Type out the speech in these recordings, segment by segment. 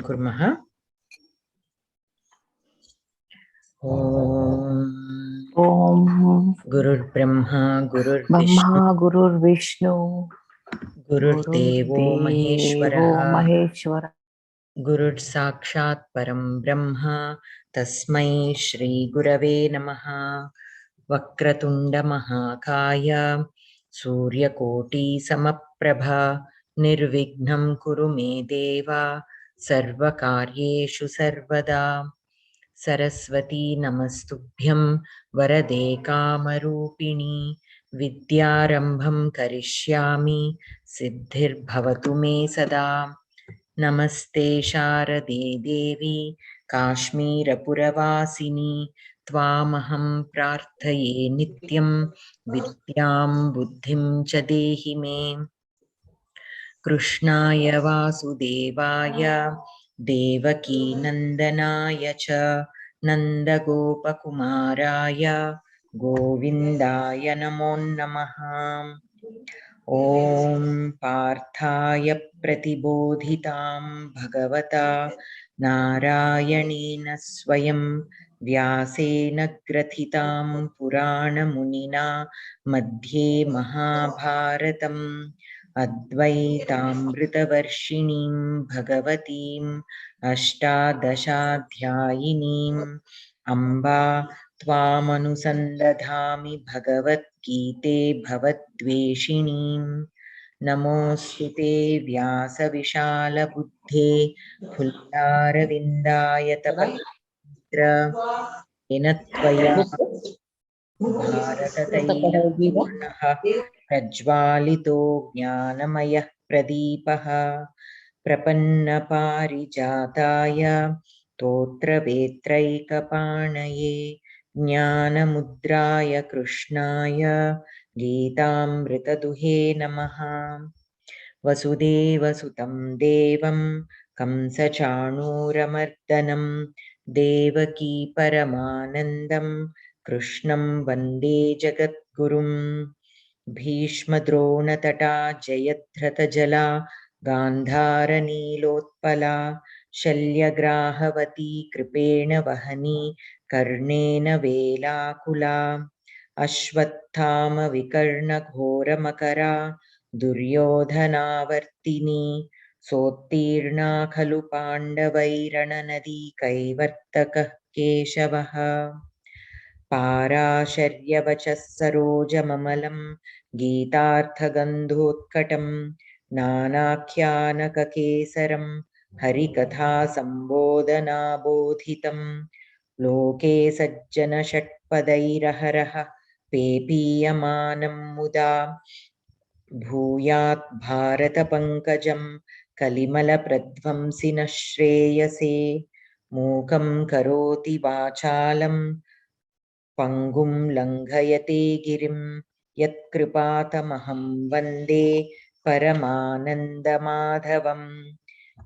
कुर्मः। ॐ गुरुर्ब्रह्मा गुरुर्विष्णु गुरुर्विष्णु गुरुर्देवो महेश्वरः महेश्वर गुरुर्साक्षात् परं ब्रह्म तस्मै श्री गुरवे नमः। वक्रतुण्डमहाकाय सूर्यकोटिसमप्रभा निर्विघ्नं कुरु मे देव सर्वकार्येषु सर्वदा। सरस्वती नमस्तुभ्यं वरदे कामरूपिणी विद्यारम्भं करिष्यामि सिद्धिर्भवतु मे सदा। नमस्ते शारदे देवी काश्मीरपुरवासिनी त्वामहं प्रार्थये नित्यं विद्यां बुद्धिं च देहि मे। कृष्णाय वासुदेवाय देवकीनन्दनाय च नन्दगोपकुमाराय गोविन्दाय नमो नमः। ॐ पार्थाय प्रतिबोधितां भगवता नारायणेन स्वयं व्यासेन ग्रथितां पुराणमुनिना मध्ये महाभारतम् अद्वैतामृतवर्षिणीं भगवतीम् अष्टादशाध्यायिनीम् अम्बा त्वामनुसन्दधामि भगवद्गीते भवद्वेषिणीम्। नमोऽस्तु ते व्यासविशालबुद्धे फुल्लारविन्दायतपत्र येन त्वया भारततैलपूर्णः प्रज्वालितो ज्ञानमयः प्रदीपः प्रपन्नपारिजाताय स्तोत्रवेत्रैकपाणये ज्ञानमुद्राय कृष्णाय गीतामृतदुहे नमः। वसुदेवसुतं देवं कंसचाणूरमर्दनं देवकी परमानन्दं कृष्णं वन्दे जगद्गुरुं। भीष्मद्रोणतटा जयद्रथजला गान्धारनीलोत्पला शल्यग्राहवती कृपेण वहनी कर्णेन वेलाकुला अश्वत्थामविकर्णघोरमकरा दुर्योधनावर्तिनी सोत्तीर्णा खलु पाण्डवैरणनदी कैवर्तकः केशवः। पाराशर्यवचः सरोजममलं गीतार्थगन्धोत्कटं नानाख्यानककेसरं हरिकथासम्बोधनाबोधितं लोके सज्जनषट्पदैरहरः पेपीयमानं मुदा भूयात् भारतपङ्कजं कलिमलप्रध्वंसिनः श्रेयसे। मूकं करोति वाचालं पङ्गुं लङ्घयते गिरिं यत्कृपातमहं वन्दे परमानन्दमाधवम्।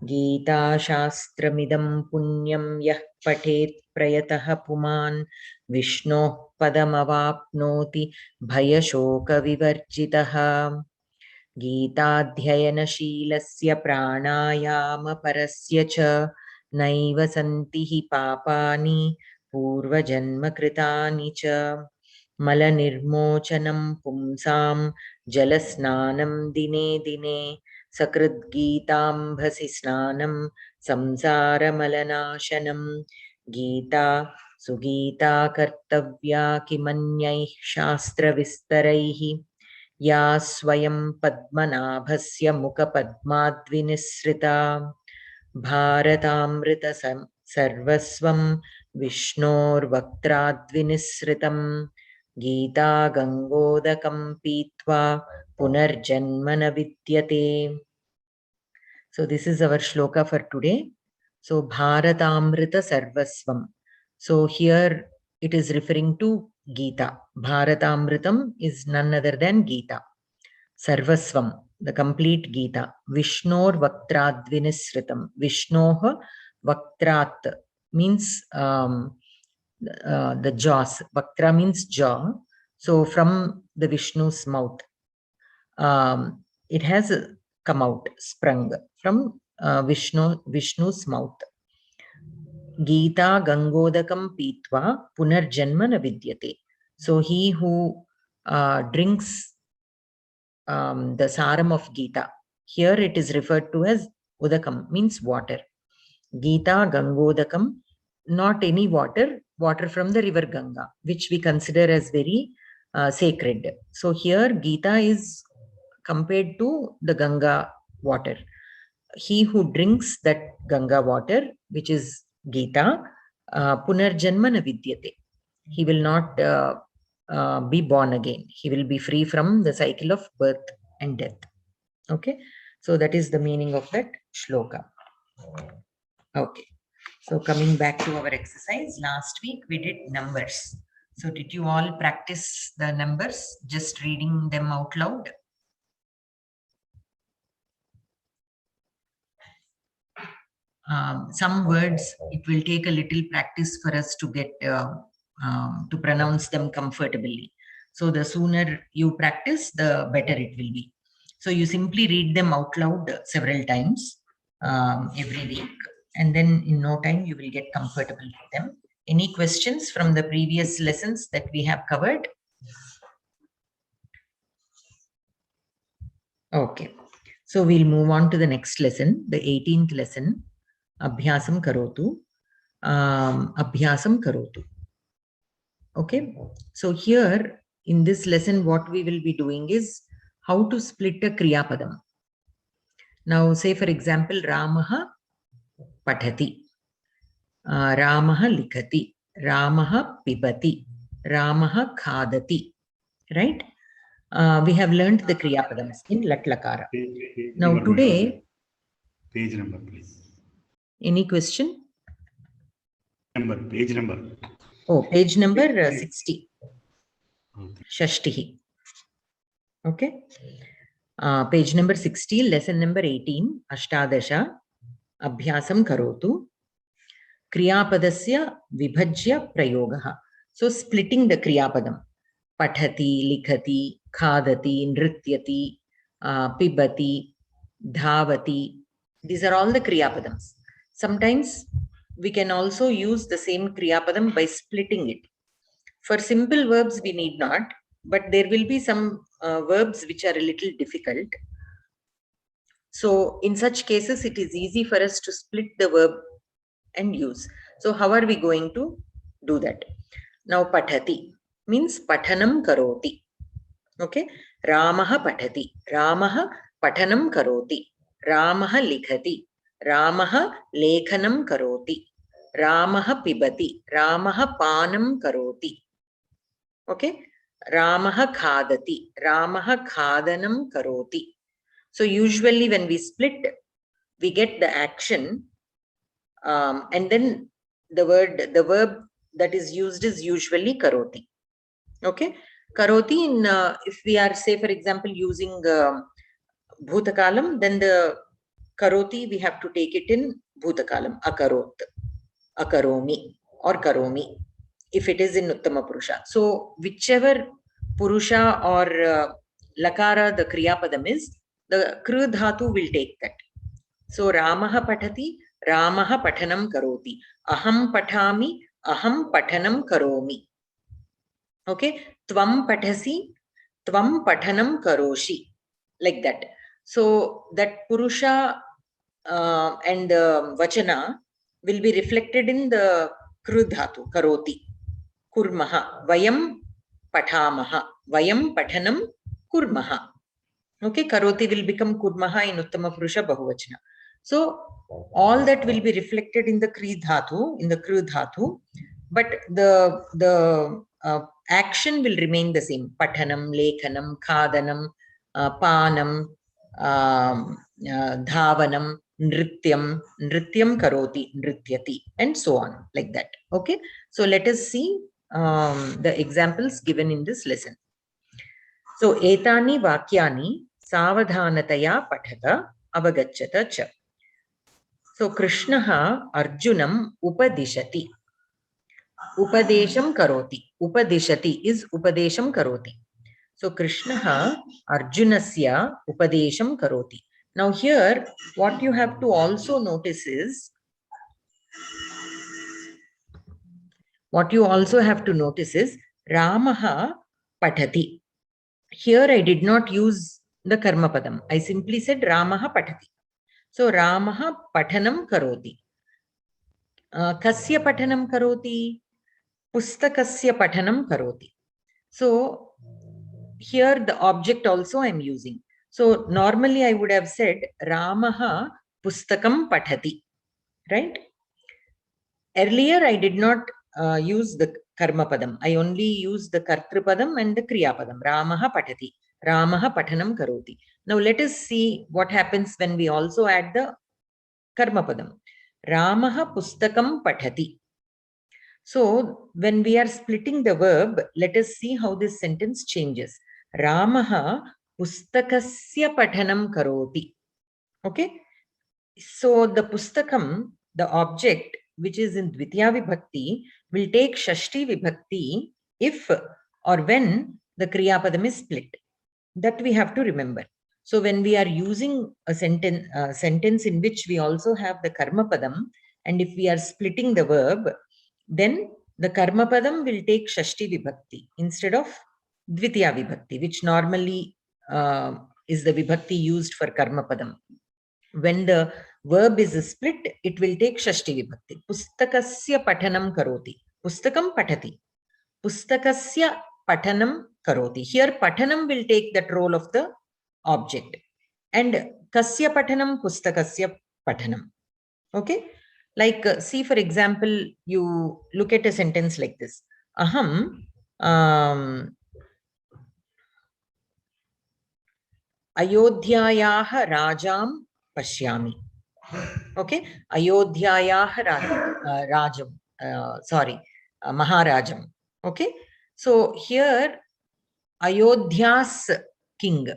गीताशास्त्रमिदं पुण्यं यः पठेत् प्रयतः पुमान् विष्णोः पदमवाप्नोति भयशोकविवर्जितः। गीताध्ययनशीलस्य प्राणायामपरस्य च नैव सन्ति हि पापानि पूर्वजन्मकृतानि च। मलनिर्मोचनं पुंसां जलस्नानं दिने दिने सकृद्गीताम्भसि स्नानं संसारमलनाशनं। गीता सुगीता कर्तव्या किमन्यैः शास्त्रविस्तरैः या स्वयं पद्मनाभस्य मुखपद्माद्विनिसृता। भारतामृत सर्वस्वं विष्णोर्वक्त्राद्विनिसृतं गीता गङ्गोदकं पीत्वा पुनर्जन्म न विद्यते. So this is our shloka for today. So Bharatamrita Sarvasvam. So here it is referring to Geeta. Bharatamritam is none other than Geeta. Sarvasvam, the complete Geeta. Vishnor Vaktradvinisritam. Vishnoha Vaktrat means the jaws. Vaktra means jaw. So from the Vishnu's mouth, it has come out, sprung from Vishnu's mouth. Geetha Gangodakam Pitva Punarjanma na Vidyate. So he who drinks the saram of Geetha, here it is referred to as Udakam, means water. Geetha Gangodakam, not any water, water from the river Ganga, which we consider as very sacred. So here Geetha is compared to the Ganga water. He who drinks that Ganga water, which is Geetha, Punarjanma na Vidyate. He will not be born again. He will be free from the cycle of birth and death. Okay, so that is the meaning of that shloka. Okay, so coming back to our exercise, last week we did numbers. So did you all practice the numbers, just reading them out loud? Some words, it will take a little practice for us to get to pronounce them comfortably. So the sooner you practice, the better it will be. So you simply read them out loud several times every week, and then in no time you will get comfortable with them. Any questions from the previous lessons that we have covered? Okay, so we'll move on to the next lesson, the 18th lesson. Abhyasam karotu. Abhyasam karotu. Okay, so here in this lesson, what we will be doing is how to split a kriya padam. Now, say for example, Ramaha pathati, Ramaha likhati, Ramaha pibati, Ramaha khadati. Right? We have learned the kriya padams in Lat Lakara. Now today, page number, please. Any question? Page number. Oh, page number 60. Okay. Shashtihi. Okay. Page number 60, lesson number 18, Ashtadasha, Abhyasam karotu, Kriyapadasya vibhajya prayogaha. So splitting the kriyapadam. Pathati, likhati, khadati, nrityati, pibati, dhavati. These are all the kriyapadams. Sometimes we can also use the same kriyapadam by splitting it. For simple verbs, we need not, but there will be some verbs which are a little difficult. So in such cases, it is easy for us to split the verb and use. So how are we going to do that? Now, pathati means pathanam karoti. Okay, Ramaha pathati, Ramaha pathanam karoti, Ramaha likhati, Ramaha lekhanam karoti, Ramaha pibati, Ramaha panam karoti. Okay, Ramaha khadati, Ramaha khadanam karoti. So usually when we split, we get the action and then the verb that is used is usually karoti. Okay, karoti in if we are, say for example, using bhutakalam, then the karoti we have to take it in bhutakalam, akarot, akaromi or karomi, if it is in uttama purusha. So whichever purusha or lakara the kriyapadam is, the kru dhatu will take that. So Ramaha pathati, Ramaha pathanam karoti, aham pathami, aham pathanam karomi. Okay, tvam pathasi, tvam pathanam karoshi, like that. So that purusha and vachana will be reflected in the kru dhatu, karoti, kurmaha, vayam pathamaha, vayam pathanam kurmaha. Okay, karoti will become kurmaha in uttama purusha bahuvachana. So all that will be reflected in the kri dhatu, in the kru dhatu, but the action will remain the same. Pathanam, lekhanam, khadanam, panam, dhavanam, nrityam karoti, nrityati, and so on, like that. Okay, so let us see the examples given in this lesson. So etani vakyani savadhanataya pathata avagacchata cha. So Krishnaha Arjunam upadishati. Upadesham karoti. Upadishati is upadesham karoti. So Krishnaha Arjunasya upadesham karoti. Now here, what you have to also notice is, Ramaha patati. Here I did not use the karma padam. I simply said Ramaha patati. So Ramaha patanam karoti. Kasya patanam karoti? Pustakasya patanam karoti. So here the object also I am using. So normally I would have said Ramaha pustakam patati, right? Earlier I did not use the karma padam. I only used the kartru padam and the kriya padam. Ramaha patati. Ramaha patanam karoti. Now let us see what happens when we also add the karma padam. Ramaha pustakam patati. So when we are splitting the verb, let us see how this sentence changes. Ramaha pustakasya patanam karoti. Okay. So the pustakam, the object which is in Dvitiya Vibhakti, will take Shashti Vibhakti if or when the Kriya Padam is split. That we have to remember. So when we are using a sentence in which we also have the Karma Padam, and if we are splitting the verb, then the Karma Padam will take Shashti Vibhakti instead of Dvitiya Vibhakti, which normally is the Vibhakti used for Karma Padam. When the verb is split, it will take Shashti Vibhakti. Pustakasya patanam karoti. Pustakam patati. Pustakasya patanam karoti. Here patanam will take that role of the object. And kasya patanam, pustakasya patanam. Okay. Like, see, for example, you look at a sentence like this. Aham Ayodhyayaha rajam pashyami. Okay. Ayodhyayaha rajam. Maharajam. Okay. So here, Ayodhya's king.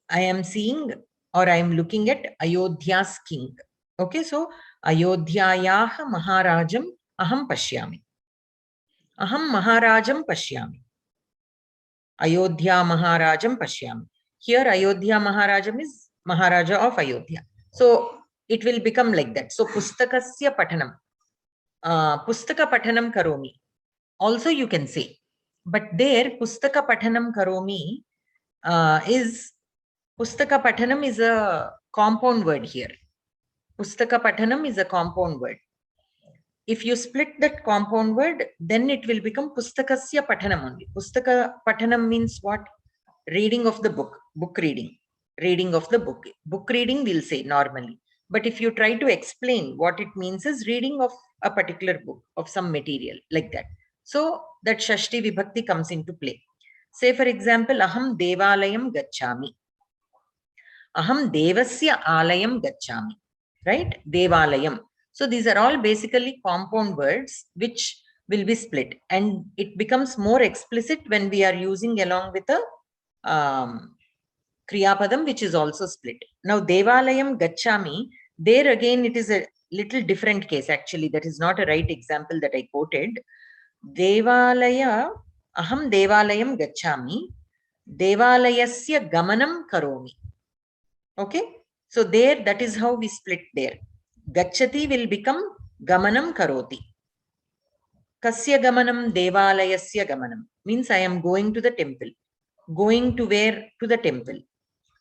I am seeing or I am looking at Ayodhya's king. Okay. So Ayodhyayaha Maharajam aham pashyami. Aham Maharajam pashyami. Ayodhya Maharajam pashyami. Here Ayodhya Maharajam is Maharaja of Ayodhya. So it will become like that. So pustakasya patanam. Pustaka patanam karomi. Also you can say. But there pustaka patanam karomi is Pustaka patanam is a compound word here. Pustaka patanam is a compound word. If you split that compound word, then it will become pustakasya patanam only. Pustaka patanam means what? Reading of the book, book reading, reading of the book. Book reading we'll say normally. But if you try to explain what it means is reading of a particular book, of some material, like that. So that Shashti Vibhakti comes into play. Say for example, aham devalayam gacchami. Aham devasya alayam gacchami. Right? Devalayam. So these are all basically compound words which will be split. And it becomes more explicit when we are using along with a Kriya Padam, which is also split. Now, Devalayam Gacchami, there again it is a little different case actually. That is not a right example that I quoted. Devalaya, Aham Devalayam Gacchami, Devalayasya Gamanam Karomi. Okay. So there, that is how we split there. Gacchati will become Gamanam Karoti. Kasya Gamanam Devalayasya Gamanam means I am going to the temple. Going to where? To the temple.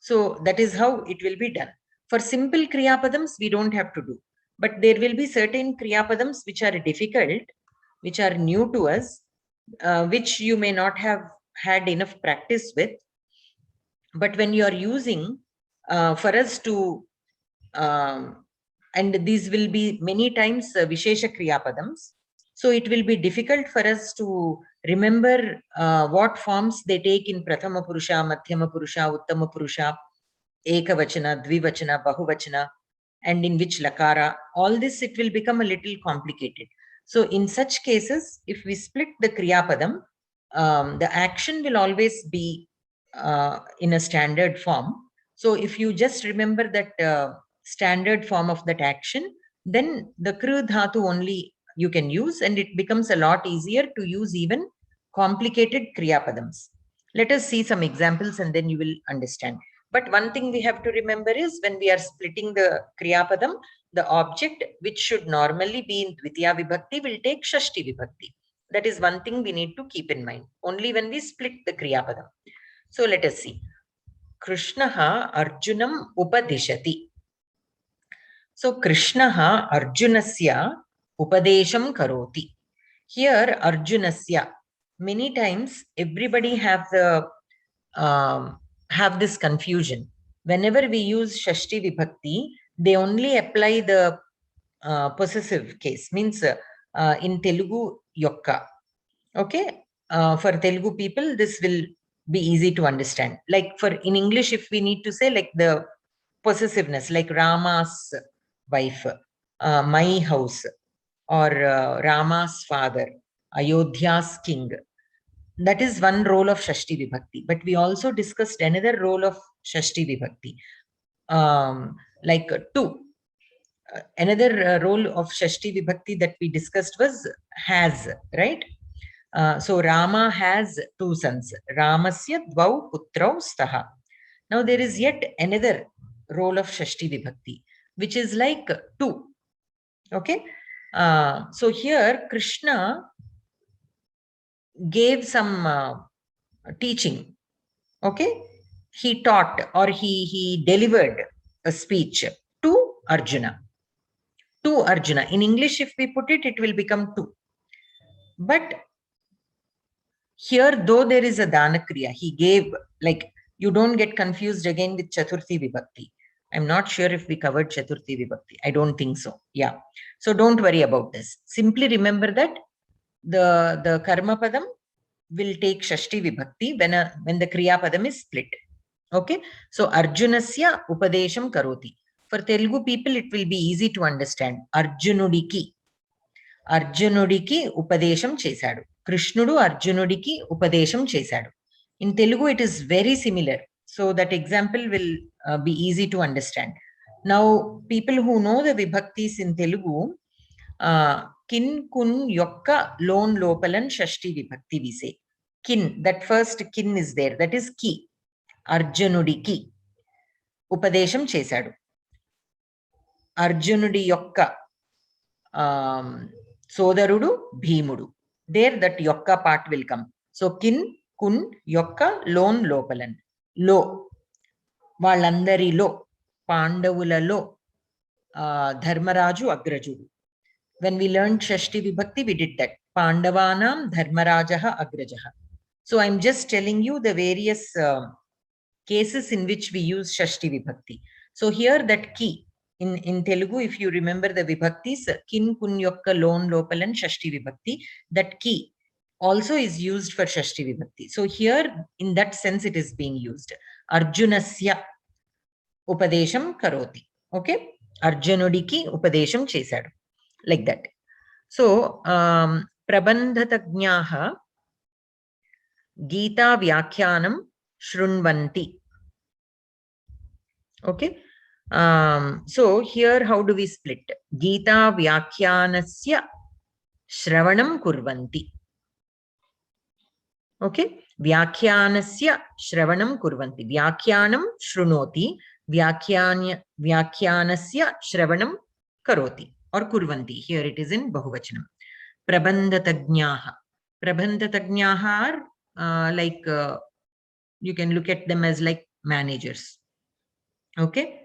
So that is how it will be done. For simple Kriya Padams, we don't have to do. But there will be certain Kriya Padams which are difficult, which are new to us, which you may not have had enough practice with. But when you are using for us to, and these will be many times Vishesha Kriya Padams. So it will be difficult for us to remember what forms they take in Prathama Purusha, Madhyama Purusha, Uttama Purusha, Ekavachana, Dvivachana, Bahuvachana, and in which Lakara. All this, it will become a little complicated. So in such cases, if we split the Kriya Padam, the action will always be in a standard form. So if you just remember that standard form of that action, then the Kru Dhatu only you can use, and it becomes a lot easier to use even complicated Kriya Padams. Let us see some examples and then you will understand. But one thing we have to remember is when we are splitting the Kriyapadam, the object which should normally be in Dvitiya Vibhakti will take Shashti Vibhakti. That is one thing we need to keep in mind, only when we split the Kriyapadam. So let us see. Krishnaha Arjunam Upadishati. So Krishnaha Arjunasya Upadesham Karoti. Here Arjunasya, many times everybody have this confusion. Whenever we use Shashti Vibhakti, they only apply the possessive case, means in Telugu Yokka. Okay, for Telugu people, this will be easy to understand. Like for in English, if we need to say like the possessiveness, like Rama's wife, my house, or Rama's father, Ayodhya's king. That is one role of Shashti Vibhakti. But we also discussed another role of Shashti Vibhakti, like two. Another role of Shashti Vibhakti that we discussed was has, right? So Rama has two sons. Ramasya dvau putrau staha. Now there is yet another role of Shashti Vibhakti, which is like two. Okay. So here Krishna gave some teaching. Okay. He taught or he delivered a speech to Arjuna. To Arjuna. In English, if we put it, it will become two. But here, though there is a Danakriya, he gave, like, you don't get confused again with Chaturthi Vibhakti. I'm not sure if we covered Chaturthi Vibhakti. I don't think so. Yeah. So don't worry about this. Simply remember that the Karma Padam will take Shashti Vibhakti when the Kriya Padam is split. Okay. So Arjunasya Upadesham Karoti. For Telugu people, it will be easy to understand. Arjunudiki Upadesham Chesadu. Krishnudu Arjunudiki Upadesham Chesadu. In Telugu, it is very similar. So that example will be easy to understand. Now, people who know the Vibhaktis in Telugu, kin kun yokka lon lopalan shashti Vibhakti we say. Kin, that first kin is there. That is ki. Arjunudiki Upadesham Chesadu. Arjunudi yokka Sodarudu Bhimudu. There that yokka part will come. So kin, kun, yokka, lon, lopalan. Lo. Valandari lo. Pandavula lo. Dharmaraju Agrajudu. When we learned Shashti Vibhakti, we did that. Pandavanam Dharmarajaha Agrajaha. So I'm just telling you the various cases in which we use Shashti Vibhakti. So here that ki. In Telugu, if you remember the Vibhaktis, kin, kun, yokka, lon, lopalan, Shashti Vibhakti, that ki also is used for Shashti Vibhakti. So here, in that sense, it is being used. Arjunasya Upadesham Karoti. Okay? Arjunudiki Upadesham Chesadu. Like that. So, Prabandhatagnaha Geetha Vyakhyanam Shrunvanti. Okay? So here, how do we split? Geetha Vyakhyanasya Shravanam Kurvanti. Okay? Vyakhyanasya Shravanam Kurvanti. Vyakhyanam Shrunoti. Vyakhyanasya Shravanam Karoti. Or Kurvanti. Here it is in Bahuvachanam. Prabandhatagnaha. Prabandhatagnaha are like, you can look at them as like managers. Okay?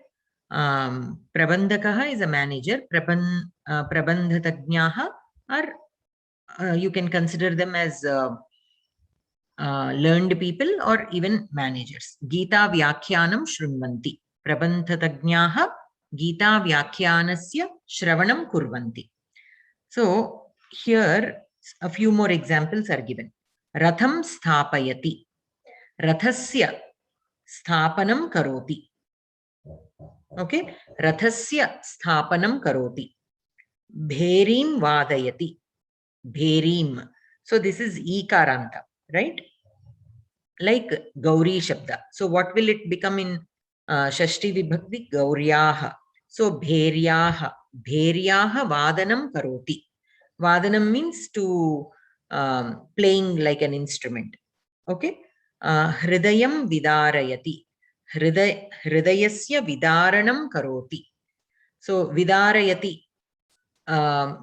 Prabandhakaha is a manager. Prabandhatagnaha are, you can consider them as learned people or even managers. Geetha Vyakhyanam Shrunvanti. Prabandhatagnaha Geetha Vyakhyanasya Shravanam Kurvanti. So here a few more examples are given. Ratham Sthapayati. Rathasya Sthapanam Karoti. Okay, Rathasya Sthapanam Karoti. Bherim Vadayati. Bherim. So this is Ikaranta, right? Like Gauri Shabda. So what will it become in Shashti Vibhakti? Gauryaha. So Bheryaha. Bheryaha Vadanam Karoti. Vadanam means to playing like an instrument. Okay. Hridayam Vidarayati. hridayasya vidaranam karoti. So vidarayati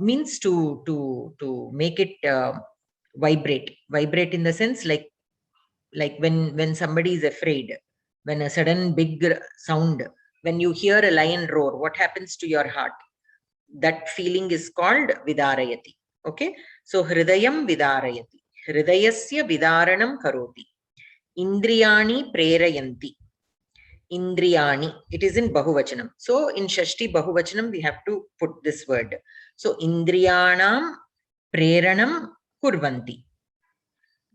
means to make it vibrate in the sense like when somebody is afraid, when a sudden big sound, when you hear a lion roar, what happens to your heart? That feeling is called vidarayati. Okay, so hridayam vidarayati, hridayasya vidaranam karoti, indriyani prerayanti. Indriyani, it is in bahuvachanam. So in Shashti bahuvachanam, we have to put this word. So indriyanam preranam kurvanti.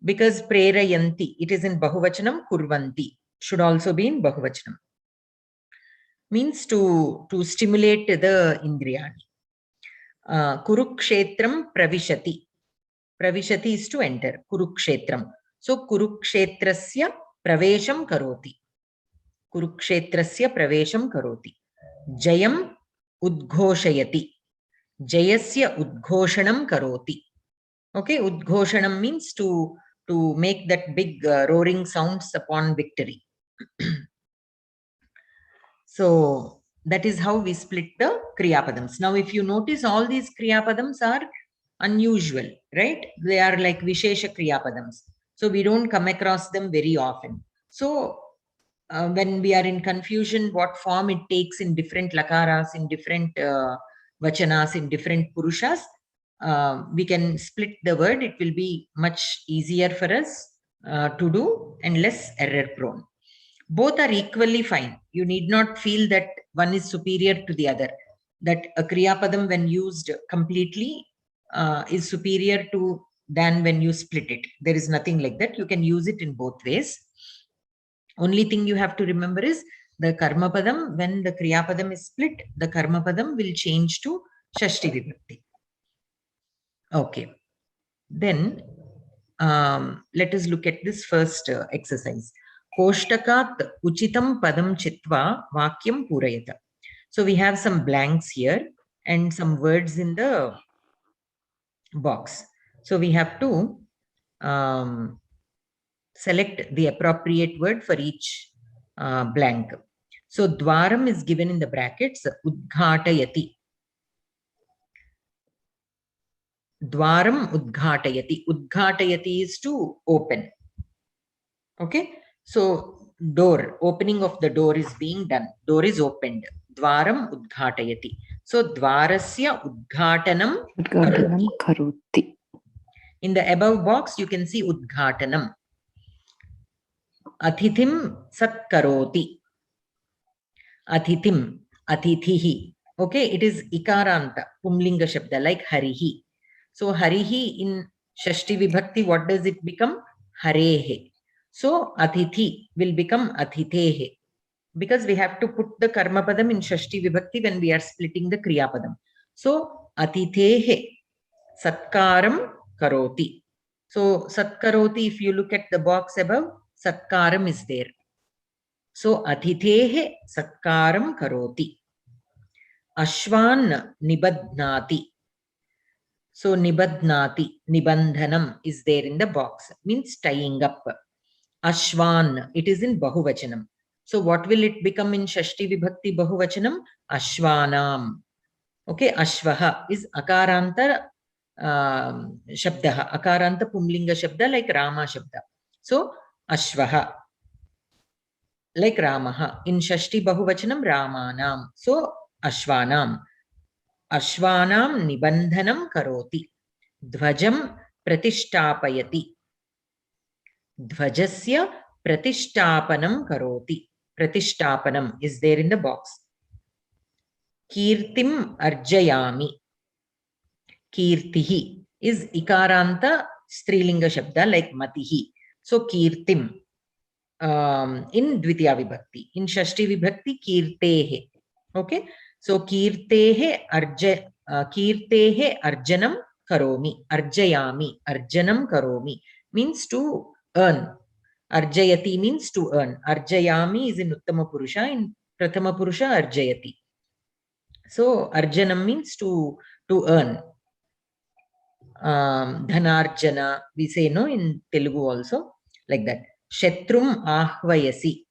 Because prerayanti, it is in bahuvachanam, kurvanti should also be in bahuvachanam. Means to stimulate the indriyani. Kurukshetram pravishati. Pravishati is to enter. Kurukshetram. So Kurukshetrasya pravesham karoti. Kurukshetrasya pravesham karoti. Jayam udghoshayati. Jayasya udghoshanam karoti. Okay, udghoshanam means to make that big roaring sounds upon victory. So that is how we split the kriyapadams. Now, if you notice, all these kriyapadams are unusual, right? They are like vishesha kriyapadams. So we don't come across them very often. So when we are in confusion, what form it takes in different lakaras, in different vachanas, in different purushas, we can split the word. It will be much easier for us to do and less error prone. Both are equally fine. You need not feel that one is superior to the other. That a kriyapadam when used completely is superior to than when you split it. There is nothing like that. You can use it in both ways. Only thing you have to remember is the karma padam, when the kriya padam is split, the karma padam will change to shashti vibhakti. Okay. Then let us look at this first exercise. Koshtakat uchitam padam chitva vakyam purayata. So we have some blanks here and some words in the box. So we have to select the appropriate word for each blank. So dwaram is given in the brackets, udghatayati. Dwaram udghatayati. Udghatayati is to open. Okay. So door, opening of the door is being done. Door is opened. Dwaram udghatayati. So dwarasya udghatanam Udghatanam karoti. karoti. In the above box, you can see udghatanam. Athithim satkaroti. Athithim, atithihi. Okay, it is ikaranta, pumlinga shabda, like harihi. So harihi in Shashti Vibhakti, what does it become? Harehe. So atithi will become atithehe. Because we have to put the karma padam in Shashti Vibhakti when we are splitting the kriya padam. So atithehe satkaram karoti. So satkaroti, if you look at the box above, satkaram is there. So atithehe satkaram karoti. Ashwan nibadnati. So nibadnati, nibandhanam is there in the box, means tying up. Ashwan, it is in bahuvachanam. So what will it become in Shashti Vibhakti bahuvachanam? Ashwanam. Okay, Ashvaha is akaranta shabdaha, akaranta pumlinga shabda like Rama shabda. So Ashvaha, like Ramaha. In Shashti bahuvachanam Ramanam. So Ashwanam. Ashwanam nibandhanam karoti. Dhvajam pratishtapayati. Dhvajasya pratishtapanam karoti. Pratishtapanam is there in the box. Kirtim arjayami. Kirtihi is ikaranta strilinga shabda like matihi. So kirtim in Dvitiya Vibhakti. In Shashti Vibhakti, kirtehe. Okay. So kirtehe arjanam karomi. Arjayami. Arjanam karomi means to earn. Arjayati means to earn. Arjayami is in Uttama Purusha. In Prathama Purusha, arjayati. So arjanam means to earn. Dhanarjana, we say no in Telugu also, like that. Shetrum ahvayasi.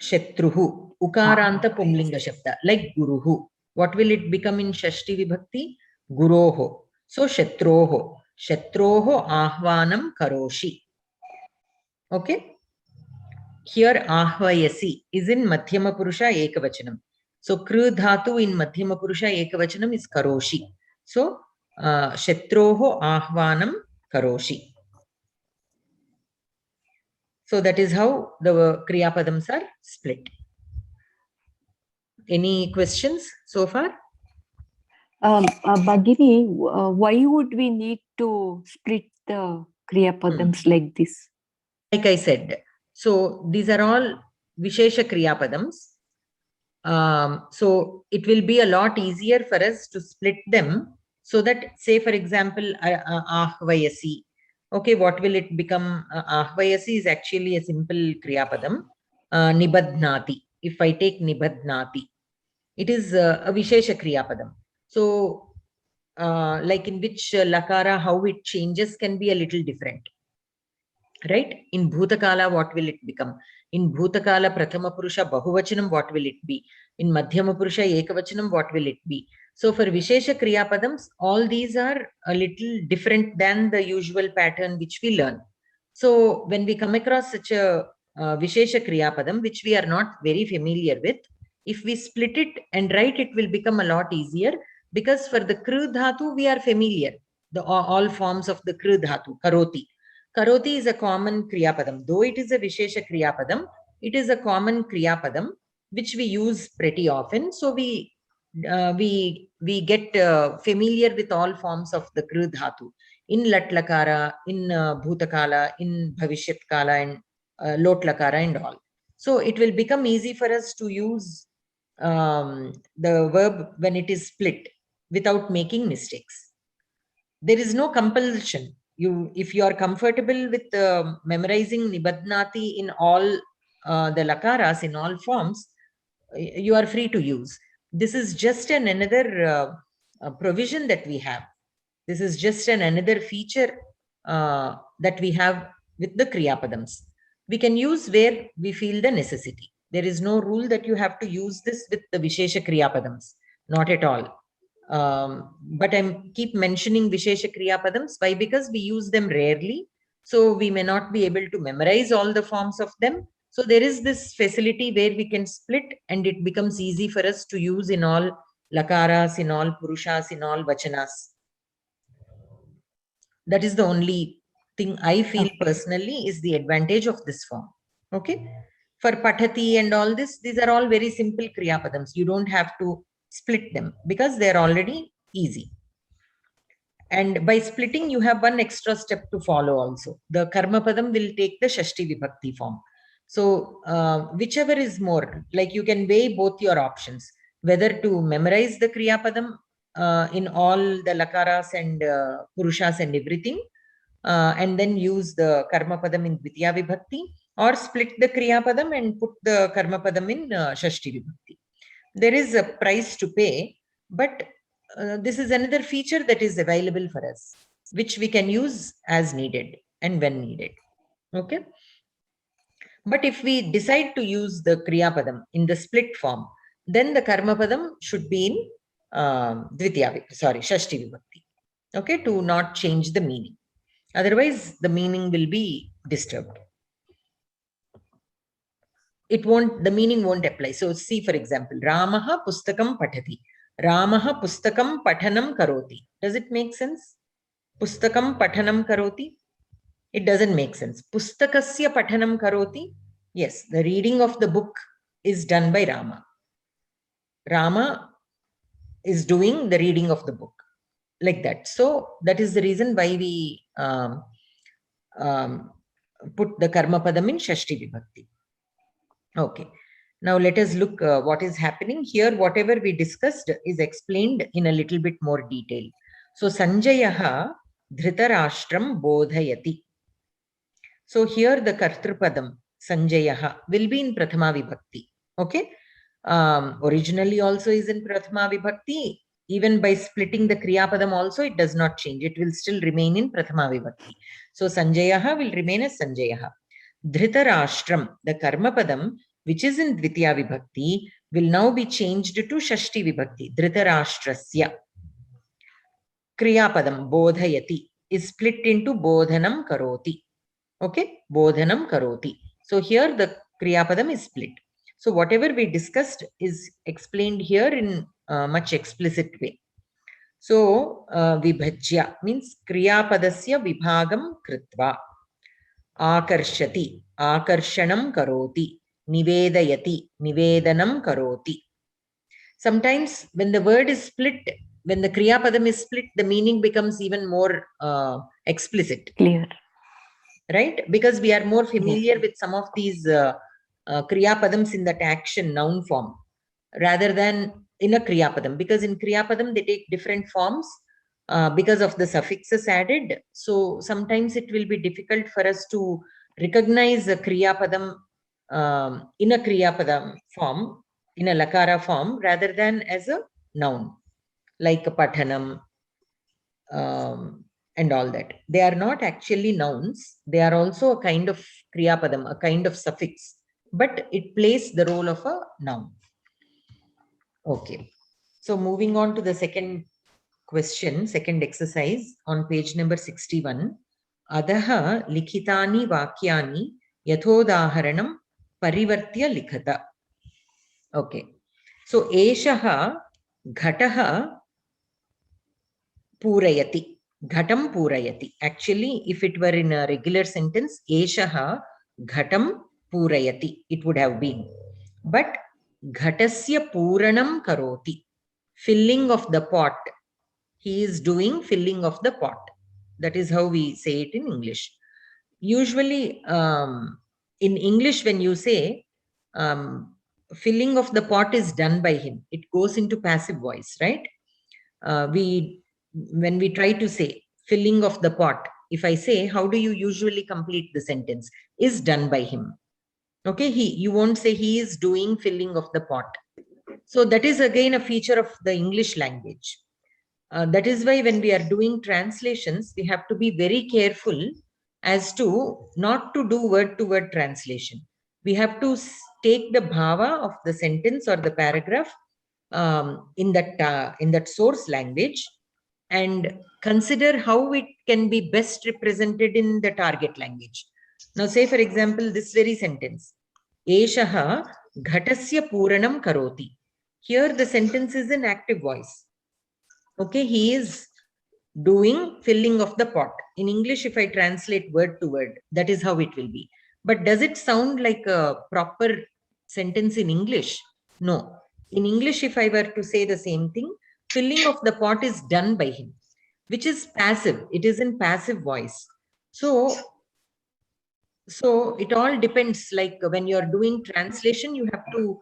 Shatruhu. Ukaranta Pumlinga Shabda. Like Guruhu. What will it become in Shashti Vibhakti? Guroho. So Shatroho. Shatroho Ahvanam Karoshi. Okay. Here Ahvayasi is in Madhyama Purusha Ekavachanam. So Kru Dhatu in Madhyama Purusha Ekavachanam is Karoshi. So Shatroho Ahvanam Karoshi. So that is how the Kriya Padams are split. Any questions so far? Bhagini, why would we need to split the Kriya Padams like this? Like I said, so these are all Vishesha Kriya Padams. So it will be a lot easier for us to split them so that, say, for example, Ahvayasi. Okay, what will it become? Ahvayasi is actually a simple Kriya Padam. Nibadhnati. If I take Nibadhnati, it is a Vishesha Kriya Padam. So, like in which Lakara, how it changes can be a little different. Right? In Bhutakala, what will it become? In Bhutakala, Prathama Purusha, Bahuvachanam, what will it be? In Madhyama Purusha, Ekavachanam, what will it be? So for Vishesha Kriya Padams, all these are a little different than the usual pattern which we learn. So when we come across such a Vishesha Kriya Padam, which we are not very familiar with, if we split it and write, it will become a lot easier, because for the Kru Dhatu, we are familiar. All forms of the Kru Dhatu, Karoti. Karoti is a common Kriya Padam. Though it is a Vishesha Kriya Padam, it is a common Kriya Padam which we use pretty often. So we get familiar with all forms of the Kru Dhatu in Latlakara, in Bhutakala, in Bhavishyat-kala, and Lotlakara and all. So it will become easy for us to use the verb when it is split without making mistakes. There is no compulsion. If you are comfortable with memorizing Nibadhnati in all the lakaras, in all forms, you are free to use. This is just another provision that we have. This is just another feature that we have with the Kriya Padams. We can use where we feel the necessity. There is no rule that you have to use this with the Vishesha Kriya Padams. Not at all. But I keep mentioning Vishesha Kriya Padams. Why? Because we use them rarely. So we may not be able to memorize all the forms of them. So there is this facility where we can split and it becomes easy for us to use in all lakaras, in all purushas, in all vachanas. That is the only thing I feel personally is the advantage of this form. Okay. For Pathati and all this, these are all very simple Kriya Padams. You don't have to split them because they are already easy. And by splitting, you have one extra step to follow also. The Karma Padam will take the Shashti Vibhakti form. So whichever is more, like you can weigh both your options, whether to memorize the Kriya Padam in all the Lakaras and Purushas and everything, and then use the Karma Padam in Dvitiya Vibhakti, or split the Kriya Padam and put the Karma Padam in Shashti Vibhakti. There is a price to pay, but this is another feature that is available for us, which we can use as needed and when needed. Okay. But if we decide to use the Kriya Padam in the split form, then the Karma Padam should be in Shashti Vibhakti. Okay, to not change the meaning. Otherwise, the meaning will be disturbed. The meaning won't apply. So see, for example, Ramaha Pustakam Pathati. Ramaha Pustakam Pathanam Karoti. Does it make sense? Pustakam Pathanam Karoti? It doesn't make sense. Pustakasya Pathanam Karoti? Yes, the reading of the book is done by Rama. Rama is doing the reading of the book. Like that. So that is the reason why we put the Karma Padam in Shashti Vibhakti. Okay. Now let us look what is happening here. Whatever we discussed is explained in a little bit more detail. So Sanjayaha Dhritarashtram Bodhayati. So here the Kartrupadam Sanjayaha will be in Prathama Vibhakti. Okay. Originally also is in Prathama Vibhakti. Even by splitting the Kriya Padam also, it does not change. It will still remain in Prathama Vibhakti. So Sanjayaha will remain as Sanjayaha. Dhritarashtram, the Karma Padam, which is in Dvitiya Vibhakti, will now be changed to Shashti Vibhakti. Dhritarashtrasya. Kriyapadam bodhayati is split into bodhanam karoti. Okay, bodhanam karoti. So here the Kriyapadam is split. So whatever we discussed is explained here in much explicit way. So vibhajya means Kriyapadasya vibhagam kritva. Akarshati, akarshanam karoti. Nivedayati, nivedanam karoti. Sometimes when the word is split, when the Kriya Padam is split, the meaning becomes even more explicit. Clear. Right? Because we are more familiar with some of these Kriya Padams in that action noun form rather than in a Kriya Padam. Because in Kriya Padam, they take different forms because of the suffixes added. So sometimes it will be difficult for us to recognize a Kriya Padam in a Kriya Padam form, in a Lakara form, rather than as a noun, like a Pathanam and all that. They are not actually nouns. They are also a kind of Kriya Padam, a kind of suffix, but it plays the role of a noun. Okay. So moving on to the second question, second exercise on page number 61. Adaha likhitani vakyani yathodaharanam parivartya likhata. Okay. So eshaha ghataha purayati. Ghatam purayati. Actually, if it were in a regular sentence, eshaha ghatam purayati, it would have been. But ghatasya puranam karoti. Filling of the pot. He is doing filling of the pot. That is how we say it in English. Usually, in English, when you say filling of the pot is done by him, it goes into passive voice, right? When we try to say filling of the pot, if I say, how do you usually complete the sentence? Is done by him. Okay, you won't say he is doing filling of the pot. So that is again a feature of the English language. That is why when we are doing translations, we have to be very careful as to not to do word-to-word translation. We have to take the bhava of the sentence or the paragraph in that source language and consider how it can be best represented in the target language. Now, say for example, this very sentence, Eshaha ghatasya puranam karoti. Here the sentence is in active voice. Okay, he is doing filling of the pot. In English, if I translate word to word, that is how it will be. But does it sound like a proper sentence in English? No. In English, if I were to say the same thing, filling of the pot is done by him, which is passive. It is in passive voice. So it all depends. Like when you're doing translation, you have to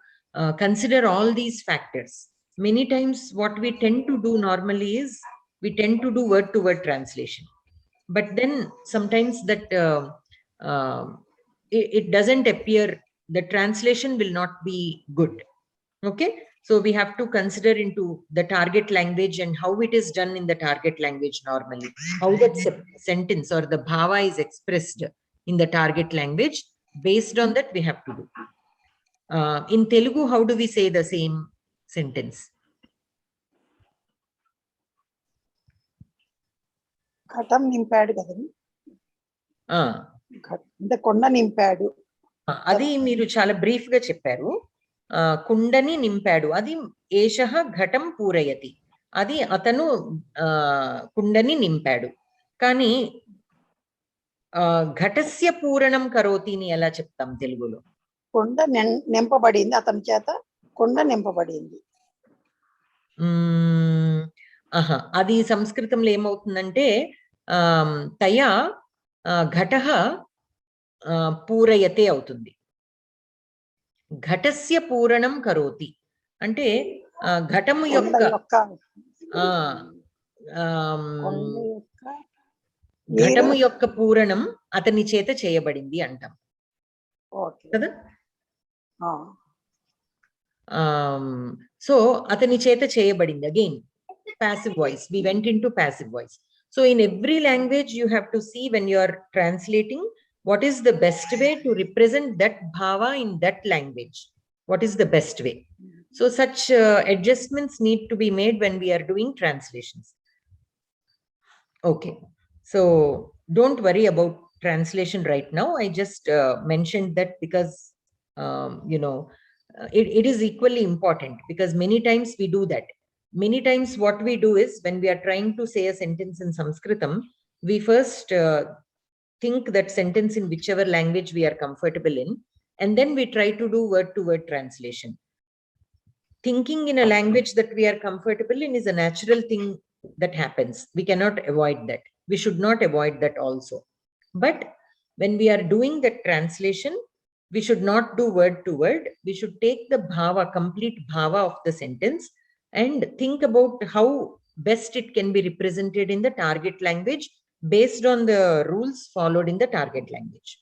consider all these factors. Many times what we tend to do normally is we tend to do word-to-word translation. But then sometimes that it doesn't appear, the translation will not be good. Okay, so we have to consider into the target language and how it is done in the target language normally, how that sentence or the bhava is expressed in the target language. Based on that, we have to do. In Telugu, how do we say the same sentence? ఘటం నింపాడు కదండి, అంటే కొండ నింపాడు. అది మీరు చాలా brief గా చెప్పారు. కుండని నింపాడు, అది ఏషః ఘటం పూరయతి, అది అతను కుండని నింపాడు. కానీ ఘటస్య పూరణం కరోతిని ఎలా చెప్తాం తెలుగులో? కొండ నింపబడింది, అతని చేత కొండ నింపబడింది. అది సంస్కృతంలో ఏమవుతుందంటే తయా ఘటః పూరయతే అవుతుంది. ఘటస్య పూరణం కరోతి అంటే ఘటము యొక్క పూరణం అతని చేత చేయబడింది అంటాం కదా. సో అతని చేత చేయబడింది. Again passive voice. We went into passive voice. So in every language, you have to see when you are translating What is the best way to represent that bhava in that language? What is the best way? So such adjustments need to be made when we are doing translations. Okay, so don't worry about translation right now. I just mentioned that because it is equally important, because many times we do that. Many times what we do is, when we are trying to say a sentence in Samskritam, we first think that sentence in whichever language we are comfortable in, and then we try to do word-to-word translation. Thinking in a language that we are comfortable in is a natural thing that happens. We cannot avoid that. We should not avoid that also. But when we are doing that translation, we should not do word to word. We should take the bhava, complete bhava of the sentence, and think about how best it can be represented in the target language based on the rules followed in the target language.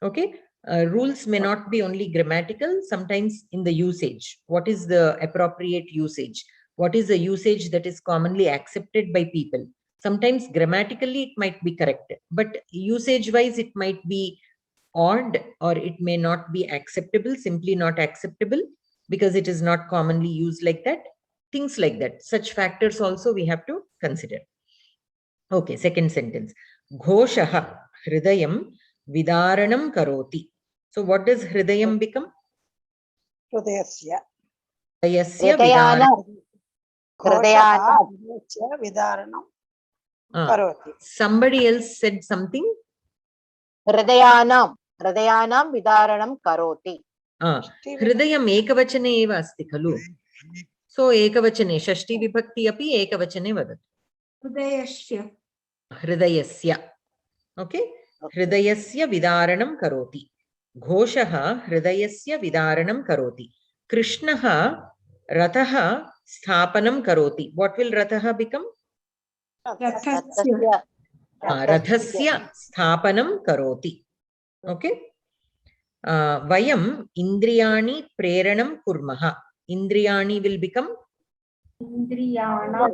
Okay. Rules may not be only grammatical, sometimes in the usage. What is the appropriate usage? What is the usage that is commonly accepted by people? Sometimes grammatically it might be correct, but usage wise it might be odd, or it may not be acceptable, simply not acceptable, because it is not commonly used like that. Things like that. Such factors also we have to consider. Okay, second sentence. Ghoshaha hridayam vidaranam karoti. So what does hridayam become? Hridayasya. Hridayasya Hridayanam. Ghoshaha hridayasya vidaranam karoti. Somebody else said something. Hridayanam vidaranam karoti. Hridayam ekavachane eva asti khalu. So ekavachane shashti vibhakti api ekavachane vadat. Hridayasya. Hridayasya. Okay. Hridayasya vidaranam karoti. Ghoshaha hridayasya vidaranam karoti. Krishnaha rathaha sthapanam karoti. What will rathaha become? Rathasya. Rathasya sthapanam karoti. Okay. Vayam indriyani preranam kurmaha. Indriyani will become Indriyanam.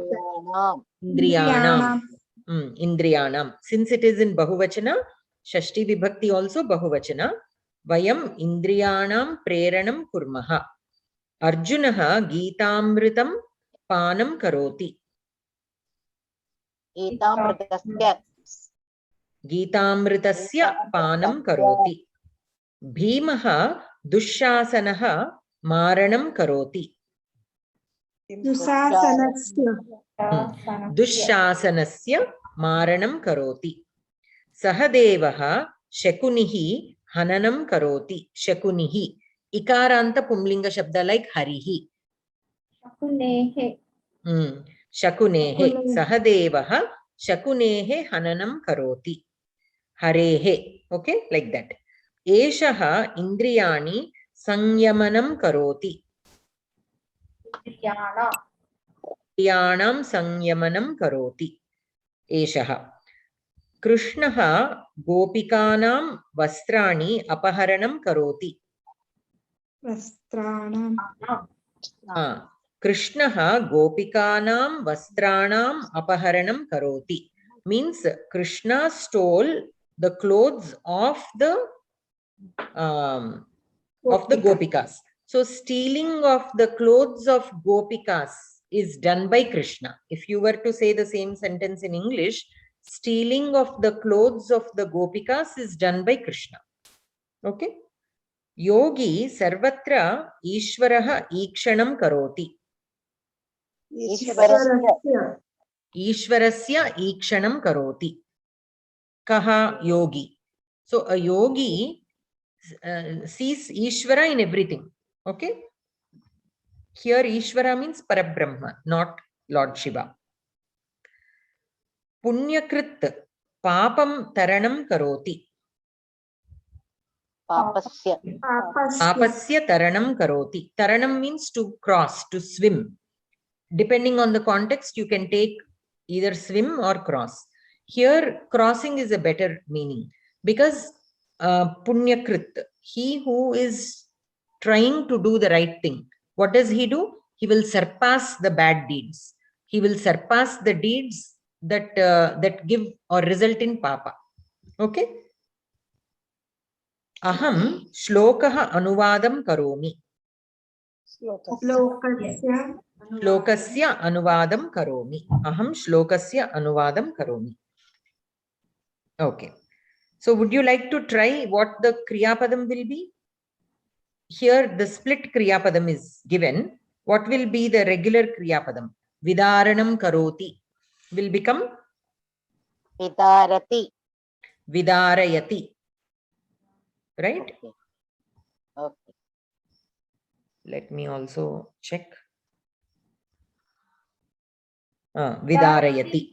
indriyanam. Indriyanam. Since it is in bahuvachana, shashti vibhakti also bahuvachana. Vayam indriyanam preranam kurmaha. Arjunaha Geetamritam panam karoti. Geetamritasya panam karoti. Bhimaha Dushasanaha maranam karoti. Dusasanasya. Dushasanasya maranam karoti. Sahadevaha Shakunihi hananam karoti. Shakunihi. Ikaranta pumlinga shabda like harihi. Shakunehe. Shakunehe. Sahadevaha Shakunehe hananam karoti. Harehe. Okay, like that. Eshaha indriyani sanyamanam karoti. Indriyanam sanyamanam karoti. Eshaha. Krishnaha gopikanam vastrani apaharanam karoti. Vastranam. Krishnaha gopikanam vastranam apaharanam karoti. Means Krishna stole the clothes of the gopikas. So stealing of the clothes of gopikas is done by Krishna. If you were to say the same sentence in English, stealing of the clothes of the gopikas is done by Krishna. Okay. Yogi sarvatra Ishvaraha ikshanam karoti. Ishvarasya ikshanam karoti. Kaha yogi. So a yogi sees Ishvara in everything. Okay. Here Ishvara means Parabrahma, not Lord Shiva. Punyakrit papam taranam karoti. Papasya taranam karoti. Taranam means to cross, to swim. Depending on the context, you can take either swim or cross. Here, crossing is a better meaning, because punyakrit, he who is trying to do the right thing, what does he do? He will surpass the bad deeds. He will surpass the deeds that that give or result in papa. Okay. Aham shlokah anuvadam karomi. श्लोकस्य Shlokasya anuvadam karomi. Aham shlokasya anuvadam karomi. Okay. So would you like to try what the Kriya Padam will be? Here the split Kriya Padam is given. What will be the regular Kriya Padam? Vidaranam karoti will become Vidarati. Vidarayati. Right? Okay. Okay. Let me also check. Vidarayati.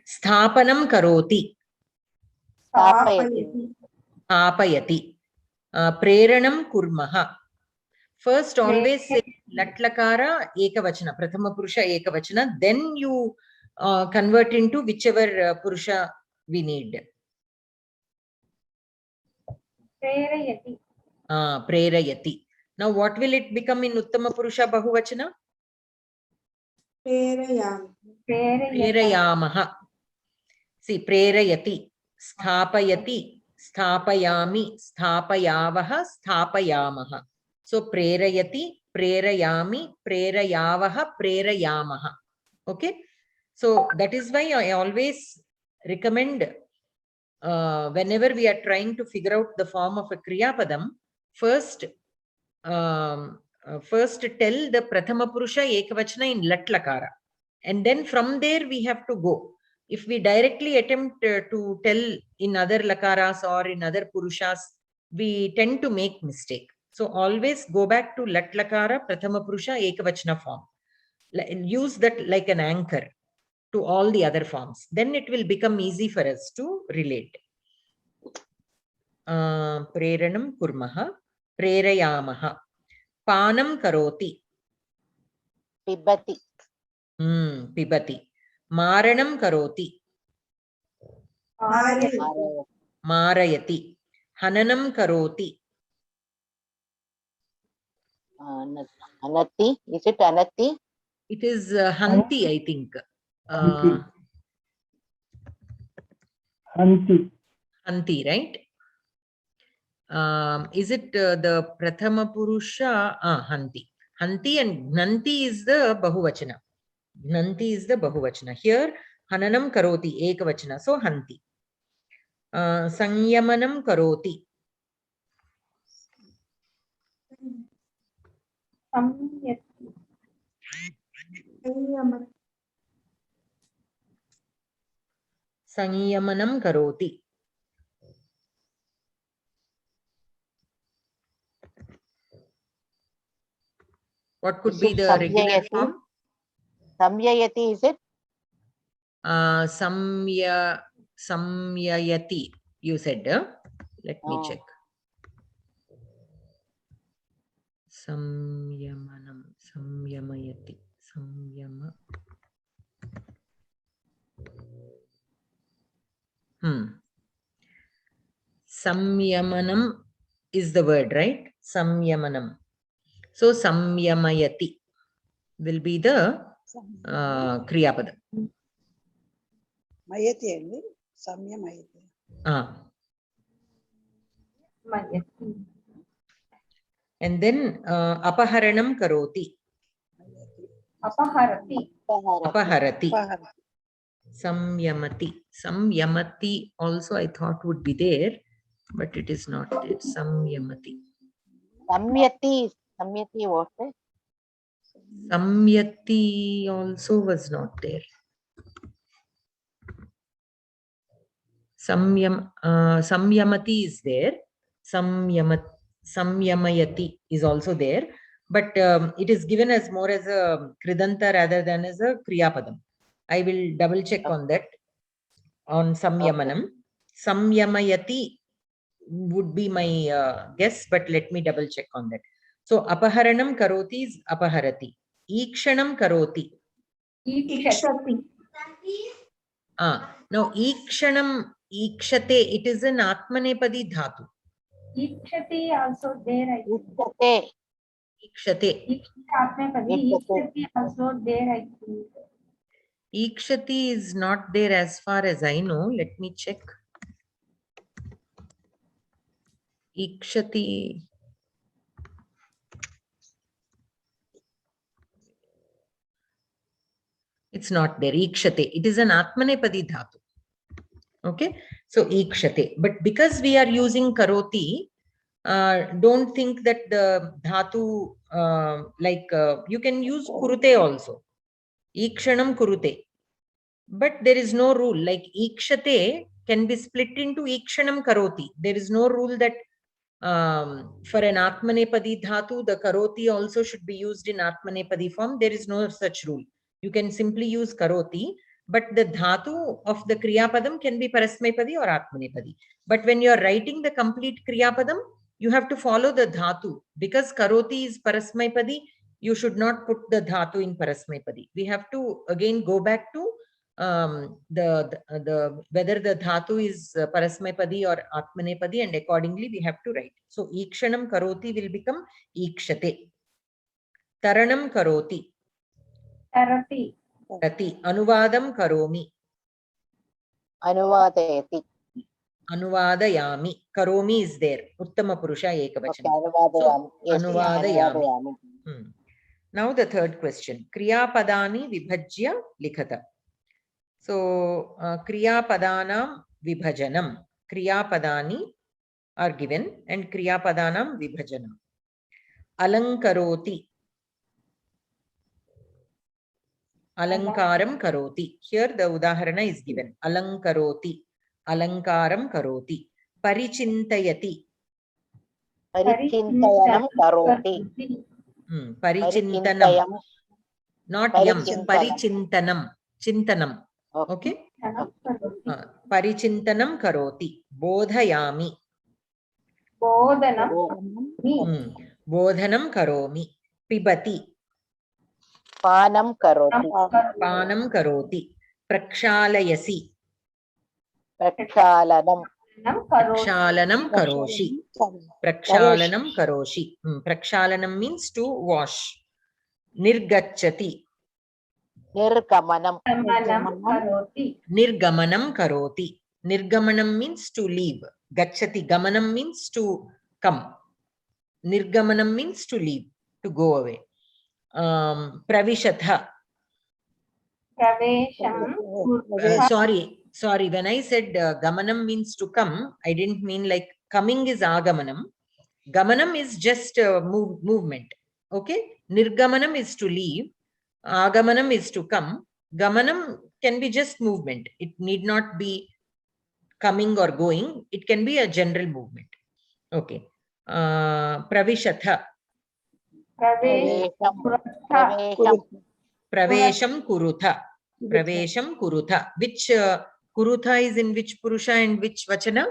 Sthapanam karoti. Stapayati. Stapayati. Preranam kurmaha. First always say latlakara ekavachana, prathama purusha ekavachana, then you convert into whichever purusha we need. प्रेरयति Prerayati. Now what will it become in uttama purusha bahuvachana? प्रेरयामि Prerayamaha. See, prerayati, sthapayati, sthapayami, sthapayavaha, sthapayamaha. So prerayati, prerayami, prerayavaha, prerayamaha. Okay. So that is why I always recommend whenever we are trying to figure out the form of a Kriya Padam, first tell the Prathama Purusha Ekavachana in Latlakara. And then from there we have to go. If we directly attempt to tell in other Lakaras or in other Purushas, we tend to make mistake. So always go back to Latlakara, Prathama Purusha Ekavachana form. Use that like an anchor to all the other forms. Then it will become easy for us to relate. Preranam kurmaha, prerayamaha. Panam karoti. Pibati. Pibati. Maranam karoti. Marayati. Hananam karoti. Anati. Is it Anati? It is Hanti, I think. Hanti, right? Is it the Prathama Purusha? Hanti. Hanti and Gnanti is the Bahuvachana. Gnanti is the Bahuvachana. Here, Hananam karoti, Ekavachana. So, Hanti. Sanyamanam karoti. संयति संयमति Sanyamanam karoti. What could Is be it the regular Samyayati? form? Samyayati, is it? Samyayati, you said. Let me check. Samyamanam, samyamayati, samyama. Samyamanam is the word, right? Samyamanam. So samyamayati will be the Kriya Padam. Mayati andi samyamayati. मयति And then apaharanam karoti. अपहरति Apaharati. Paharati. Samyamati. Samyamati also I thought would be there, but it is not there. Samyamati. Samyati. Samyati what? Samyati also was not there. Samyamati is there. Samyamayati is also there. But it is given as more as a Kridanta rather than as a Kriyapadam. I will double check on that. On Samyamanam. Okay. Samyamayati would be my guess, but let me double check on that. So apaharanam karoti is apaharati. Ikshanam karoti. ईक्षति Now ikshanam, ikshate, it is an atmanepadi dhatu. ईक्षति also there I think Ikshate. Ikshate. ईक्षात्मपदी ईक्षति also there I think Ikshati is not there as far as I know. Let me check. Ikshati. It's not there. Ikshate. It is an Atmanepadi dhatu. Okay. So ikshate. But because we are using karoti, don't think that the dhatu, you can use kurute also. Ikshanam kurute. But there is no rule. Like ikshate can be split into ikshanam karoti. There is no rule that for an Atmanepadi dhatu, the karoti also should be used in Atmanepadi form. There is no such rule. You can simply use karoti, but the dhatu of the Kriyapadam can be Parasmaipadi or Atmanepadi. But when you are writing the complete Kriyapadam, you have to follow the dhatu. Because karoti is Parasmaipadi, you should not put the dhatu in Parasmaipadi. We have to again go back to whether the dhatu is Parasmaipadi or Atmanepadi, and accordingly we have to write. So Ikshanam karoti will become Ikshate. Taranam karoti. Tarati. Tarati. Anuvadam karomi. Anuvadayati. Anuvadayami. Karomi is there. Uttama Purusha Ekavachana. Anuvadayami. Yes, Anuvadayami. Now the third question. Kriya padani vibhajya likhata. So Kriya padanam vibhajanam. Kriya padani are given and Kriya padanam vibhajanam. Alankaroti. Alankaram karoti. Here the udaharana is given. Alankaroti. Alankaram karoti. Parichintayati. Parichintayanam karoti. Parichintanam. Not yam. Parichintanam. Chintanam. Okay. Parichintanam karoti. Bodhayami. Bodhanam. Bodhanam karomi. Pibati. Panam karoti. Panam karoti. Prakshalayasi. Prakshalanam. Prakshalanam karoshi. Prakshalanam karoshi. Prakshalanam means to wash. Nirgachati. Nirgamanam. Nirgamanam karoti. Nirgamanam means to leave. Gachati. Gamanam means to come. Nirgamanam means to leave, to go away. Pravishatha. Sorry. When I said gamanam means to come, I didn't mean like coming is agamanam. Gamanam is just movement. Okay. Nirgamanam is to leave. Agamanam is to come. Gamanam can be just movement. It need not be coming or going. It can be a general movement. Okay. Pravishatha. Pravesham kurutha. Pravesham kurutha. Which kurutha is in which Purusha and which Vachana?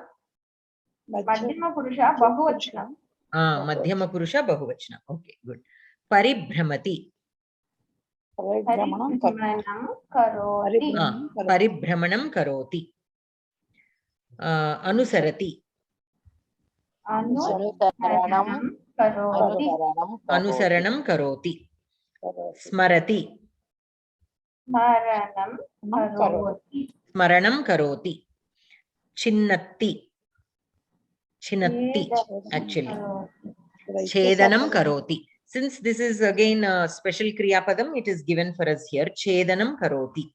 Madhyama Purusha Bahuvachana. Madhyama Purusha Bahuvachana. Okay, good. Paribhramati. Paribhramanam karoti. Paribhramanam karoti. Anusarati. Anusaranam karoti. Anusaranam karoti. Smarati. Smaranam karoti. Smaranam karoti. Chinnatti. Chinnatti, actually. Chedanam karoti. Since this is again a special Kriyapadam, it is given for us here. Chedanam karoti.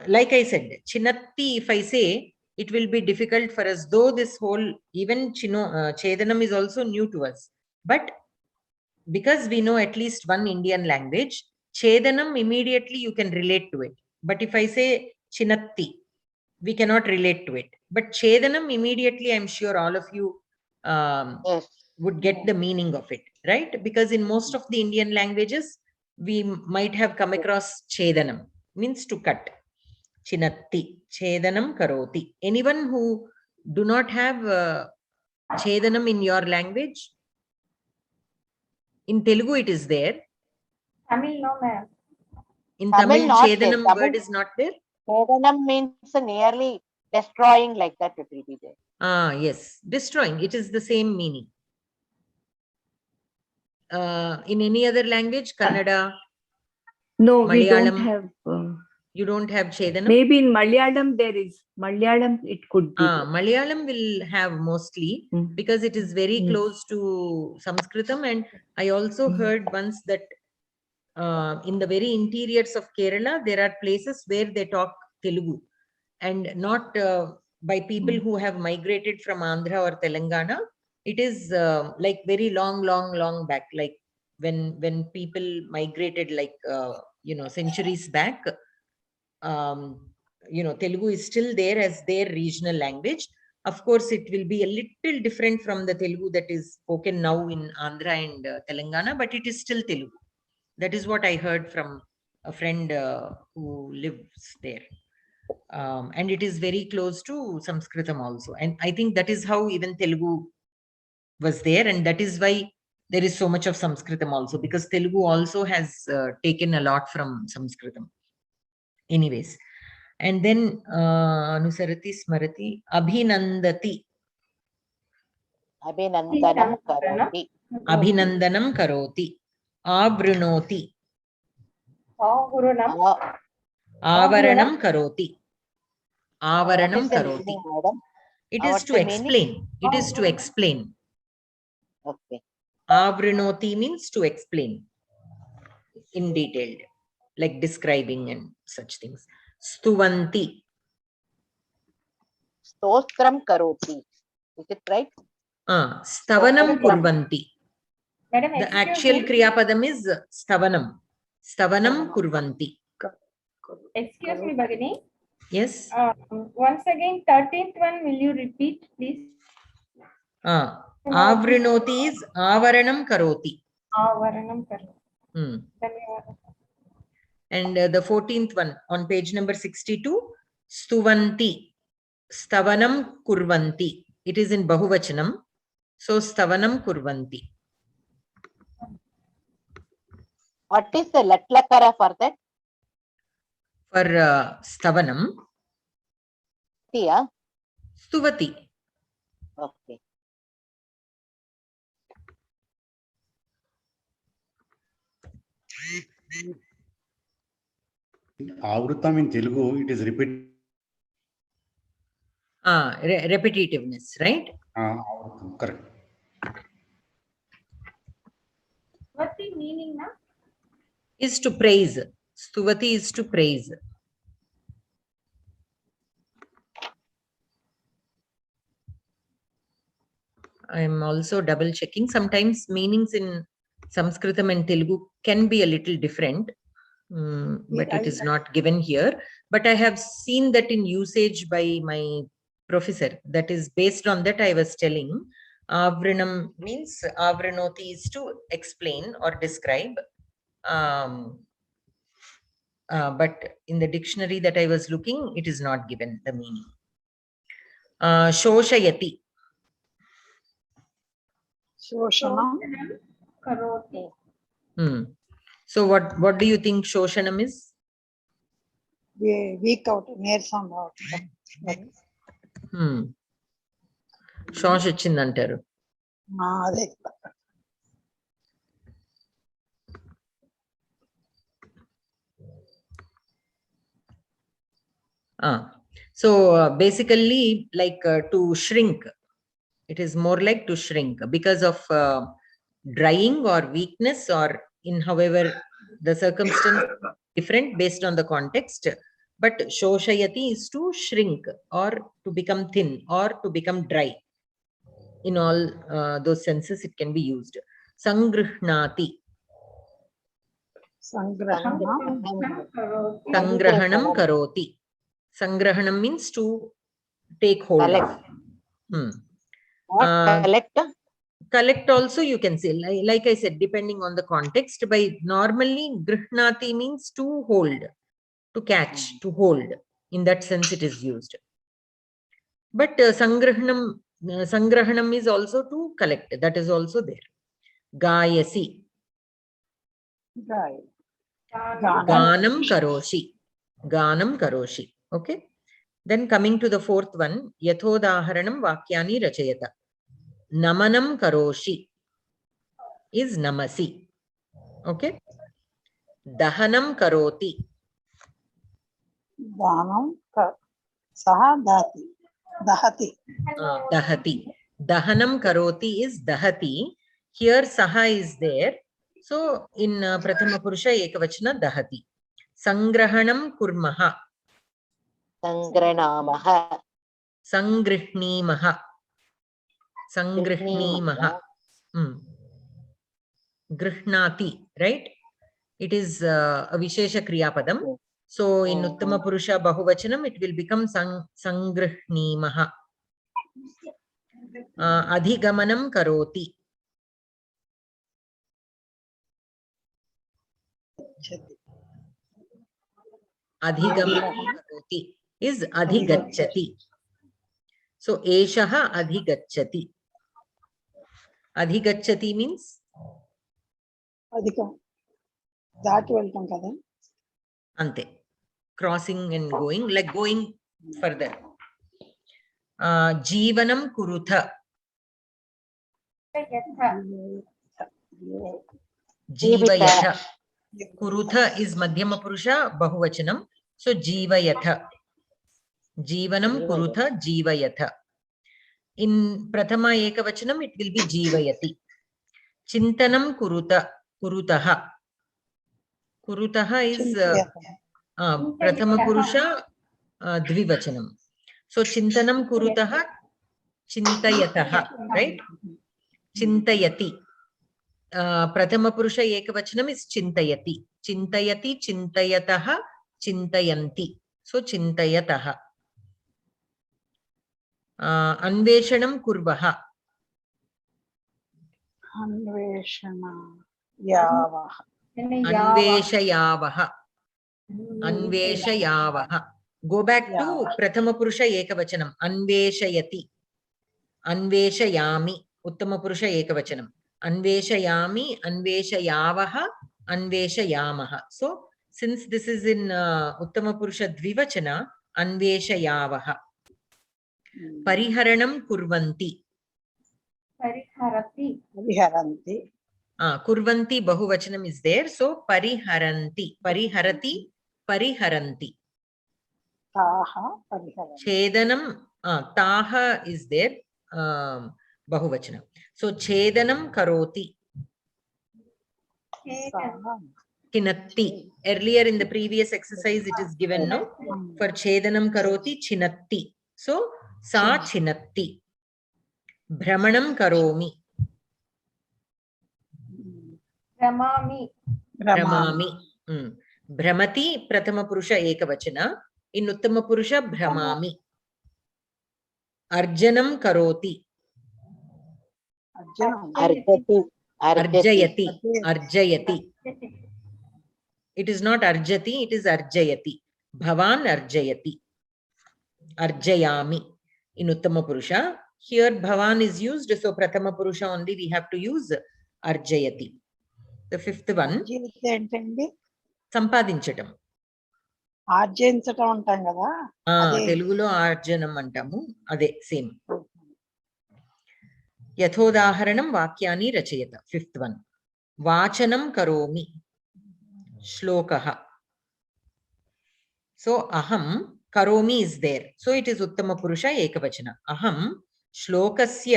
Like I said, Chinnatti, if I say, it will be difficult for us, though this whole, even Chedanam is also new to us. But because we know at least one Indian language, Chedanam immediately you can relate to it. But if I say Chinnatti, we cannot relate to it. But Chedanam immediately, I'm sure all of you would get the meaning of it, right? Because in most of the Indian languages, we might have come across Chedanam, means to cut. Chinnatti, Chedanam karoti. Anyone who do not have Chedanam in your language? In Telugu it is there. Tamil, no ma'am. In Tamil, Chedanam word is not there. Chedanam means nearly destroying, like that it will be there. Yes, destroying. It is the same meaning. In any other language, Kannada, No, Malayalam, we don't have You don't have Chedanam? Maybe in Malayalam there is. Malayalam it could be. Malayalam will have mostly because it is very close to Samskritam, and I also heard once that in the very interiors of Kerala there are places where they talk Telugu, and not by people who have migrated from Andhra or Telangana. It is like very long back, like when people migrated, like centuries back. Telugu is still there as their regional language. Of course, it will be a little different from the Telugu that is spoken now in Andhra and Telangana, but it is still Telugu. That is what I heard from a friend who lives there. And it is very close to Samskritam also. And I think that is how even Telugu was there. And that is why there is so much of Samskritam also, because Telugu also has taken a lot from Samskritam. Anyways. And then Anusarati, Smarati, Abhinandati. Abhinandanam karoti. Abhinandanam karoti. Avrunoti. Avaranam karoti. Avaranam karoti. It is to explain. It is to explain. Okay. Avrunoti means to explain in detail, like describing and such things. Stuvanti. Stostram karoti. Is it right? Stavanam kurvanti. Madam, The actual Kriya Padam is Stavanam. Stavanam kurvanti. Excuse me, Bhagini. Yes. Once again, 13th one, will you repeat, please? Avrinoti is Avaranam karoti. Avaranam karoti. And the 14th one on page number 62, Stuvanti. Stavanam kurvanti. It is in Bahuvachanam. So Stavanam kurvanti. What is the latlakara for that? For Stavanam. Yeah. Stuvati. Okay. Avrutam in Telugu, it is repeated. Repetitiveness, right? Correct. What's the meaning now? Is to praise. Stuvati is to praise. I am also double checking. Sometimes meanings in Samskritam and Telugu can be a little different, but it is not given here. But I have seen that in usage by my professor. That is based on that I was telling. Avrinam means Avrinoti is to explain or describe. But in the dictionary that I was looking, it is not given the meaning. Shoshayati. Shoshanam. Karoti. So what do you think Shoshanam is? Weak out, nearsam out. Shosh వచ్చిందంటారు. అదే. So basically like to shrink. It is more like to shrink because of drying or weakness, or in however the circumstance different based on the context. But shoshayati is to shrink or to become thin or to become dry. In all those senses it can be used. Sangrihnati. Sangrahanam karoti. Sangrahanam means to take hold collect. of. Collect. Collect also you can say, like I said, depending on the context. By normally grihnati means to hold, to catch, to hold. In that sense it is used. But sangrahanam is also to collect. That is also there. Gayasi. Ganam karoshi. Ganam karoshi. Okay. Then coming to the fourth one, yathodaharanam vakyani rachayata. Namanam karoshi is namasi. Okay. Dahanam karoti. Dhanam saha dati. Dahati. Dahati. Dahanam karoti is dahati. Here saha is there. So in Prathama Purusha Ekavachana dahati. Sangrahanam kurmaha. Sangranamaha. Sangrihnimaha. Sangrihnimaha. Grihnati, right? It is a Vishesha Kriya Padam. So in Uttama Purusha Bahuvachanam, it will become Sangrihnimaha. Adhigamanam karoti. Adhigamanam karoti is adhigacchati. So eshaha adhigacchati. Adhigacchati means Adhikam. That welcome kada. ante. Crossing and going, like going further. Jeevanam kurutha. Jeevayatha. Kurutha is Madhyama Purusha Bahuvachanam. So Jeevayatha. Jeevanam kurutha Jeevayatha. In Prathama Ekavachanam, it will be Jeevayati. Chintanam kuruta. Kurutaha. Kurutaha is Prathama Purusha Dvivachanam. So Chintanam kurutaha Chintayataha. Right? Chintayati. Prathama Purusha Ekavachanam is Chintayati. Chintayati, Chintayataha, Chintayanti. So Chintayataha. Anveshanam kurvaha. Anveshana yavaha. Anveshayavaha. Anveshayavaha. Go back to Prathama Purusha Ekavachanam. Anveshayati. Anveshayami. Uttama Purusha Ekavachanam. Anveshayami, Anveshayavaha, Anveshayamaha. So, since this is in Uttama Purusha Dvivachana, Anveshayavaha. Pariharanam kurvanti. Pariharanti. Kurvanti Bahuvachanam is there. So, Pariharanti. Pariharati, Pariharanti. Taha pariharanti. Chedanam, Taha is there. Bahuvachanam. So, Chedanam karoti. Chinatti. Earlier in the previous exercise, it is given, no? For Chedanam karoti, Chinatti. So, Sa Chinatti. Brahmanam karomi. Brahmami. Brahmati Prathama Purusha Ekavachana. In Uttama Purusha Brahmami. Arjanam karoti. Arjati. Arjayati. Arjayati. It is not Arjati, it is Arjayati. Bhavan Arjayati. Arjayami. In Uttama Purusha. Here Bhavan is used, so Prathama Purusha only we have to use Arjayati. The fifth one. Sampadinchatam. ఆర్జించటం ఉంటాం కదా తెలుగులో ఆర్జనం అంటాము అదే same యథోదాహరణం వాక్యాన్ని రచయత fifth one వాచనం కరోమి శ్లోకః సో అహం కరోమి is there so it is ఉత్తమ పురుష ఏకవచన అహం శ్లోకస్య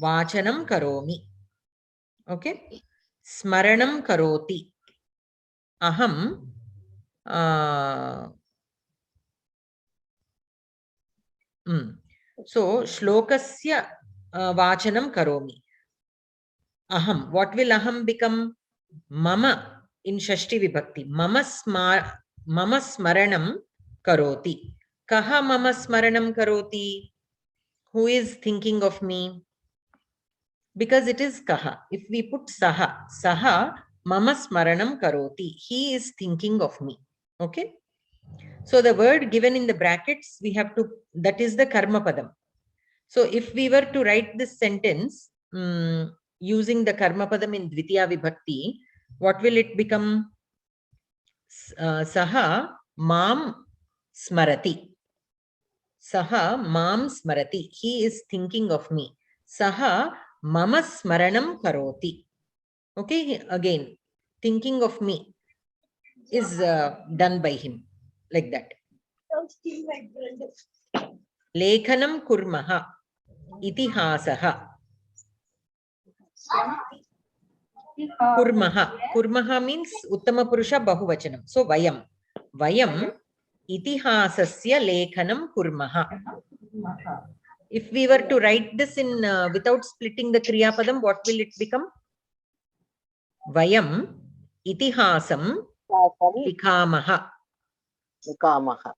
వాచనం కరోమి ఓకే స్మరణం కరోతి అహం so shlokasya vachanam karomi aham what will aham become mama in shashti vibhakti mama smaranam karoti kaha mama smaranam karoti who is thinking of me because it is kaha if we put saha mama smaranam karoti he is thinking of me okay so the word given in the brackets we have to that is the karma padam so if we were to write this sentence using the karma padam in dvitiya vibhakti what will it become saha mam smarati he is thinking of me saha mama smaranam karoti okay again thinking of me is done by him like that Lekhanam kurmaha. Itihasaha. Kurmaha. Kurmaha means Uttama Purusha Bahuvachanam. So Vayam. Vayam itihasasya lekhanam kurmaha. If we were to write this in without splitting the Kriya Padam, what will it become? Vayam itihasam likhamaha. Likamaha.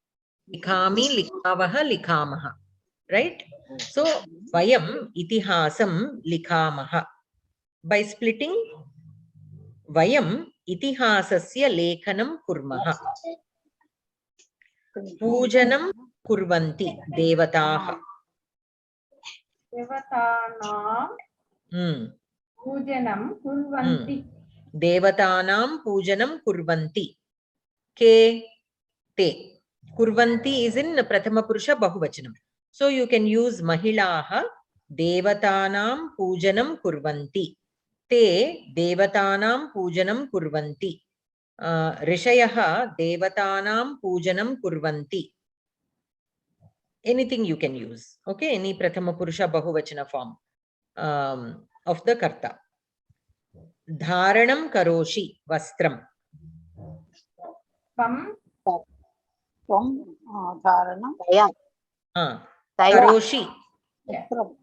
Likhami, likhavaha, likhamaha. Right? So Vayam itihasam likhamaha. By splitting, Vayam itihasasya lekhanam kurmaha. Pujanam kurvanti devataha. Devatanam pujanam kurvanti. Devatanam pujanam kurvanti. Ke te. Kurvanti is in Prathama Purusha Bahuvachanam. So you can use Mahilaha Devatanam pujanam kurvanti. Te Devatanam pujanam kurvanti. Rishayaha Devatanam pujanam kurvanti. Anything you can use. Okay, any Prathama Purusha Bahuvachana form of the Karta. Dharanam karoshi vastram. Pam Dharanam. Karoshi. No.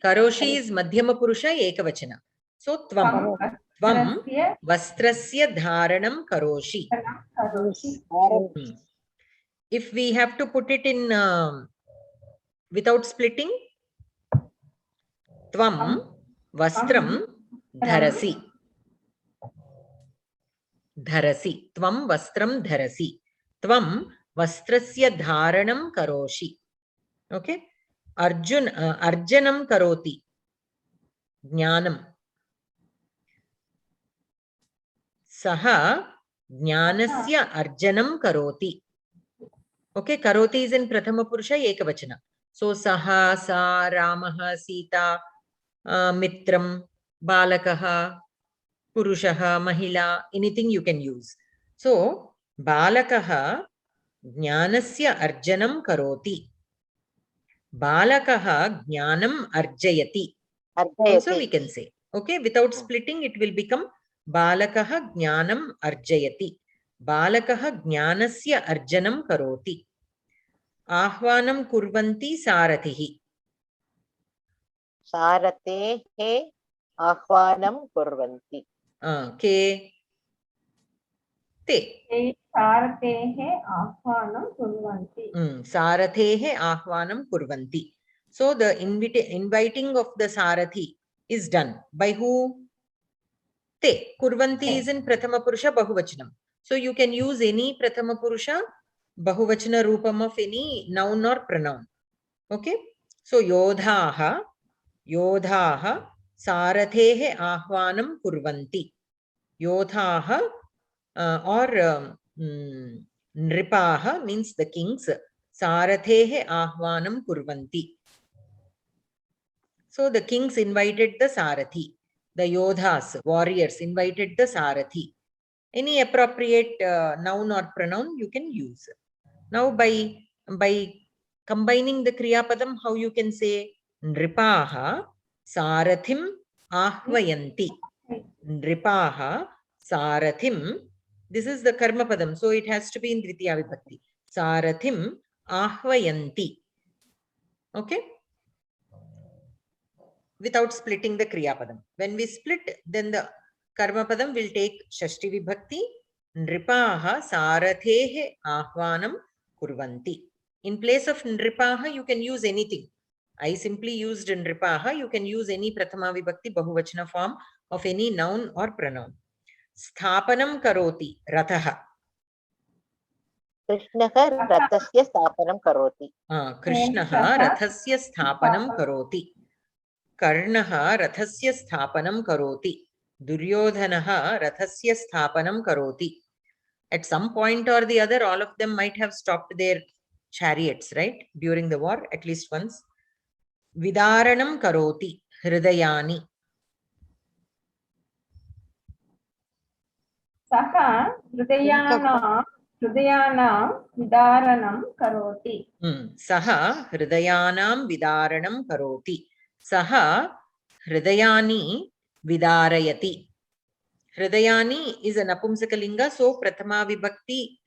Karoshi is Madhyama Purusha Ekavachana. So Tvam. Tvam Vastrasya Dharanam Karoshi. If we have to put it in without splitting, Tvam Vastram Dharasi. Dharasi. Tvam Vastram Dharasi. Tvam Vastrasya Dharanam Karoshi. Okay. Arjanam Karoti. Jnanam. Saha Jnanasya Arjanam Karoti. Okay, Karoti is in Prathama Purusha Ekavachana. So Saha, Sa, Ramaha, Sita, Mitram, Balakaha, Purushaha, Mahila, anything you can use. So Balakaha Jnanasya Arjanam Karoti. Balakaha Jnanam Arjayati. Also we can say. Okay, without splitting it will become Balakaha Jnanam Arjayati. Balakaha Jnanasya Arjanam Karoti. Ahvanam kurvanti sarathihi. Saratehe ahvanam kurvanti. Ke te. Saratehe ahvanam kurvanti. Sarathehe ahvanam kurvanti. So the inviting of the Sarathi is done by who? Te. Kurvanti is in Prathama Purusha Bahuvachanam. So you can use any Prathama Purusha Bahuvachana Rupam of any noun or pronoun. Okay. So Yodhaha Sarathehe ahvanam kurvanti. Yodhaha or Nripaha means the kings. Sarathehe ahvanam kurvanti. So the kings invited the Sarathi. The Yodhas, warriors, invited the Sarathi. Any appropriate noun or pronoun you can use. Now by combining the Kriya Padam, how you can say Nripaha Sarathim Ahvayanti. Nripaha Sarathim. This is the Karma Padam. So it has to be in Dvitiya Vibhakti. Sarathim Ahvayanti. Okay. Without splitting the Kriya Padam. When we split, then the Karma Padam will take Shashti Vibhakti. Nripaha Sarathehe Ahvanam Kurvanti. In place of Nripaha, you can use anything. I simply used Nripaha. You can use any Prathama Vibhakti Bahuvachana form of any noun or pronoun. Sthapanam Karoti Rathaha. Krishnaha rathasya sthapanam karoti. Krishnaha Rathasya Sthapanam Karoti. Karnaha Rathasya Sthapanam Karoti. Duryodhanaha Rathasya Sthapanam Karoti. At some point or the other, all of them might have stopped their chariots, right? During the war, at least once. Vidaranam Karoti. Hridayani. Saha Hridayanam Hridayanam vidaranam karoti. Saha hridayanam vidaranam karoti. Saha hridayani vidarayati. Hridayani is a Napumsakalinga, so Prathama Vibhakti,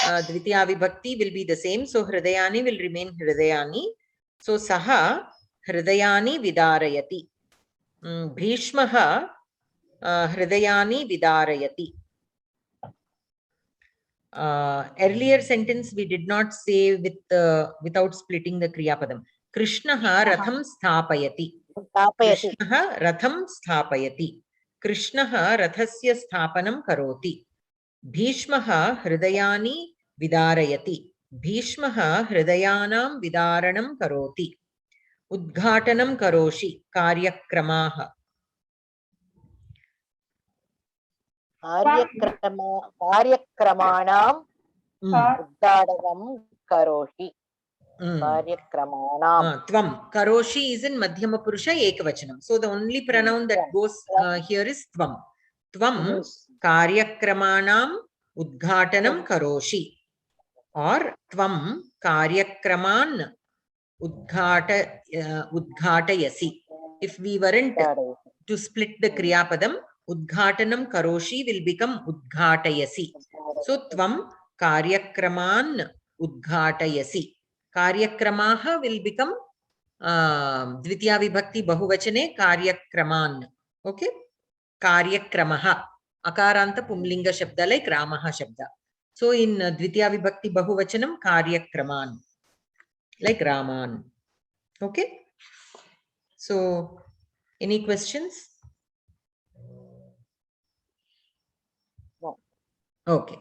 Dvitiya Vibhakti will be the same. So Hridayani will remain Hridayani. So Saha hridayani vidarayati. Bhishmaha hridayani vidarayati. Earlier sentence we did not say with without splitting the Kriya Padam. Krishnaha ratham sthapayati. Krishnaha ratham sthapayati. Krishnaha rathasya sthapanam karoti. Bhishmaha hridayani vidarayati. Bhishmaha hridayanam vidaranam karoti. Udghatanam karoshi karyakramaha. Karyakramanam uddadanam karoshi. Karyakramanam. Tvam. Karoshi is in Madhyama Purusha Ekavachanam. So the only pronoun that goes here is Tvam. Tvam Karyakramanam Udghatanam Karoshi. Or Tvam Karyakraman Udghatayasi. If we weren't to split the Kriya Padam, Udghatanam Karoshi will become Udghatayasi. So Tvam Karyakraman Udghatayasi. Karyakramaha will become Dvitiya Vibhakti Bahuvachane Karyakraman. Okay? Karyakramaha. Akaranta Pumlinga Shabda like Ramaha Shabda. So in Dvitiya Vibhakti Bahuvachanam Karyakraman. Like Raman. Okay? So, any questions? No. Okay.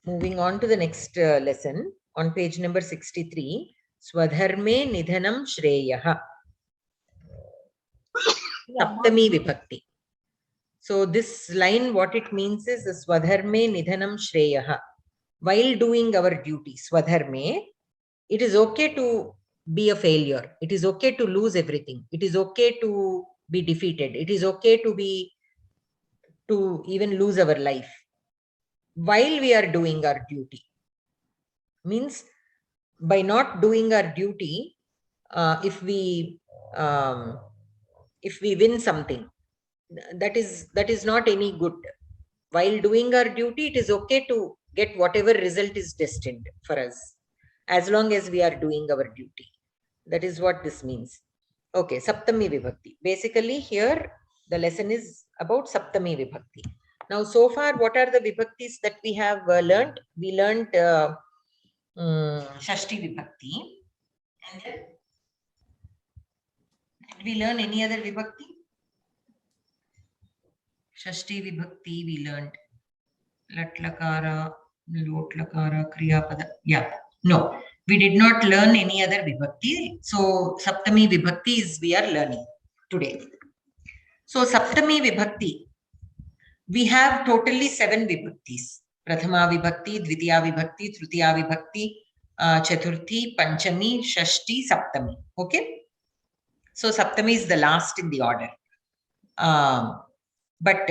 Moving on to the next lesson on page number 63. Swadharme nidhanam shreyaha. Saptami vibhakti. So this line, what it means is Swadharme nidhanam shreyaha. While doing our duty, Swadharme, it is okay to be a failure. It is okay to lose everything. It is okay to be defeated. It is okay to even lose our life while we are doing our duty. Means by not doing our duty, if we win something, that is not any good. While doing our duty, it is okay to get whatever result is destined for us, as long as we are doing our duty. That is what this means. Okay, Saptami Vibhakti. Basically here the lesson is about Saptami Vibhakti. Now so far what are the Vibhaktis that we have learnt? We learnt Shashti Vibhakti. And then did we learn any other Vibhakti? Shashti Vibhakti we learnt Lat Lakara, Lot Lakara, Kriya Pada. Yeah, no. We did not learn any other Vibhakti. So, Saptami Vibhakti is we are learning today. So, Saptami Vibhakti, we have totally 7 Vibhaktis. Prathama Vibhakti, Dvitiya Vibhakti, Tritiya Vibhakti, Chaturthi, Panchami, Shashti, Saptami. Okay? So, Saptami is the last in the order. But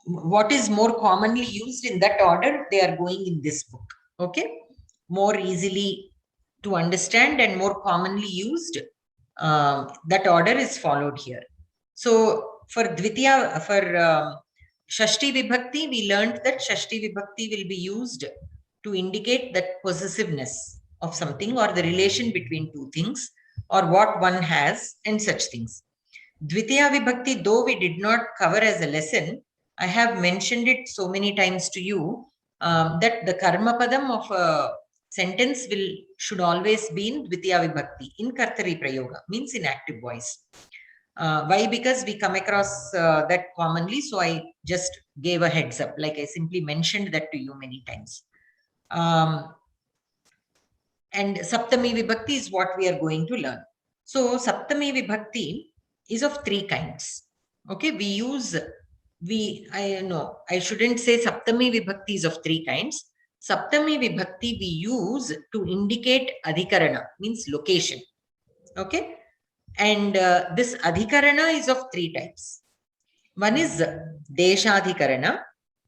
what is more commonly used in that order, they are going in this book. Okay? More easily to understand and more commonly used, that order is followed here. So for Dvitiya, for Shashti Vibhakti, we learned that Shashti Vibhakti will be used to indicate that possessiveness of something or the relation between two things or what one has and such things. Dvitiya Vibhakti, though we did not cover as a lesson, I have mentioned it so many times to you that the Karma Padam of a sentence should always be in Dvitiya Vibhakti, in Kartari Prayoga, means in active voice. Why? Because we come across that commonly, so I just gave a heads up, like I simply mentioned that to you many times. And Saptami Vibhakti is what we are going to learn. So Saptami Vibhakti is of 3 kinds. Okay, I shouldn't say Saptami Vibhakti is of 3 kinds. Saptami Vibhakti we use to indicate Adhikarana, means location. Okay, and this Adhikarana is of 3 types. One is Deshadhikarana,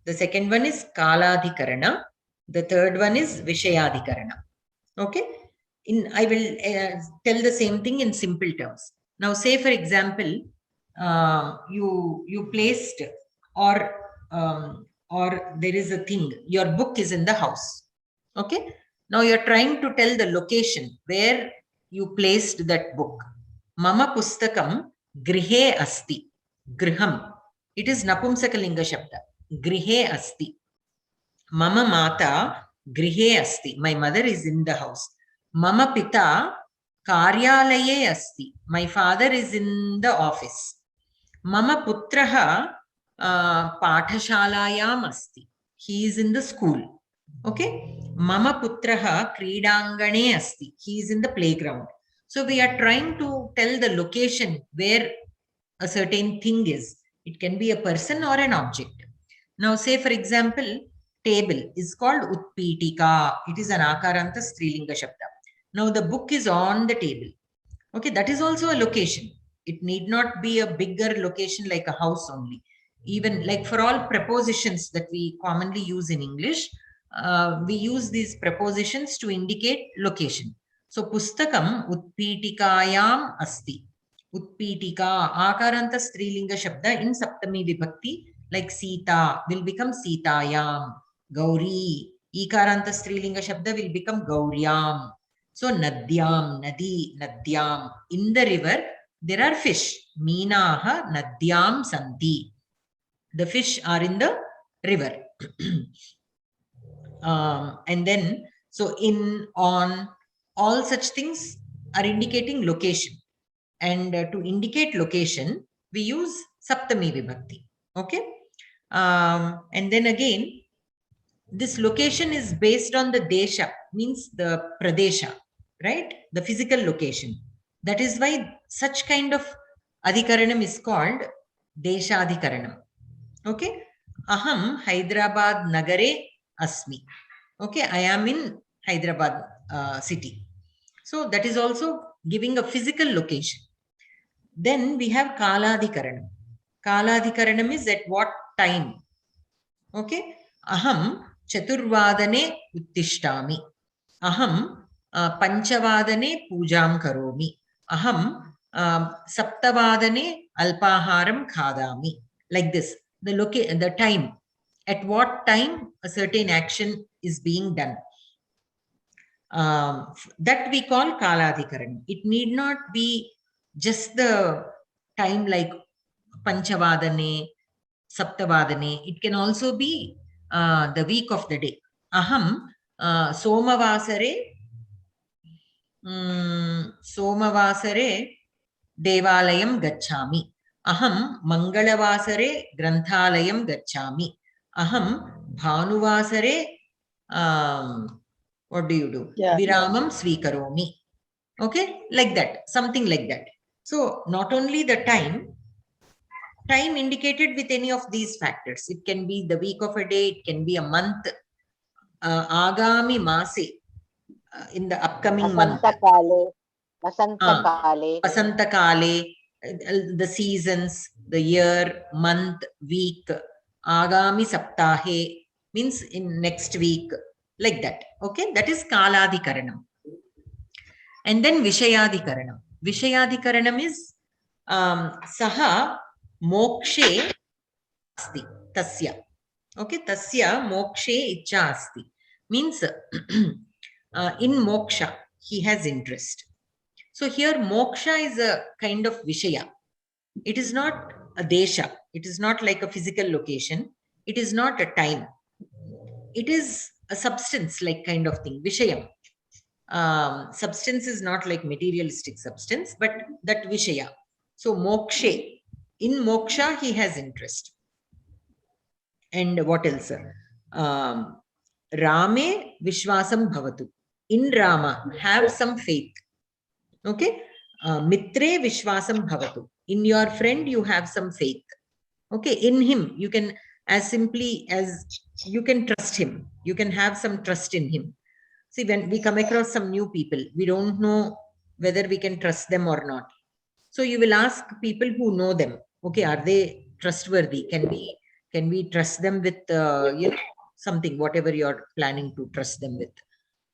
the second one is Kaladhikarana, The third one is Vishayadhikarana. Okay. I will tell the same thing in simple terms. Now, say for example, you placed or there is a thing, your book is in the house. Okay. Now you're trying to tell the location where you placed that book. Mama pustakam grihe asti. Griham. It is Napumsakalinga Shabda. Grihe asti. Mama mata grihe asti. My mother is in the house. Mama pita karyalaye asti. My father is in the office. Mama putraha pathashalayam asti. He is in the school. Okay. Mama putraha kridangane asti. He is in the playground. So we are trying to tell the location where a certain thing is. It can be a person or an object. Now, say for example, table is called Utpitika. It is an Akaranta Strilinga Shabda. Now, the book is on the table. Okay, that is also a location. It need not be a bigger location like a house only. Even like for all prepositions that we commonly use in English, we use these prepositions to indicate location. So, Pustakam Utpitikayam Asti. Utpitika, Akaranta Strilinga Shabda in Saptami Vibhakti, like Sita will become Sitayam. Gauri, Ikaranta Strilinga Shabda will become Gauryam. So, Nadyam, Nadi, Nadyam. In the river, there are fish. Meenaha Nadyam Santi. The fish are in the river. And then, so in, on, all such things are indicating location. And to indicate location, we use Saptami Vibhakti. Okay. And then again, this location is based on the Desha, means the Pradesha, right? The physical location. That is why such kind of Adhikaranam is called Deshadhikaranam. Okay. Aham Hyderabad Nagare Asmi. Okay. I am in Hyderabad city. So that is also giving a physical location. Then we have Kaladhikaranam. Kaladhikaranam is at what time? Okay. Aham Chaturvadane Uttishtami. Aham Panchavadane Pujam Karomi. Aham Saptavadane Alpaharam Khadami. Like this. The time. At what time a certain action is being done. That we call Kaladhikaranam. It need not be just the time like Panchavadane, Saptavadane. It can also be the week of the day. Aham Somavasare Devalayam Gachami. Aham Mangalavasare Granthalayam Gachami. Aham Bhanuvasare what do you do? Yeah. Viramam Svikaromi. Okay, like that, something like that. So not only the time indicated with any of these factors. It can be the week of a day, it can be a month, Agami Mase, in the upcoming month. Vasanta Kale, the seasons, the year, month, week, Agami Saptahe, means in next week, like that. Okay, that is Kaladhikaranam. And then Vishayadhikaranam. Vishayadhikaranam is Saha Mokshe Asti. Tasya. Okay, Tasya Mokshe Icha Asti. Means in Moksha, he has interest. So here Moksha is a kind of Vishaya. It is not a Desha. It is not like a physical location. It is not a time. It is a substance like kind of thing. Vishayam. Substance is not like materialistic substance, but that Vishaya. So Mokshe. In Moksha, he has interest. And what else? Rame Vishwasam Bhavatu. In Rama, have some faith. Okay. Mitre Vishwasam Bhavatu. In your friend, you have some faith. Okay. In him, you can, as simply as you can trust him. You can have some trust in him. See, when we come across some new people, we don't know whether we can trust them or not. So you will ask people who know them. Okay, are they trustworthy? Can we trust them with something, whatever you're planning to trust them with.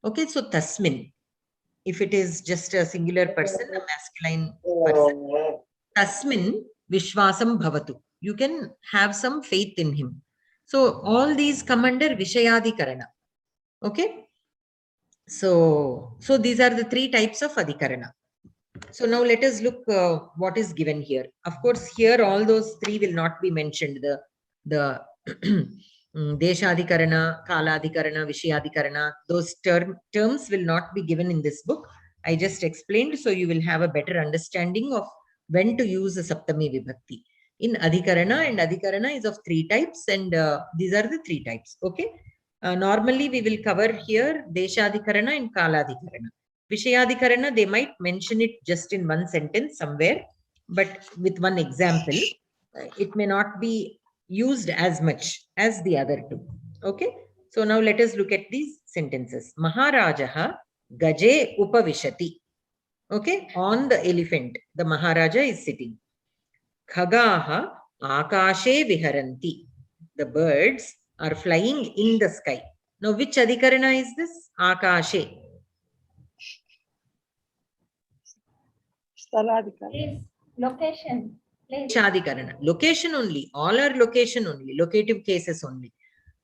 Okay, so tasmin, if it is just a singular person, a masculine person, tasmin vishwasam bhavatu. You can have some faith in him. So all these come under Vishayadikarana. Okay. So these are the three types of Adhikarana. So now let us look what is given here. Of course, here all those three will not be mentioned. The Deshadikarana, Kaladhikarana, Vishayadikarana, those terms will not be given in this book. I just explained, so you will have a better understanding of when to use the Saptami Vibhakti. In Adhikarana, and Adhikarana is of three types, and these are the three types. Okay. Normally, we will cover here Deshadikarana and Kaladhikarana. Vishayadikarana, they might mention it just in one sentence somewhere, but with one example, it may not be used as much as the other two. Okay. So now let us look at these sentences. Maharajaha gaje upavishati. Okay. On the elephant, the Maharaja is sitting. Khagaha akashe viharanti. The birds are flying in the sky. Now, which Adhikarana is this? Akashe. Place, location, place. Deshadikarana. Location only. All are location only. Locative cases only.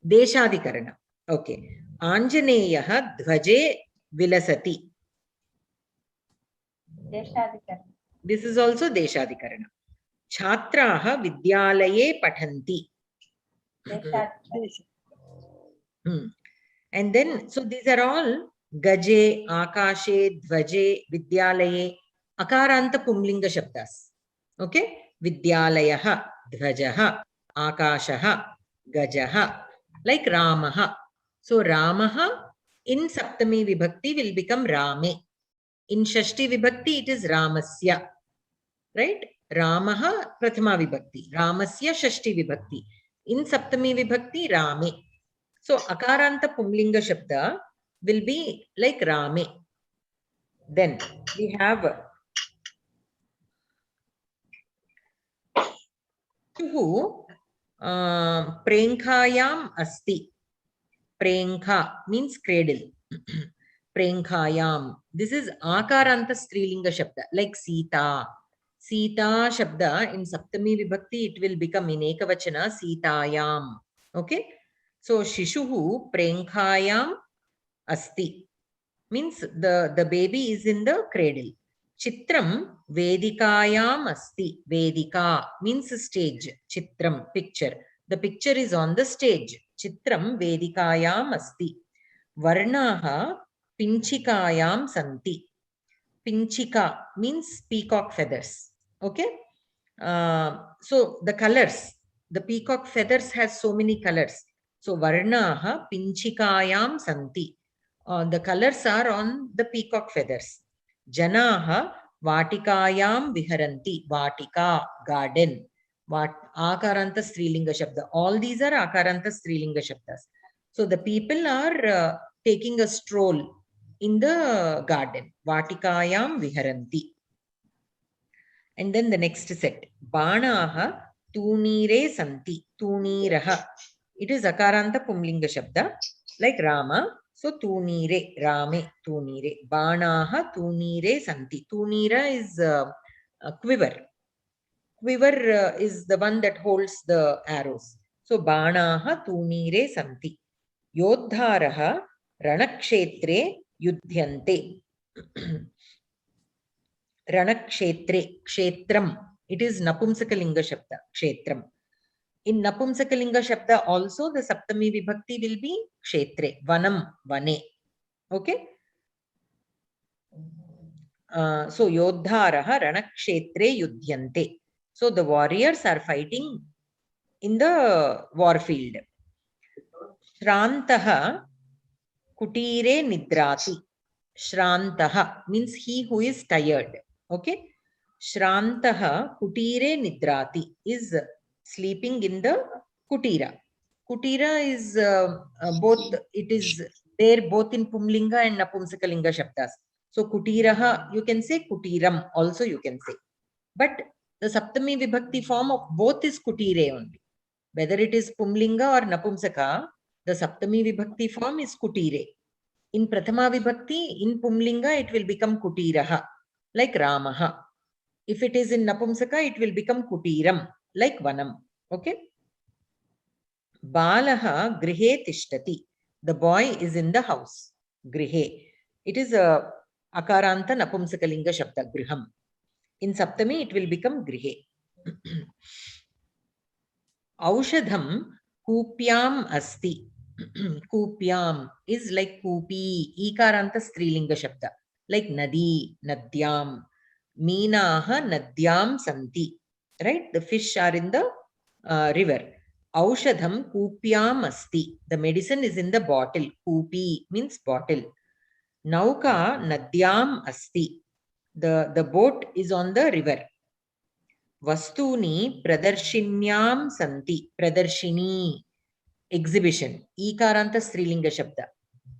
Deshadikarana. Okay. Anjaneyaha dhvaje vilasati. Deshadikarana. This is also Deshadikarana. Chhatraha vidyalaye pathanti. Deshadikarana. And then, so these are all gaje, akashe, dhvaje, vidyalaye, akaranta pumlinga shabdas. Okay? Vidyalayaha, dhvajaha, akashaha, gajaha, like Ramaha. So Ramaha in Saptami Vibhakti will become Rame. In Shashti Vibhakti, it is Ramasya. Right? Ramaha Prathama Vibhakti. Ramasya Shashti Vibhakti. In Saptami Vibhakti, Rame. So Akaranta Pumlinga Shabda will be like Rame. Then we have Shuhu Prenkhayam Asti. Prenkha means cradle. Prenkhayam. This is Akaranta Strilinga Shabda, like Sita. Sita Shabda in Saptami Vibhakti, it will become in Ekavachana Sitayam. Okay. So Shishuhu Prenkhayam Asti means the baby is in the cradle. Chitram Vedikayam Asti. Vedika means stage. Chitram, picture. The picture is on the stage. Chitram Vedikayam Asti. Varnaha Pinchikayam Santi. Pinchika means peacock feathers. Okay. So the colors, the peacock feathers has so many colors. So Varnaha Pinchikayam Santi. The colors are on the peacock feathers. Janaha Vatikayam Viharanti. Vatika, garden. Akaranta Strilinga Shabda. All these are Akaranta Strilinga Shabdas. So the people are taking a stroll in the garden. Vatikayam Viharanti. And then the next set. Banaha Tunire Santi. Tuniraha. It is Akaranta Pumlinga Shabda. Like Rama. So Tunire, Rame, Tunire. Banaha Tunire Santi. Tunira is a quiver. Quiver is the one that holds the arrows. So Banaha Tunire Santi. Yodharaha Ranakshetre Yudhyante. Ranakshetre, Kshetram. It is Napumsakalinga Shabda, Kshetram. In Napumsakalinga Shabda also the Saptami Vibhakti will be Kshetre, Vanam, Vane. Okay. So Yodharaha Ranakshetre Yudhyante. So the warriors are fighting in the war field. Shrantaha Kutire Nidrati. Shrantaha means he who is tired. Okay. Shrantaha Kutire Nidrati is sleeping in the Kutira. Kutira is both, it is there both in Pumlinga and Napumsakalinga Shabdas. So Kutiraha, you can say Kutiram also you can say. But the Saptami Vibhakti form of both is Kutire only. Whether it is Pumlinga or Napumsaka, The Saptami Vibhakti form is Kutire. In Prathama Vibhakti, in Pumlinga, it will become Kutiraha, like Ramaha. If it is in Napumsaka, it will become Kutiram, like Vanam. Okay? Balaha Grihe Tishtati. The boy is in the house. Grihe. It is a Akaranta Napumsakalinga Shabda, Griham. In Saptami, it will become Grihe. Aushadham Kupyam Asti. Kupyam is like Kupi, Ikaranta Strilinga Shabda, like Nadi, Nadyam. Meenaha Nadyam Santi. Right? The fish are in the river. Aushadham Kupyam Asti. The medicine is in the bottle. Kupi means bottle. Nauka Nadyam Asti. The boat is on the river. Vastuni Pradarshinyam Santi. Pradarshini. Exhibition. Ikaranta Strilinga Shabda.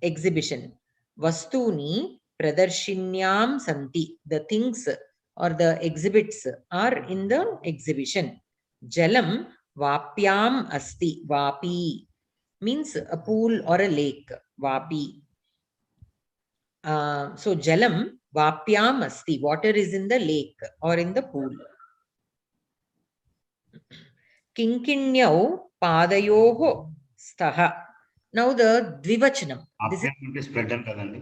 Exhibition. Vastuni Pradarshinyam Santi. The things or the exhibits are in the exhibition. Jalam Vapyam Asti. Vapi means a pool or a lake. Vapi. So Jalam Vapyam Asti. Water is in the lake or in the pool. Kinkinyau Padayoho Staha. Now the Dvivachanam. This is అంటే spread అని కదండి.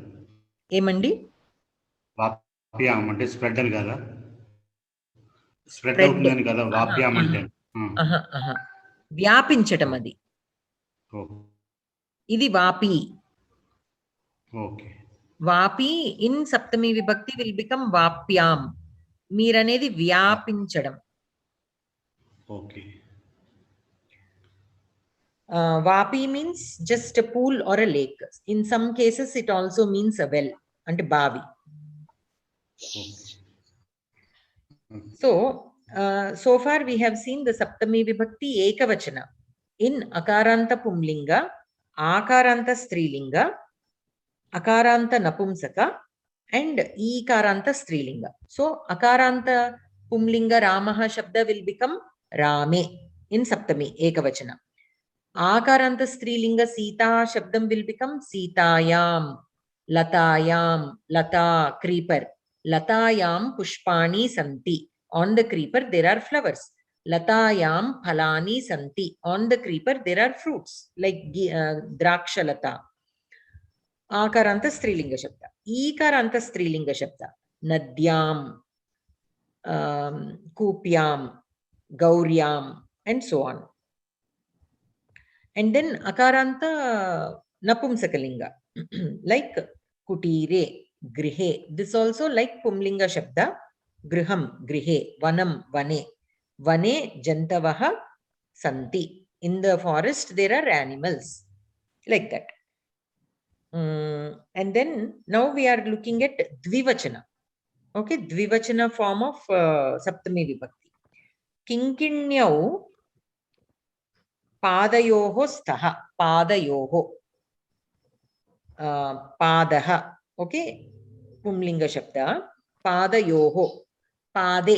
ఏమండి? వాప్యాం అంటే spread అని కదా, spread అవుతుందని కదా వాప్యాం అంటే. వ్యాపించటం అది. ఇది వాపి. ఓకే. వాపి ఇన్ సప్తమి విభక్తి విల్ బికమ్ వాప్యాం. మీరనేది వ్యాపించడం. Okay. Vapi means just a pool or a lake. In some cases, it also means a well, and bavi. So far we have seen the Saptami Vibhakti Ekavachana in Akaranta Pumlinga, Akaranta Strilinga, Akaranta Napumsaka, and Ikaranta Strilinga. So Akaranta Pumlinga Ramaha Shabda will become Rame in Saptami Ekavachana. Akaranta Strilinga Sita Shabdam will become Sitayam, Latayam, Lata, creeper. Latayam Pushpani Santi. On the creeper there are flowers. Latayam Phalani Santi. On the creeper there are fruits like Drakshalata. Akaranta Strilinga Shabda. Ikaranta Strilinga Shabda. Nadyam, Kupyam, Gauryam, and so on. And then Akaranta Napumsakalinga, like Kutire, Grihe. This also like Pumlinga Shabda, Griham, Grihe, Vanam, Vane. Vane Jantavaha Santi. In the forest there are animals. Like that. And then now we are looking at Dvivachana. Okay, Dvivachana form of Saptami Vibhakti. Kinkinyau Padayoho Staha. Padayoho. Padaha. Okay. Pumlinga Shabda. Padayoho. Pade.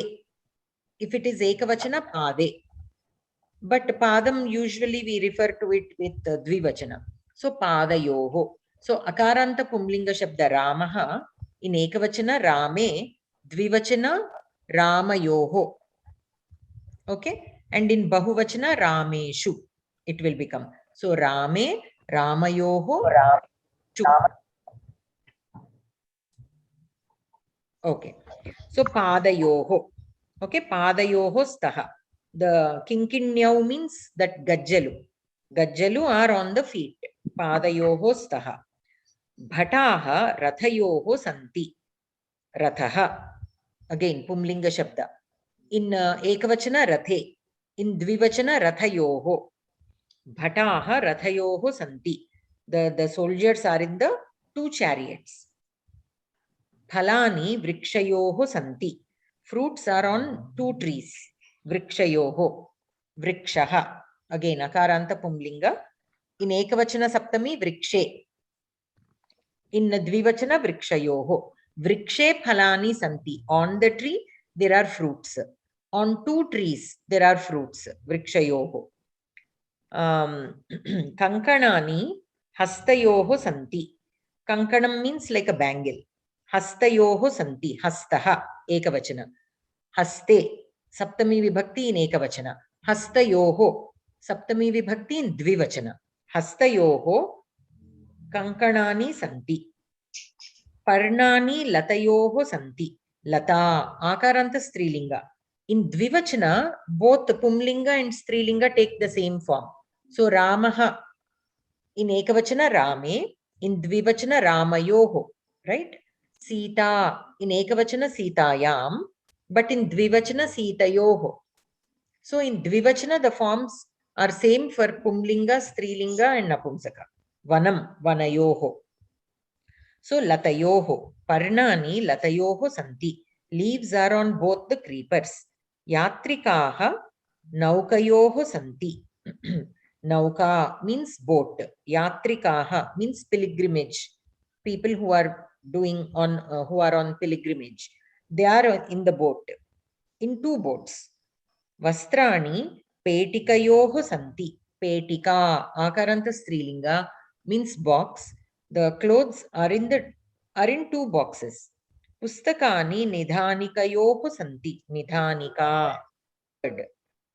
If it is Ekavachana, Pade. But Padam usually we refer to it with Dvivachana. So Padayoho. So Akaranta Pumlinga Shabda Ramaha. In Ekavachana Rame. Dvivachana Ramayoho. Okay. And in Bahuvachana Rameshu. It will become. So Rame, Ramayoho, Chu. Okay. So Padayoho. Okay, Padayoho Staha. The Kinkinyau means that Gajjalu. Gajjalu are on the feet. Padayoho Staha. Bhataha Rathayoho Santi. Rathaha. Again, Pumlinga Shabda. In Ekavachana Rathe. In Dvivachana Rathayoho. Bhataha Rathayoho Santi. The soldiers are in the two chariots. Phalani Vrikshayoho Santi. Fruits are on two trees. Vrikshayoho. Vrikshaha. Again, Akaranta Pumlinga. In Ekavachana Saptami, Vrikshe. In Dvivachana, Vrikshayoho. Vrikshe Phalani Santi. On the tree, there are fruits. On two trees, there are fruits. Vrikshayoho. Kankanani hastayoho santi. Kankanam means like a bangle. Hastayoho santi. Hastaha ekavachana. Haste saptami vibhakti in ekavachana. Hastayoho saptami vibhakti in dvivachana. Hastayoho kankanani santi. Parnani latayoho santi. Lata akaranta strilinga. In dvivachana, both pumlinga and strilinga take the same form. So Ramaha in ekavachana Rame, in dvivachana Ramayoho, right? Sita in ekavachana Sitayam, but in dvivachana Sitayoho. So in dvivachana the forms are same for pumlinga, strilinga and napumsaka. Vanam, vanayoho. So latayoho, parnani latayoho santi. Leaves are on both the creepers. Yatrikaha naukayoho santi. Nauka means boat. Yatrikaha means pilgrimage. People who are doing on who are on pilgrimage. They are in the boat. In two boats. Vastrani petikayoho santi. Petika akaranta strilinga means box. The clothes are in two boxes. Pustakani nidhanikayoho santi. Nidhanika.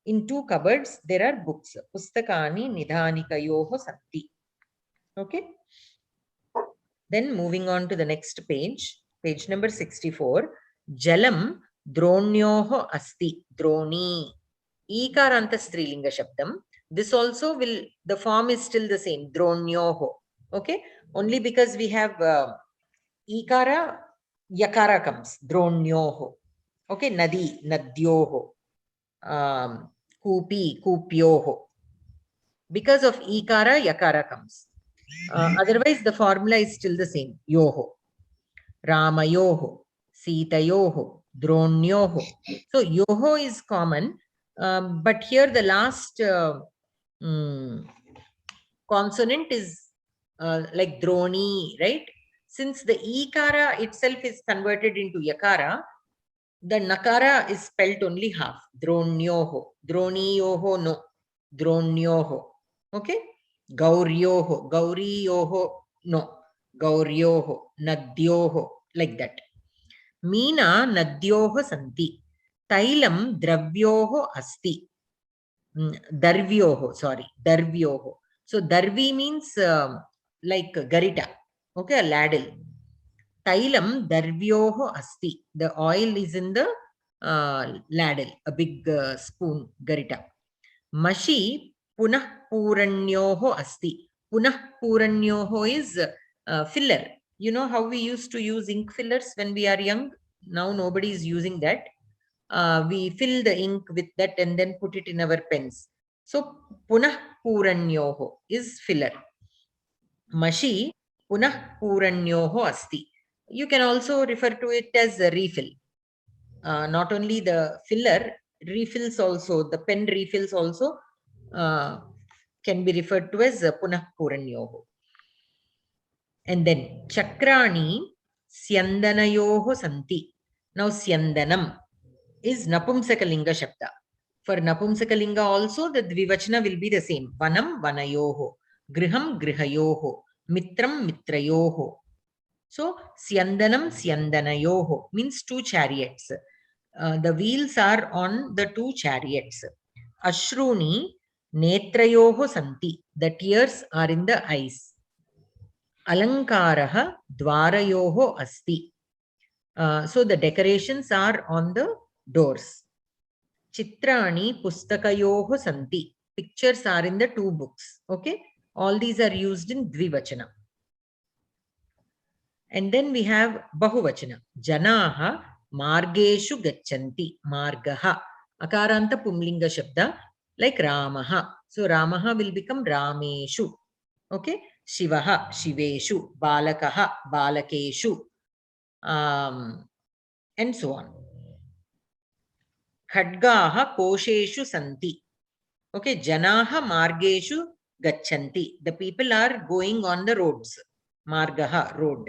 In two cupboards there are books. Pustakani nidhanikayoho santi. Okay. Then moving on to the next page, page number 64. Jalam dronyoho asti. Droni. Ikaranta strilinga shabdam. This also will, the form is still the same. Dronyoho. Okay. Only because we have ikara, yakara comes. Dronyoho. Okay. Nadi, nadyoho. Kupi, kupyoho. Because of ikara, yakara comes. Otherwise, the formula is still the same. Yoho. Ramayoho. Sitayoho. Dronyoho. So, yoho is common. But here the last consonant is like droni, right? Since the ikara itself is converted into yakara, the nakara is spelt only half. Dronyoho. Droniyoho no. Dronyoho. Okay? Gauryoho. Gauriyoho no. Gauryoho. Nadyoho. Like that. Meena nadyoho santi. Tailam dravyoho asti. Darvyoho, sorry. Darvyoho. So darvi means like garita. Okay, a ladle. Tailam darvyoho asti. The oil is in the ladle, a big spoon, garita. Mashi punah puranyoho asti. Punah puranyoho is filler. You know how we used to use ink fillers when we are young? Now nobody is using that. We fill the ink with that and then put it in our pens. So punah puranyoho is filler. Mashi punah puranyoho asti. You can also refer to it as a refill. Not only the filler, refills also, the pen refills also can be referred to as punah puranyoho. And then chakrani syandanayoho santi. Now syandanam is napumsakalinga shabda. For napumsakalinga also the dvivachana will be the same. Vanam vanayoho. Griham grihayoho. Mitram mitrayoho. So syandanam syandanayoho means two chariots. The wheels are on the two chariots. Ashruni netrayoho santi. The tears are in the eyes. Alankaraha dwarayoho asti. So the decorations are on the doors. Chitrani pustakayoho santi. Pictures are in the two books. Okay. All these are used in dvivachana. And then we have bahuvachana. Janaha margeshu gachanti. Margaha. Akaranta pumlinga shabda like Ramaha. So Ramaha will become Rameshu. Okay. Shivaha Shiveshu. Balakaha Balakeshu. And so on. Khadgaha kosheshu santi. Okay. Janaha margeshu gachanti. The people are going on the roads. Margaha, road.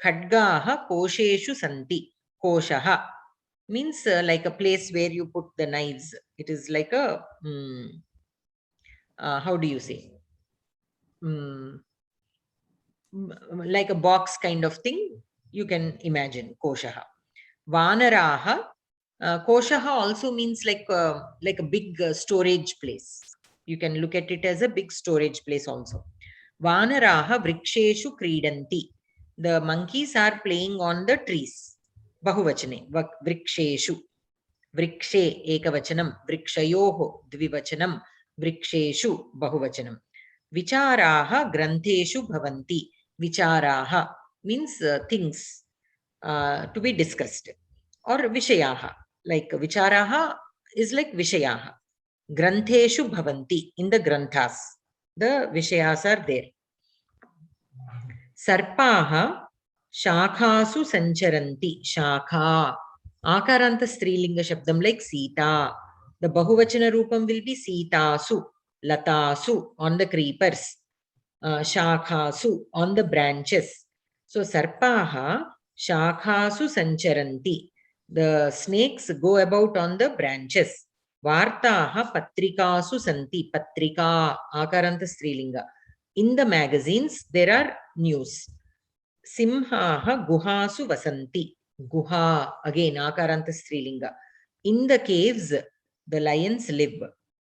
Khadgaha kosheshu santi. Koshaha means like a place where you put the knives. It is like a how do you say? Like a box kind of thing, you can imagine koshaha. Vanaraha, koshaha also means like a big storage place. You can look at it as a big storage place also. Vanaraha vriksheshu kridanti. The monkeys are playing on the trees. Bahuvachane, vriksheshu. Vrikshe ekavachanam, vrikshayoho dvivachanam, vriksheshu bahuvachanam. Vicharaha grantheshu bhavanti. Vicharaha means things to be discussed, or vishayaha. Like vicharaha is like vishayaha. Grantheshu bhavanti, in the granthas. The vishayas are there. Sarpaha shakhasu sancharanti. Shakha. Akaranta strilinga shabdam like Sita. The bahuvachana rupam will be Sitasu, Latasu, on the creepers. Shakhasu, on the branches. So sarpaha shakhasu sancharanti. The snakes go about on the branches. Vartaha patrikasu santi. Patrika, akaranta strilinga. In the magazines, there are news. Simhaha guhasu vasanti. Guha, again, akaranta strilinga. In the caves, the lions live.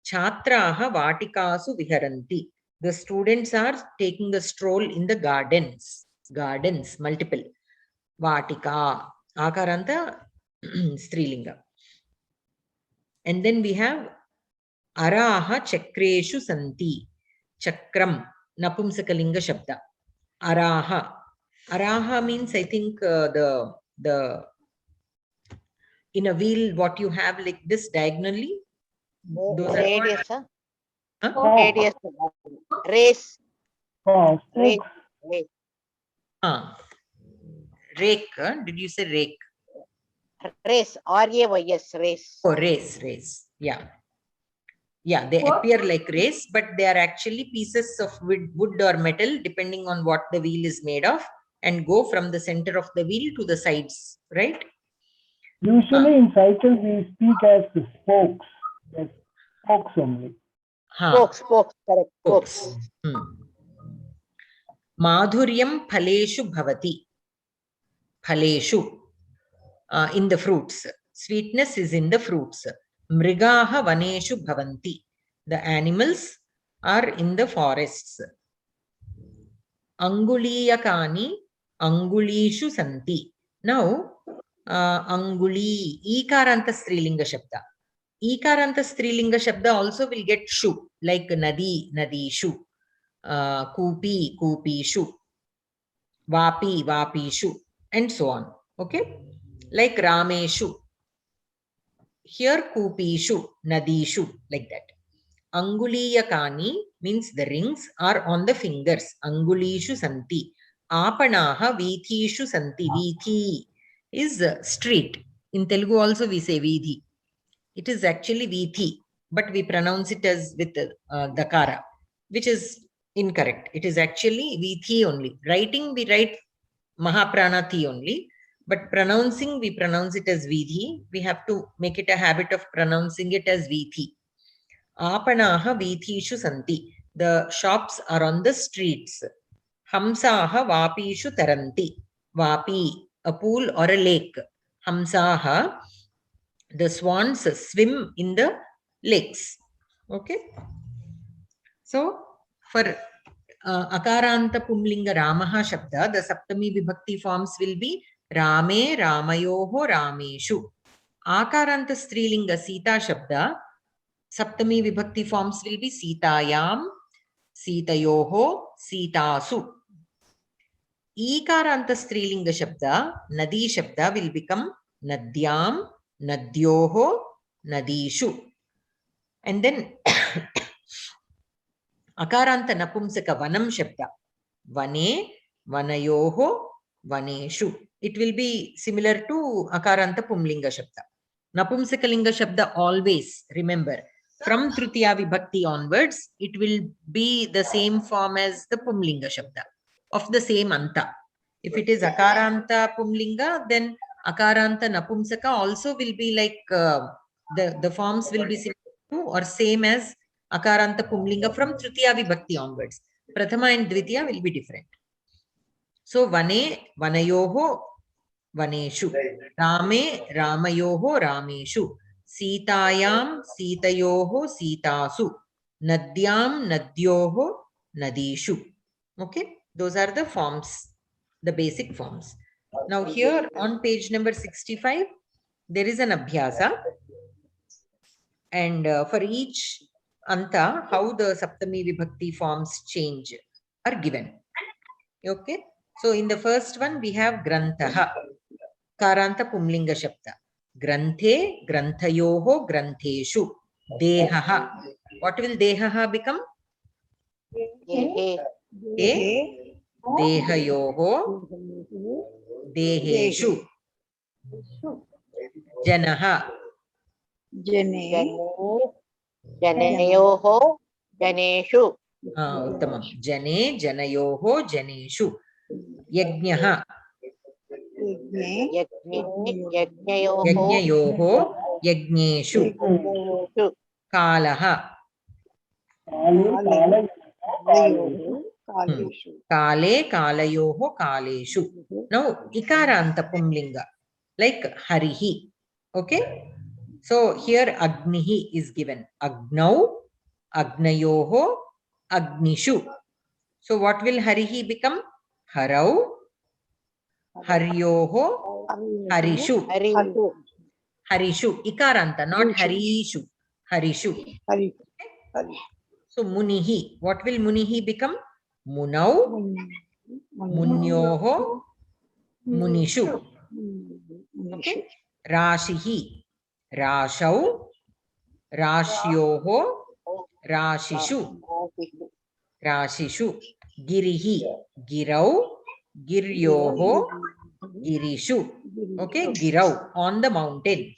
Chhatraha vatikasu viharanti. The students are taking a stroll in the gardens. Gardens, multiple. Vatika, akaranta strilinga. And then we have araha chakreshu santi. Chakram, napumsakalinga shabda. Araha. Araha means, I think, the in a wheel, what you have like this diagonally. Those are Radius, called, huh? huh? Radius. Race. Oh, Race. Race. Rake. Did you say rake? Race. R-A-Y-S. Race. Oh, race. Yeah. Yeah, they appear like race, but they are actually pieces of wood or metal, depending on what the wheel is made of, and go from the center of the wheel to the sides, right? Usually in cycles we speak as the spokes. Yes, spokes only. Spokes, correct. Spokes. Madhuryam phaleshu bhavati. Phaleshu, in the fruits. Sweetness is in the fruits. Mrigaha vaneshu bhavanti. The animals are in the forests. Anguliyakani angulishu santi. Now, anguli, ikaranta strilinga shabda. Ikaranta strilinga shabda also will get shu, like nadi, nadishu, kupi, kupishu, vapi, vapishu, and so on. Okay? Like rameshu. Here kupishu, nadishu, like that. Anguliyakani means the rings are on the fingers. Angulishu santi. Apanaha vithishu santi. Vithi is street. In Telugu also we say vidhi. It is actually vithi, but we pronounce it as with dakara, which is incorrect. It is actually vithi only. Writing, we write mahapranati only, but pronouncing, we pronounce it as vidhi. We have to make it a habit of pronouncing it as vithi. Apanaha vithishu santi. The shops are on the streets. Hamsaha vapishu taranti. Vapi, a pool or a lake. Hamsaha, the swans swim in the lakes. Okay. So, for akaranta pumlinga ramaha shabda, the saptami vibhakti forms will be rame, ramayoho, rameshu. Akaranta strilinga sita shabda, saptami vibhakti forms will be Sitayam, Sitayoho, Sitasu. Ikaranta strilinga shabda, Nadi shabda will become Nadyam, Nadyoho, Nadishu. And then Akaranta napumsaka vanam shabda, Vane, Vanayoho, Vaneshu. It will be similar to Akaranta pumlinga shabda. Napumsakalinga shabda always, remember, from Tritiya Vibhakti onwards, it will be the same form as the Pumlinga Shabda, of the same Anta. If it is Akaranta Pumlinga, then Akaranta Napumsaka also will be like, the forms will be similar to or same as Akaranta Pumlinga from Tritiya Vibhakti onwards. Prathama and Dvitiya will be different. So Vane, Vanayoho, Vaneshu. Rame, Ramayoho, Rameshu. Sitayam, Sitayoho, Sitasu. Nadyam, Nadyoho, Nadishu. Okay, those are the forms, the basic forms. Now here on page number 65, there is an abhyasa, and for each anta, how the Saptami Vibhakti forms change are given. Okay, so in the first one we have Grantaha, Karanta Pumlinga Shabda. Granthe, Granthayoho, Grantheshu. Dehaha. What will Dehaha become? Dehe. Dehayoho, Deheshu. Janaha. Janayoho, Janeshu. Uttamam. Jane, Janayoho, Janeshu. Yajnaha. Yajnayoho, Yajnayoho, Yajneshu. Kalaha. Kale, Kalayoho, Kaleshu. Now, Ikaranta Pumlinga, like Harihi. Okay? So, here Agnihi is given. Agnau, Agnayoho, Agnishu. So, what will Harihi become? Harau, Haryoho, Harishu. Harishu. Harishu. Ikaranta, not Harishu. Harishu. So, Munihi. What will Munihi become? Munau, Munyoho, Munishu. Okay. Rashihi. Rashau, Rashyoho, Rashishu. Rashishu. Girihi. Girau, Giryoho, Girishu. Okay. Girau, on the mountain.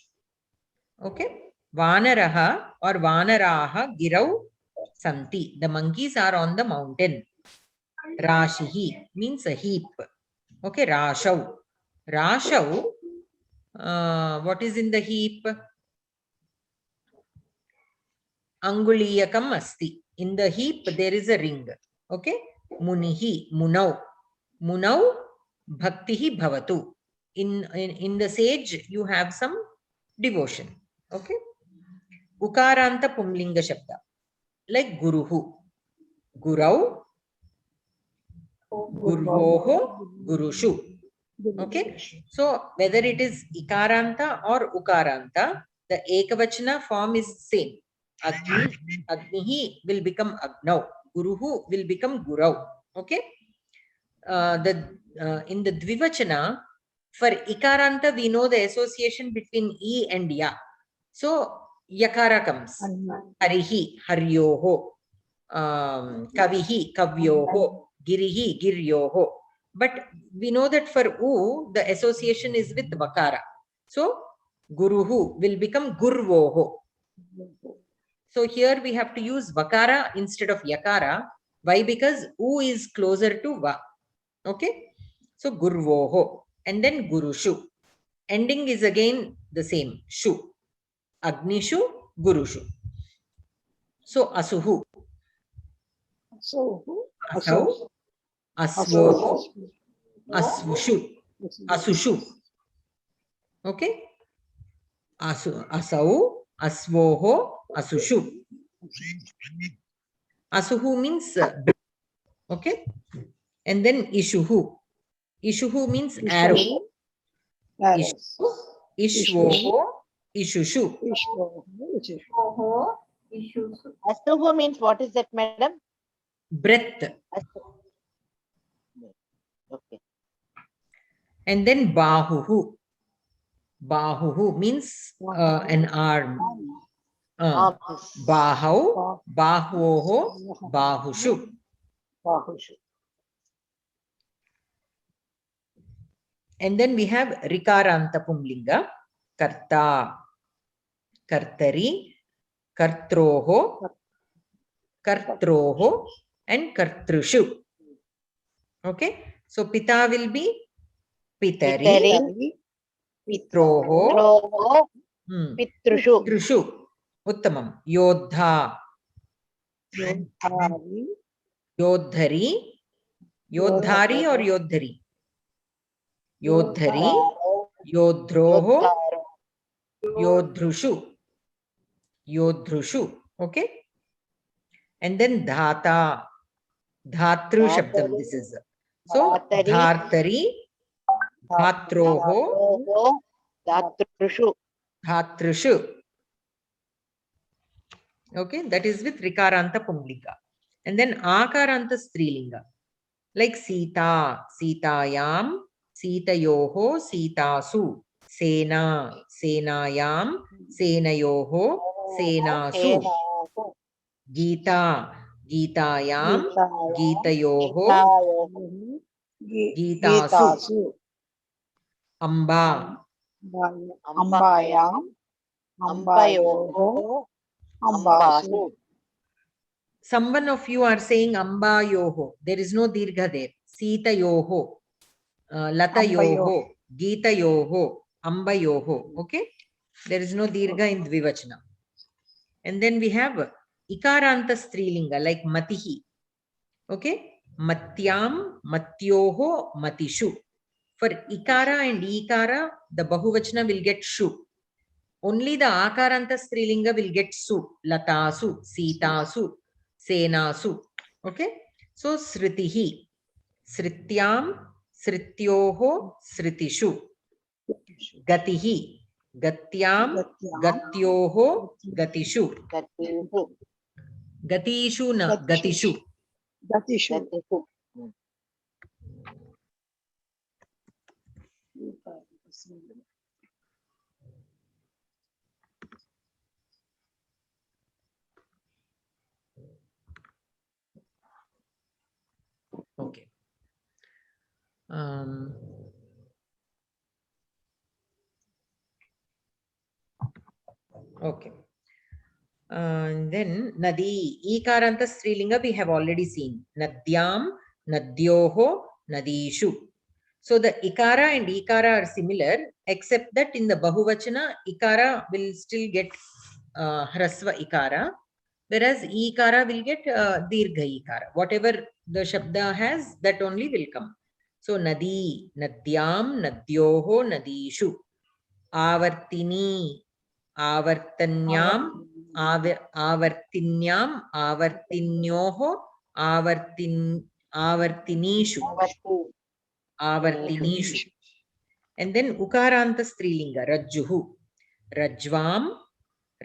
Okay. Vanaraha or Vanaraha Girau Santi. The monkeys are on the mountain. Rashihi means a heap. Okay. Rashau. Rashau. What is in the heap? Anguliyakam asti. In the heap there is a ring. Okay. Munihi. Munau. Munau bhaktihi bhavatu. In the sage you have some devotion. Okay. Ukaranta Pumlinga Shabda. Like Guruhu. Gurau. Gurvoho. Gurushu. Okay. So whether it is Ikaranta or Ukaranta, the Ekavachana form is same. Agni, Agnihi will become Agnau. Guruhu will become Gurau. Okay. In the Dvivachana, for Ikaranta, we know the association between E and Ya. So Yakara comes. Harihi, Haryoho. Kavihi, Kavyoho. Girihi, Giryoho. But we know that for U, the association is with Vakara. So Guruhu will become Gurvoho. So here we have to use Vakara instead of Yakara. Why? Because U is closer to Va. Okay. So Gurvoho. And then Gurushu. Ending is again the same. Shu. Agnishu, Gurushu. So Asuhu. Asau. Asvoho. Asvushu. Asushu. Okay. Asau. Asvoho. Asushu. Asuhu means okay. And then Ishuhu. Ishuhu means arrow. Ishvoho. Ishushu. Asuhu means what is that, madam? Breath. Okay. And then Bahuhu. Bahuhu means an arm. Bahau, Bahuoho, Bahushu. And then we have Rikaranta Pumlinga. Karta, Kartari, Kartroho, Kartroho, and Kartrushu. Okay. So Pita will be Pitari, Pitroho, Pitrushu. Pitrushu. Uttamam. Yodha. Yodhari. Yodhari. Yodhari or Yodhari? Yodhari. Yodhroho. Yodhrushu. Yodhrushu. Okay. And then dhata. Dhatru shabdam. This is. So dhartari. Dhatroho. Dhatrushu. Dhatrushu. Okay, that is with Rikaranta Pumlika. And then Akaranta Strilinga. Like Sita, Sitayam, Sitayoho, Sitasu, Sena, Senayam, Senayoho, Senasu, Geetha, Geetayam, Geetayoho, Geetasu, Amba, Ambayam. Ambayoho. Ambasu. Someone of you are saying Amba Yoho. There is no Dirgha there. Sita Yoho, Lata Yoho, Geeta Yoho, Amba Yoho. Okay? There is no Dirgha in Dvivachana. And then we have Ikaranta Strilinga like Matihi. Okay? Matyam, Matyoho, Matishu. For Ikara and Ikara, the Bahuvachana will get Shu. Only the Akaranta Strilinga will get Su. Latasu, Sitasu, Senasu. Okay? So Sritihi. Srityam, Srityoho, Sritishu. Gatihi. Gatyam, Gatyoho, Gatishu. Gatishu. Gatishu na Gatishu. Gatishu. Gatishu. Okay. Okay. And then Nadi, Ikaranta Strilinga we have already seen. Nadyam, Nadyoho, Nadishu. So the Ikara and Ikara are similar, except that in the Bahuvachana, Ikara will still get Hrasva Ikara, whereas Ikara will get Dirgha Ikara. Whatever the Shabda has, that only will come. So Nadi, Nadyam, Nadyoho, Nadishu. Avartini, Avartanyam, Avartinyam, Avartinyoho, Avartinishu. Avartinishu. And then Ukaranta Strilinga, Rajjuhu. Rajvam,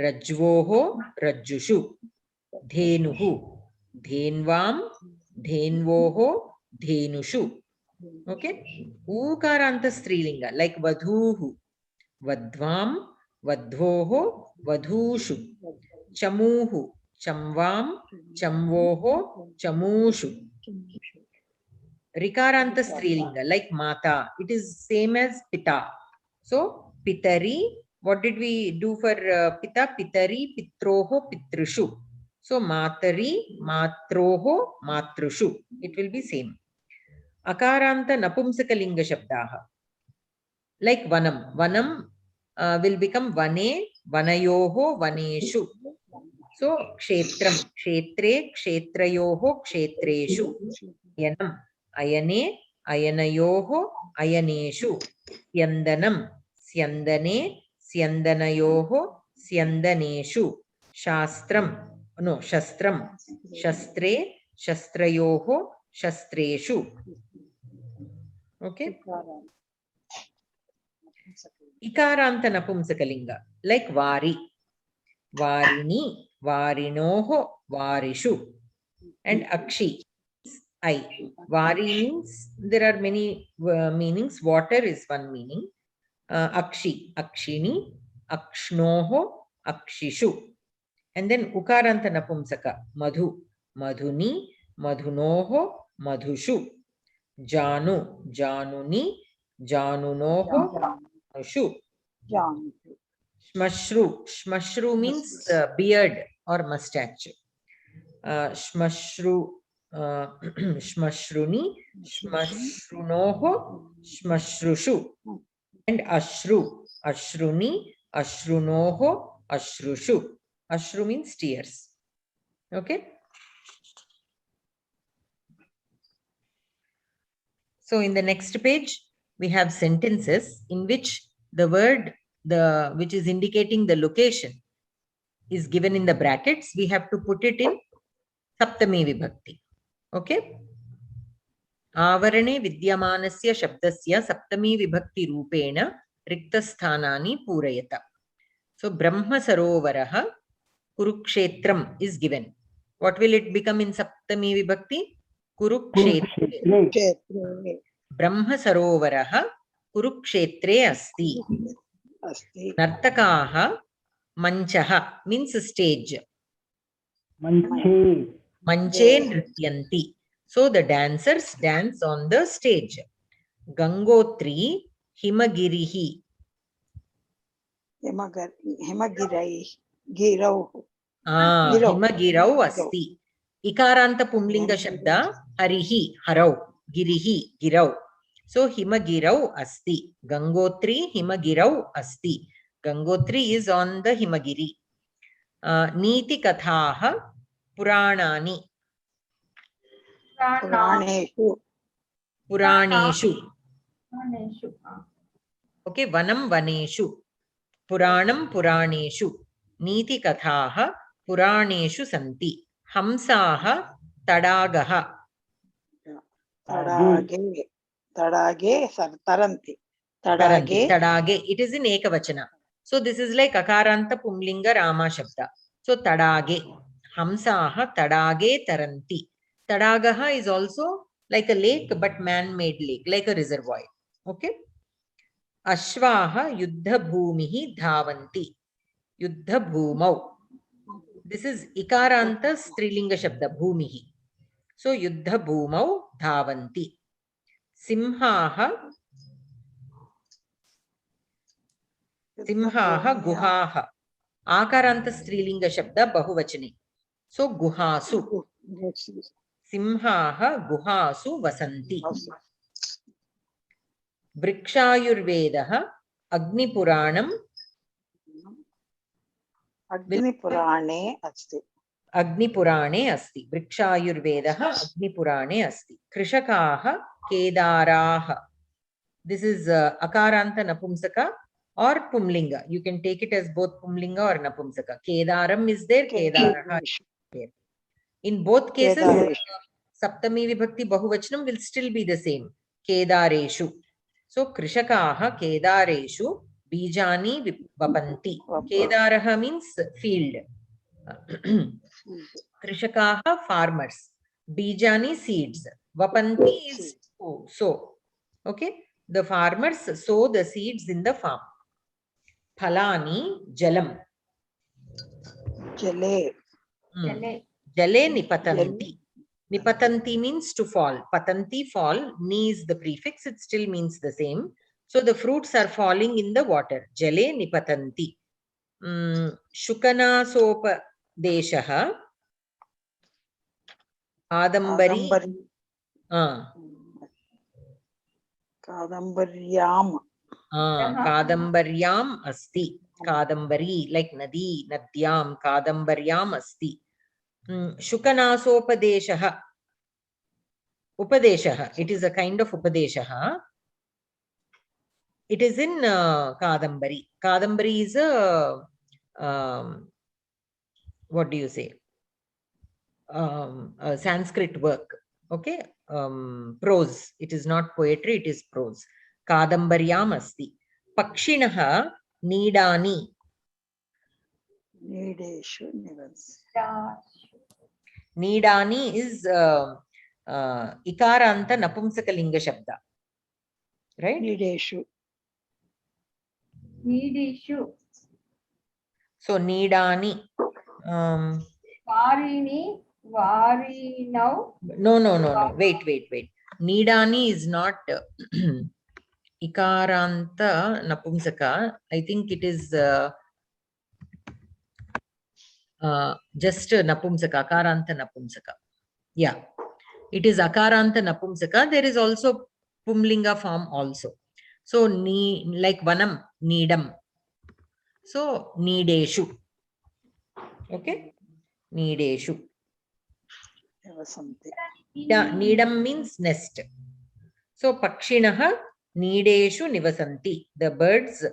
Rajvoho, Rajjushu. Dhenuhu. Dhenvam, Dhenvoho, Dhenushu. Okay. Ukaranta Strilinga, like Vadhuhu. Vadvam, Vadvoho, Vadhushu. Chamuhu, Chamvam, Chamvoho, Chamushu. Rikaranta Strilinga, like Mata, it is same as Pita. So, Pitari, what did we do for Pita? Pitari, Pitroho, Pitrushu. So, Matari, Matroho, Matrushu. It will be same. Akaranta Napumsakalinga Shabdaha. Like Vanam. Vanam will become Vane, Vanayoho, Vaneshu. So, Kshetram, Kshetre, Kshetrayoho, Kshetreshu. Yanam. Ayane, Ayanayoho, Ayaneshu. Syandanam, Syandane, Syandanayoho, Syandaneshu. Shastram, no, Shastram, Shastre, Shastrayoho, Shastreshu. Okay. Ikaranta Napumsakalinga, like Vari. Varini, Varinoho, Varishu. And Akshi. I. Vari means, there are many meanings. Water is one meaning. Akshi, Akshini, Akshnoho, Akshishu. And then Ukaranta Napumsaka, Madhu, Madhuni, Madhunoho, Madhushu. Janu, Januni, Janunoho, Janushu. Shmashru, Shmashru means beard or mustache. Shmashru, Shmashruni, Shmashrunoho, Shmashrushu. And Ashru, Ashruni, Ashrunoho, Ashrushu. Ashru means tears. Okay. So in the next page, we have sentences in which the word, which is indicating the location is given in the brackets. We have to put it in Saptami Vibhakti. Okay. Avarane vidyamanasya shabdasya Saptami Vibhakti Rupena Riktasthanani Purayata. So Brahma Sarovaraha Kurukshetram is given. What will it become in Saptami Vibhakti? Kurukshetre. Kshetre Brahma Sarovaraha Kurukshetre asti. asti. Nartakaha Manchaha means stage. Manche. Manche nrityanti. So the dancers dance on the stage. Gangotri Himagirihi. Himagirai. Girau. Himagirau asti. Ikaranta Pumlinga Shabda Harihi Harau. Girihi Girau. So Himagirau asti. Gangotri Himagirau asti. Gangotri is on the Himagiri. Niti Kathaha Puranani. Puraneshu. Puraneshu. Praneshu. Okay, Vanam Vaneshu. Puranam Puraneshu. Niti Kathaha Puraneshu Santi. Hamsaha Tadagaha. Tadage. Tadage. Taranti. Taranti. Tadage. Tadage. It is in Ekavachana. So this is like Akaranta Pumlinga Rama Shabda. So Tadage. Hamsaha Tadage Taranti. Tadagaha is also like a lake, but man-made lake, like a reservoir. Okay. Ashvaha Yuddha Bhumihi Dhavanti. Yuddha Bhumau. This is Ikaranta Strilinga Shabda Bhumihi. So Yuddha Bhumau Dhavanti. Simhaha Guhaha. Akaranta Strilinga Shabda Bahuvachani. So Guhasu. Simhaha Guhasu Vasanti. Vrikshayurvedaha Agni Puranam. Agni Purane asti. Agni Purane asti. Vrikshayurvedaha Agni Purane asti. Krishakaha Kedaraha. This is Akaranta Napumsaka or Pumlinga. You can take it as both Pumlinga or Napumsaka. Kedaram is there, Kedaraha is there. In both cases, Saptami Vibhakti Bahuvachanam will still be the same. Kedareshu. So Krishakaha Kedareshu Bijani Vapanti. Kedaraha means field. Krishakaha farmers. Bijani seeds. Vapanti is sow. Okay. The farmers sow the seeds in the farm. Phalani Jalam. Jale. Jale Nipatanti. Nipatanti means to fall. Patanti fall. Ni is the prefix. It still means the same. So the fruits are falling in the water. Jale Nipatanti. Shukana Sopa Deshaha. Kadambari. Kadambaryam. Kadambaryam asti. Kadambari, like Nadi, Nadyam, Kadambaryam asti. Shukanasopadeshaha. Upadeshaha. It is a kind of Upadeshaha. It is in Kadambari. Kadambari is a, what do you say? A Sanskrit work. Okay. Prose. It is not poetry, it is prose. Kadambaryam asti. Pakshinaha Nidani. Nideshu nivas. Nidani is Ikaranta Napumsakalinga Shabda. Right? Nideshu. So Nidani. Varini, Varinau. No. Wait. Nidani is not Ikaranta Napumsaka. I think it is just Napumsaka, Akaranta Napumsaka. Yeah. It is Akaranta Napumsaka. There is also Pumlinga form also. So like Vanam, Needam. So Needeshu. Okay. Needeshu. Needam means nest. So Pakshinaha Nideshu Nivasanti. The birds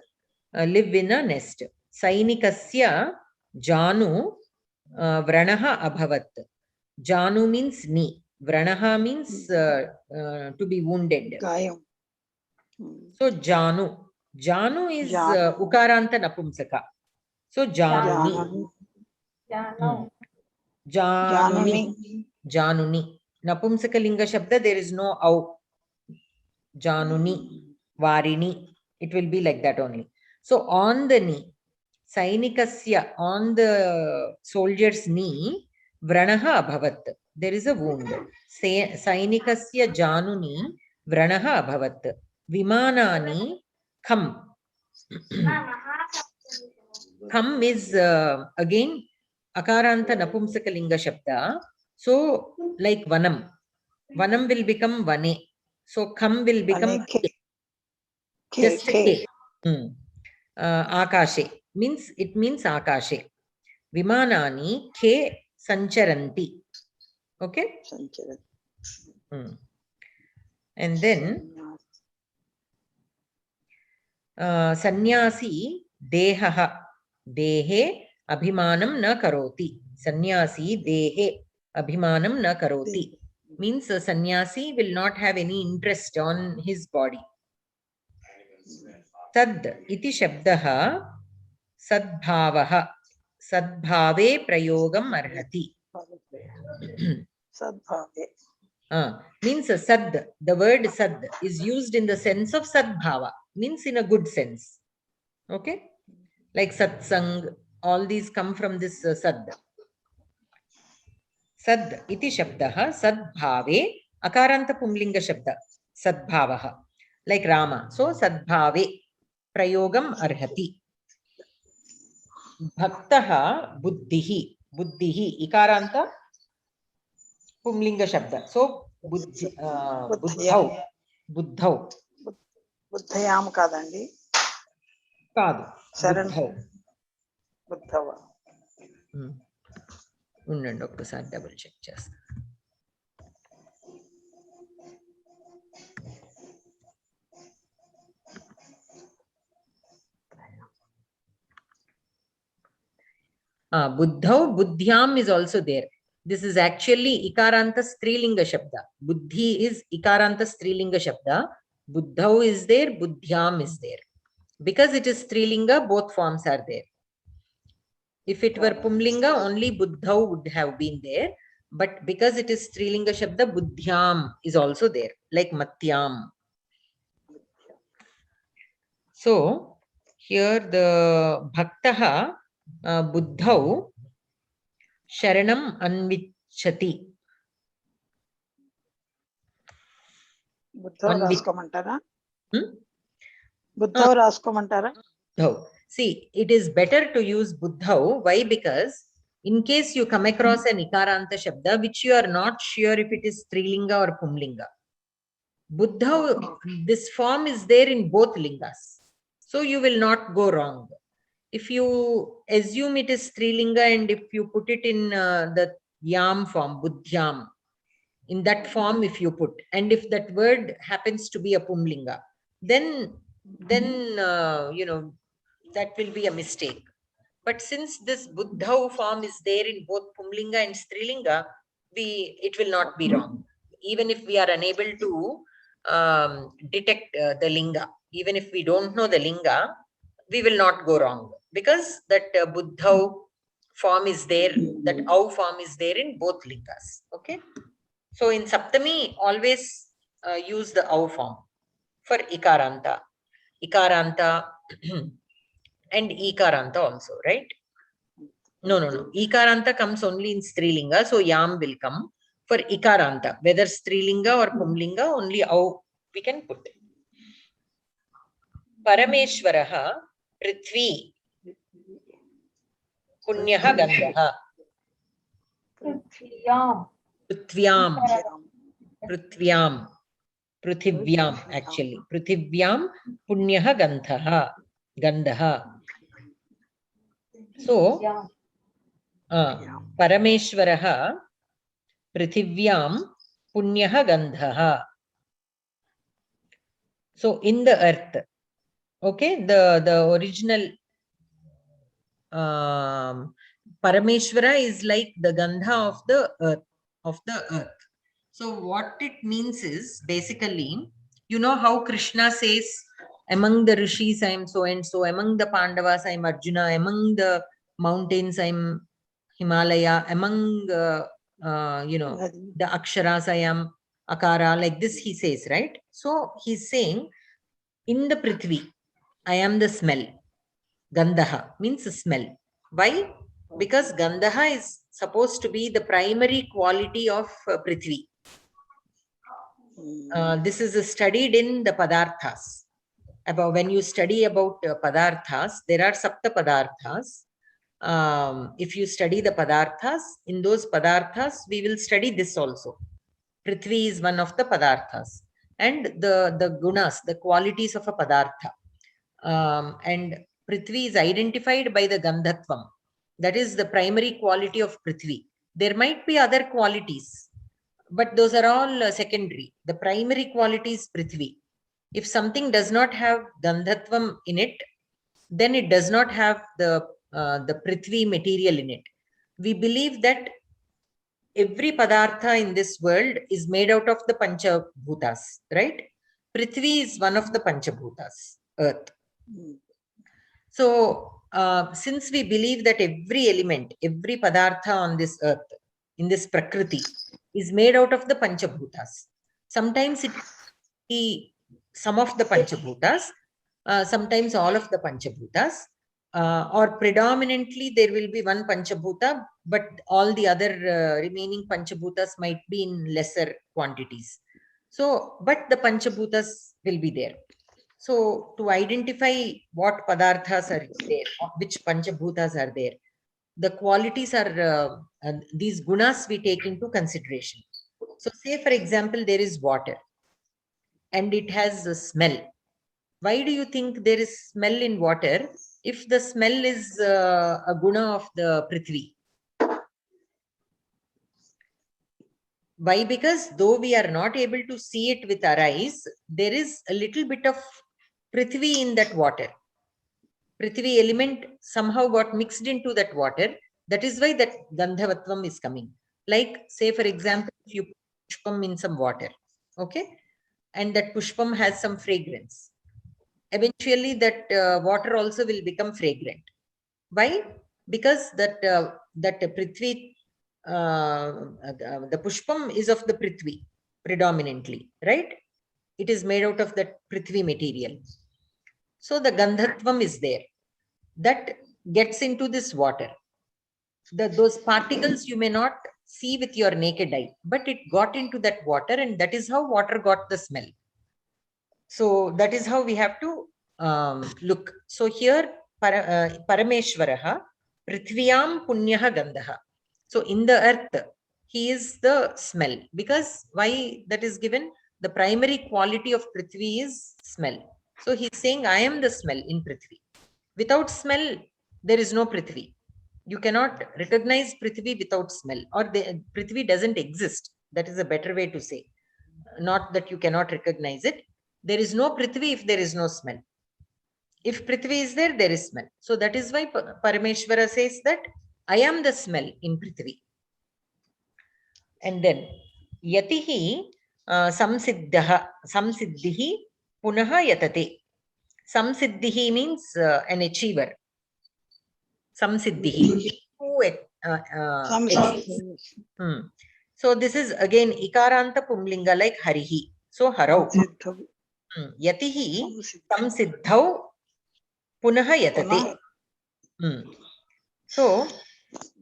live in a nest. Sainikasya Janu Vranaha Abhavat. Janu means knee. Vranaha means to be wounded. Gayam. So Janu. Janu is Janu. Ukaranta Napumsaka. So Januni. Jano. Januni. Januni. Napumsakalinga Shabda, there is no au. Januni. Varini. It will be like that only. So on the knee. Sainikasya, on the soldier's knee, Vranaha Abhavat. There is a wound. Sainikasya Januni, Vranaha Abhavat. Vimanani Kham. Kham is again Akaranta Napumsakalinga Shabda. So, like Vanam. Vanam will become Vane. So, Kham will become just a K. Akashe. It means Akashe. Vimanani K Sancharanti. Okay? And then Sannyasi Dehaha. Dehe Abhimanam na karoti. Sannyasi Dehe Abhimanam na karoti. Means a sannyasi will not have any interest on his body. Tad iti shabdaha sadbhavaha. Sadbhave prayogam arhati. Sadbhave. Means sad, the word sad is used in the sense of sadbhava, means in a good sense. Okay? Like satsang, all these come from this sad. Sad iti shabdaha sadbhave, akaranta pumlinga shabda, sadbhavaha. Like Rama. So sadbhave prayogam arhati. Bhaktaha buddhihi. Buddhihi. Ikaranta pumlinga shabda. So buddhau. Buddhau. Buddhayam kadandi. Kadu. Buddhau. Buddhava. Undandu okkasari double check chesta. Buddhau, Buddhyam is also there. This is actually Ikaranta Strilinga Shabda. Buddhi is Ikaranta Strilinga Shabda. Buddhau is there, Buddhyam is there. Because it is Strilinga, both forms are there. If it were Pumlinga, only Buddhau would have been there. But because it is Strilinga Shabda, Buddhyam is also there, like Matyam. So, here the Bhaktaha Buddhau Sharanam Anvichati. Buddhau raskomantarā? Buddhau raskomantarā? Buddhau. See, it is better to use Buddhau. Why? Because in case you come across an Ikaranta Shabda, which you are not sure if it is Strilinga or Pumlinga. Buddhau, this form is there in both lingas. So you will not go wrong. If you assume it is Strilinga and if you put it in the yam form, Buddhyam, in that form if you put, and if that word happens to be a Pumlinga, then you know, that will be a mistake. But since this Buddhau form is there in both Pumlinga and Strilinga, it will not be wrong. Even if we are unable to detect the linga, even if we don't know the linga, we will not go wrong. Because that Buddhau form is there, that au form is there in both lingas. Okay. So in Saptami, always use the au form for Ikaranta. Ikaranta and Ikaranta also, right? No. Ikaranta comes only in Strilinga, so Yam will come. For Ikaranta, whether Strilinga or Pumlinga, only au we can put. Parameshwaraha Prithvi Punyaha Gandhaha. Prithivyam actually. Prithivyam Punyaha Gandhaha. So, Parameshwaraha Prithivyam Punyaha Gandhaha. So in the earth, okay, the original Parameshwara is like the Gandha of the earth. So what it means is basically, you know how Krishna says, among the rishis I am so and so, among the Pandavas I am Arjuna, among the mountains I am Himalaya, among the Aksharas I am Akara, like this he says, right? So he's saying, in the Prithvi, I am the smell. Gandha means smell. Why? Because Gandha is supposed to be the primary quality of Prithvi. This is studied in the Padarthas. About when you study about Padarthas, there are Sapta Padarthas. If you study the Padarthas, in those Padarthas, we will study this also. Prithvi is one of the Padarthas. And the gunas, the qualities of a Padartha. And Prithvi is identified by the Gandhatvam. That is the primary quality of Prithvi. There might be other qualities, but those are all secondary. The primary quality is Prithvi. If something does not have Gandhatvam in it, then it does not have the Prithvi material in it. We believe that every Padartha in this world is made out of the Panchabhutas, right? Prithvi is one of the Panchabhutas, earth. So, since we believe that every element, every Padartha on this earth, in this Prakriti, is made out of the Panchabhutas. Sometimes it be some of the Panchabhutas, sometimes all of the Panchabhutas, or predominantly there will be one Panchabhuta, but all the other remaining Panchabhutas might be in lesser quantities. So, but the Panchabhutas will be there. So, to identify what Padarthas are there, which Panchabhutas are there, the qualities are, these gunas we take into consideration. So, say for example, there is water and it has a smell. Why do you think there is smell in water if the smell is a guna of the Prithvi? Why? Because though we are not able to see it with our eyes, there is a little bit of Prithvi in that water. Prithvi element somehow got mixed into that water. That is why that Gandhavatvam is coming. Like, say for example, if you put pushpam in some water, okay, and that pushpam has some fragrance, eventually that water also will become fragrant. Why? Because that Prithvi, the pushpam is of the Prithvi predominantly, right? It is made out of that Prithvi material. So the Gandhatvam is there. That gets into this water. Those particles you may not see with your naked eye, but it got into that water, and that is how water got the smell. So that is how we have to look. So here, Parameshwaraha, Prithviyam Punyaha Gandhaha. So in the earth, he is the smell. Because why that is given? The primary quality of Prithvi is smell. So he's saying, I am the smell in Prithvi. Without smell, there is no Prithvi. You cannot recognize Prithvi without smell, or Prithvi doesn't exist. That is a better way to say. Not that you cannot recognize it. There is no Prithvi if there is no smell. If Prithvi is there, there is smell. So that is why Parameshwara says that I am the smell in Prithvi. And then Yatihi samsiddhihi punaha yatate. Samsiddhihi means an achiever. Samsiddhihi. So this is again Ikaranta Pumlinga like Harihi. So Harau. Yatihi samsiddhau punaha yatate. So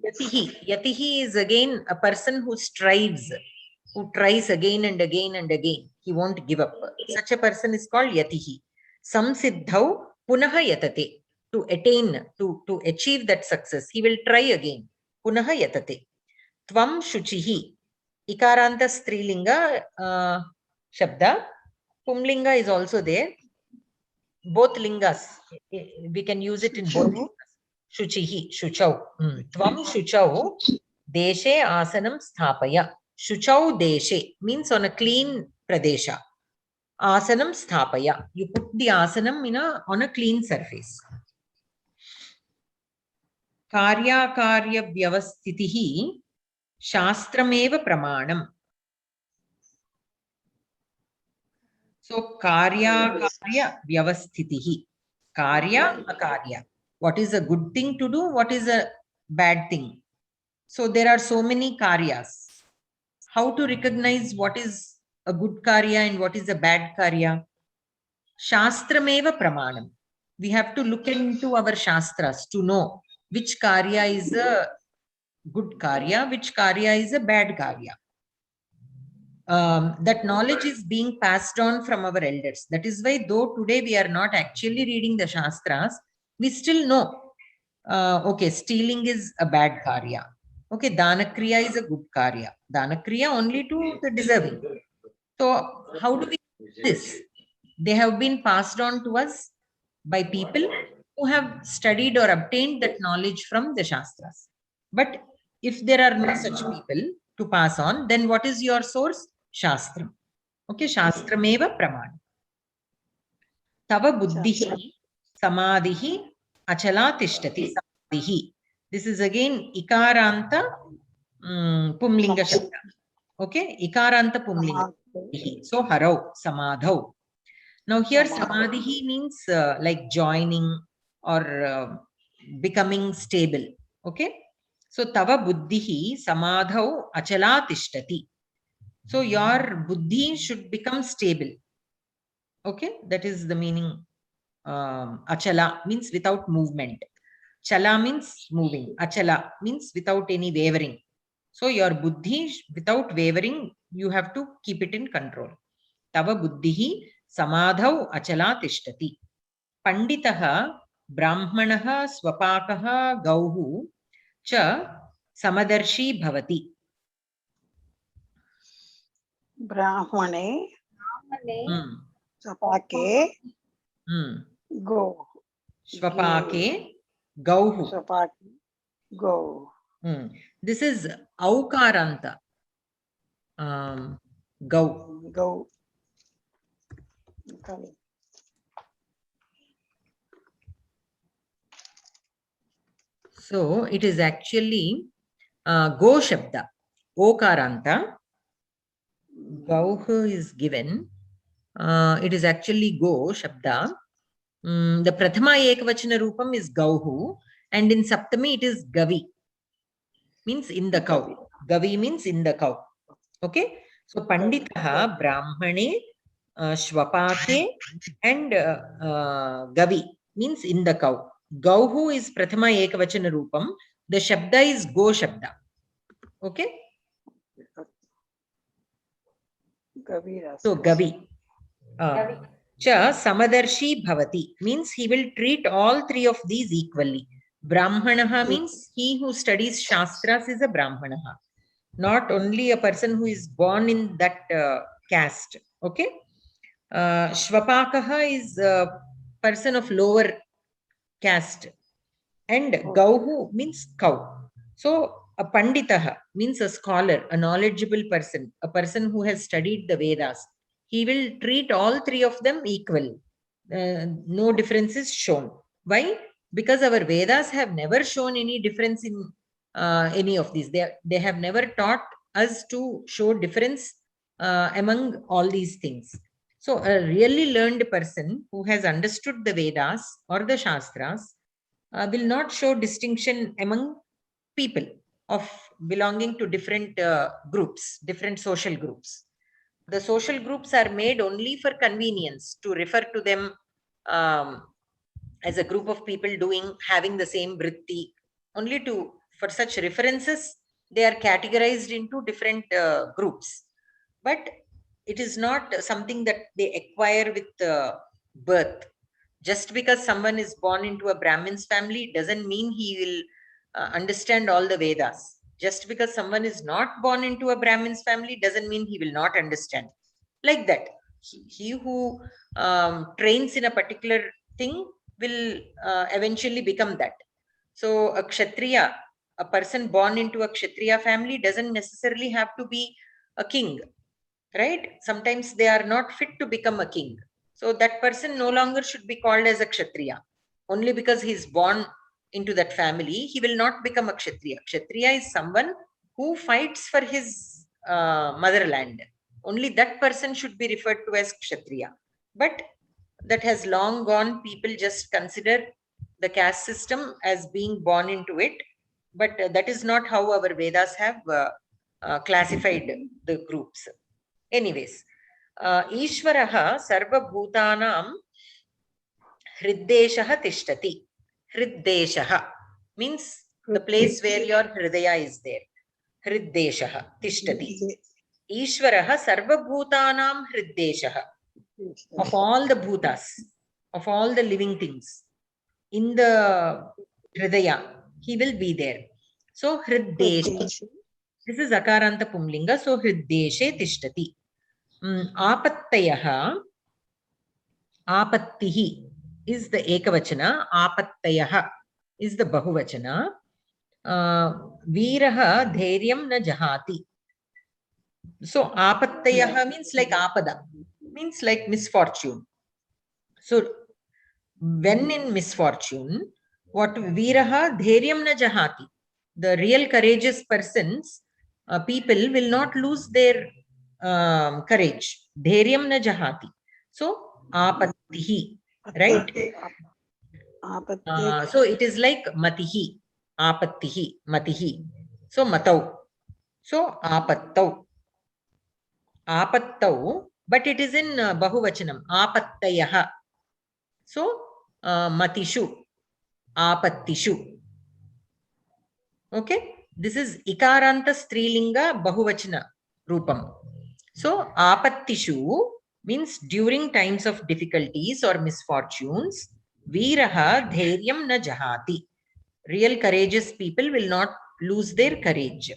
Yatihi is again a person who strives, who tries again and again and again. He won't give up. Such a person is called Yatihi. Samsiddhau punaha yatate. To attain, to achieve that success, he will try again. Punaha yatate. Tvam shuchihi. Ikaranta strilinga shabda. Pumlinga is also there. Both lingas. We can use it in both lingas. Shuchihi, shuchau. Tvam shuchau deshe asanam sthapaya. Shuchau deshe means on a clean pradesha. Asanam sthapaya. You put the asanam on a clean surface. Karya karya vyavasthitihi shastrameva pramanam. So karya karya vyavasthitihi. Karya akarya. What is a good thing to do? What is a bad thing? So there are so many karyas. How to recognize what is a good karya and what is a bad karya? Shastrameva pramanam. We have to look into our shastras to know which karya is a good karya, which karya is a bad karya. That knowledge is being passed on from our elders. That is why, though today we are not actually reading the shastras, we still know, okay, stealing is a bad karya. Okay, danakriya is a good karya. Danakriya only to the deserving. So how do we do this? They have been passed on to us by people who have studied or obtained that knowledge from the Shastras. But if there are no such people to pass on, then what is your source? Shastram. Okay, Shastrameva Praman. Tava buddhihi samadhihi achala tishtati. Samadhihi. This is again Ikaranta Pumlinga Shabda. Okay, Ikaranta Pumlinga. So harau, samadhau. Now here samadhi means like joining or becoming stable. Okay. So tava buddhihi samadhau achala tishtati. So your buddhi should become stable. Okay. That is the meaning. Achala means without movement. Chala means moving. Achala means without any wavering. So your buddhi without wavering, you have to keep it in control. Tava buddhihi samadhau achala tishtati. Panditaha brahmanaha swapakaha gauhu cha samadarshi bhavati. Brahmane Swapake Go. Swapake gauhu. Swapake Go. This is aukaranta. Gau. Go. So it is actually go shabda. Okaranta. Gauh is given. It is actually go shabda. The prathama ekvachana rupam is gauhu, and in saptami it is gavi. Means in the cow. Gavi means in the cow. Okay. So panditaha brahmane shvapake and gavi means in the cow. Gauhu is prathama ekvachana rupam. The shabda is go shabda. Okay. So gavi. Cha samadarshi bhavati means he will treat all three of these equally. Brahmanaha means he who studies shastras is a brahmanaha, not only a person who is born in that caste. Okay. Shvapakaha is a person of lower caste, and gauhu means cow. So a panditaha means a scholar, a knowledgeable person, a person who has studied the Vedas. He will treat all three of them equal. No difference is shown. Why? Because our Vedas have never shown any difference in any of these. They have never taught us to show difference among all these things. So a really learned person who has understood the Vedas or the Shastras will not show distinction among people of belonging to different groups, different social groups. The social groups are made only for convenience, to refer to them as a group of people having the same vritti. Only for such references, they are categorized into different groups. But it is not something that they acquire with birth. Just because someone is born into a Brahmin's family doesn't mean he will understand all the Vedas. Just because someone is not born into a Brahmin's family doesn't mean he will not understand. Like that, he who trains in a particular thing will eventually become that. So a Kshatriya, a person born into a Kshatriya family doesn't necessarily have to be a king. right? Sometimes they are not fit to become a king. So that person no longer should be called as a Kshatriya. Only because he is born into that family, he will not become a Kshatriya. Kshatriya is someone who fights for his motherland. Only that person should be referred to as Kshatriya. But that has long gone. People just consider the caste system as being born into it. But that is not how our Vedas have classified the groups. Anyways, Ishvaraha sarvabhutanam hriddeshaha tishtati. Hriddeshaha means the place where your hridaya is there. Hriddeshaha tishtati. Ishvaraha sarvabhutanam hriddeshaha. Of all the bhutas, of all the living things, in the hridaya, he will be there. So hriddesha. This is akaranta pumlinga. So hriddeshe tishtati. Apattayaha. Apattihi is the ekavachana. Apattayaha is the bahuvachana. Veeraha dhairyam na jahati. So apattayaha means like apada, means like misfortune. So when in misfortune, what veeraha dhairyam na jahati, the real courageous persons, people will not lose their courage. Dhairyam na jahati. So apattihi, right? So it is like matihi, apattihi, matihi. So matau. So apattau. Apattau, but it is in bahuvachanam. Apattayaha. So matishu, apattishu. Okay, this is ikaranta strilinga bahuvachana rupam. So apattishu means during times of difficulties or misfortunes, veeraha dhairyam na jahati. Real courageous people will not lose their courage.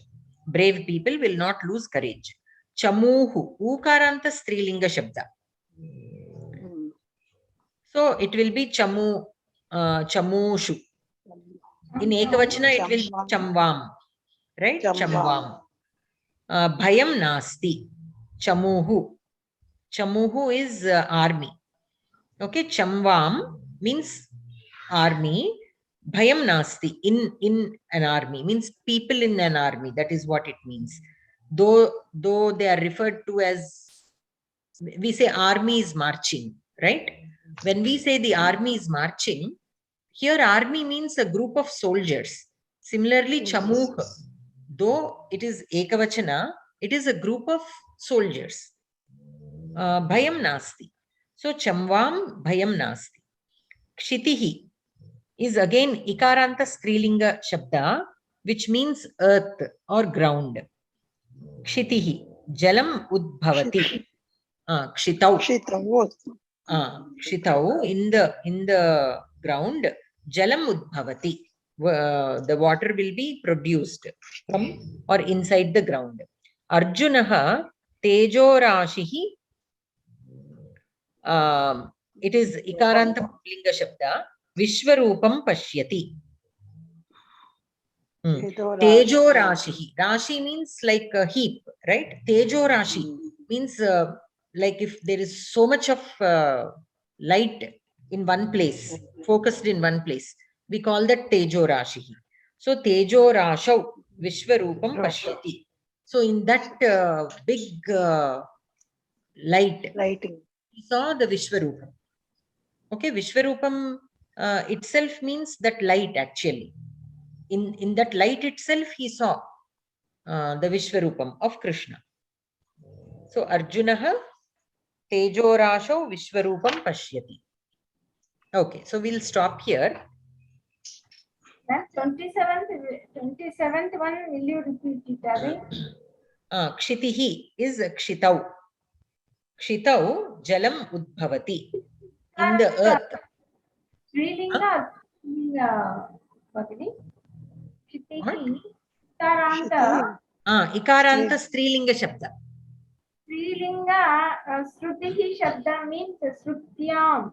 Brave people will not lose courage. Chamuhu, ukaranta strilinga shabda. So it will be chamu, chamushu. In ekavachana it will be chamvam, right? Chamvam. Bhayam nasti. Chamuhu. Chamuhu is army. Okay, chamvam means army. Bhayam nasti, in an army, means people in an army. That is what it means. Though they are referred to as, we say army is marching, right? When we say the army is marching, here army means a group of soldiers. Similarly, chamuh, though it is ekavachana, it is a group of soldiers. Bhayam nasti. So chamvam bhayam nasti. Kshitihi is again ikaranta strilinga shabda, which means earth or ground. Kshitihi, jalam udbhavati. Kshitau. Kshitau, in the ground, jalam udbhavati. The water will be produced from or inside the ground. Arjunaha tejorashihi. It is ikaranta linga shabda. Vishwarupam pashyati. Tejo Rashihi. Rashi means like a heap, right? Tejo Rashi means like if there is so much of light in one place, focused in one place, we call that Tejo Rashihi. So Tejo Rashav Vishwarupam pashyati. So in that big lighting, he saw the Vishwarupam. Okay, Vishwarupam itself means that light actually. In that light itself, he saw the Vishwarupam of Krishna. So Arjunaha Tejorasho Vishwarupam Pashyati. Okay, so we'll stop here. 27th one, will you repeat it again? Kshitihi is Kshitau. Kshitau Jalam Udbhavati. In the earth. Strilinga. Kshitihi. Ikaranta. Ikaranta Strilinga Shabda. Strilinga Srutihi Shabda means Srutyam.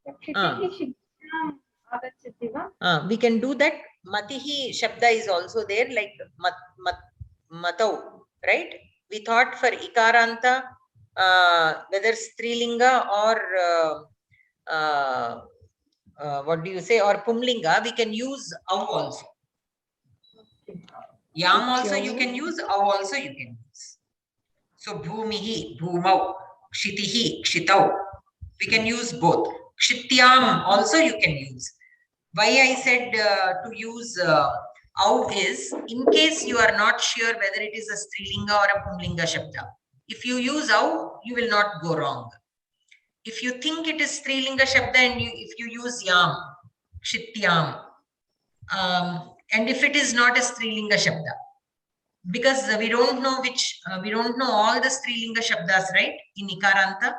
Kshitihi Shabdam agachati va? We can do that. Matihi Shabda is also there, like Matau, right? We thought for Ikaranta, whether Strilinga or what do you say, or Pumlinga, we can use Au also. Yam also you can use, Au also you can use. So Bhumihi, Bhumau, Kshitihi, Kshitau. We can use both. Kshityam also you can use. Why I said to use Au is, in case you are not sure whether it is a Strilinga or a Pumlinga Shabda. If you use Au, you will not go wrong. If you think it is Strilinga Shabda and if you use Yam, Kshityam, and if it is not a Strilinga Shabda, because we don't know we don't know all the Strilinga Shabdas, right, in Ikaranta.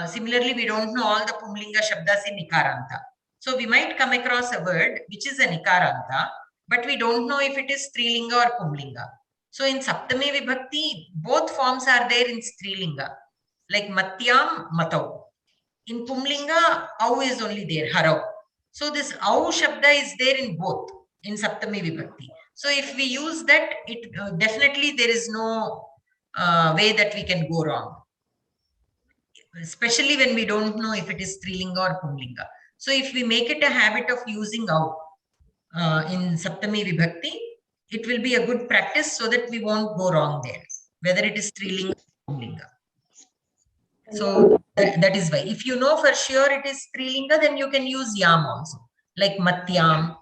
Similarly, we don't know all the Pumlinga Shabdas in Ikaranta. So we might come across a word which is an Ikaranta, but we don't know if it is Strilinga or Pumlinga. So in Saptami Vibhakti, both forms are there in Strilinga, like Matyam, Matau. In Pumlinga, Au is only there, Harau. So this Au Shabda is there in both, in Saptami Vibhakti. So if we use that, it definitely there is no way that we can go wrong. Especially when we don't know if it is Strilinga or Pumlinga. So if we make it a habit of using Au in Saptami Vibhakti, it will be a good practice so that we won't go wrong there, whether it is Strilinga or Pumlinga. So that is why. If you know for sure it is Strilinga, then you can use Yam also, like Matyam,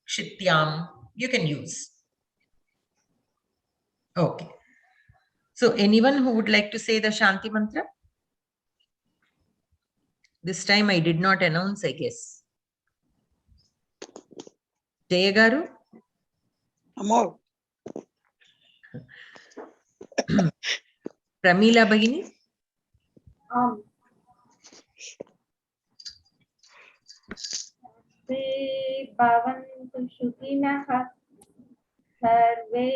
Shityam, you can use. Okay. So anyone who would like to say the Shanti Mantra? This time I did not announce, I guess. Jaya Garu? Amor. Pramila Bhagini? सर्वे भवन्तु सुखिनः सर्वे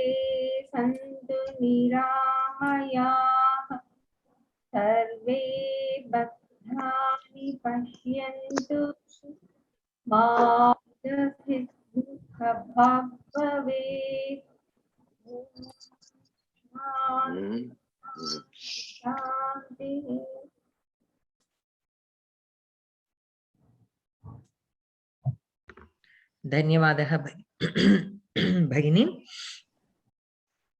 सन्तु निरामयाः सर्वे भद्राणि पश्यन्तु मा कश्चित् दुःखभाग् भवेत् शान्तिः. Dhanyavadaha Bhagini.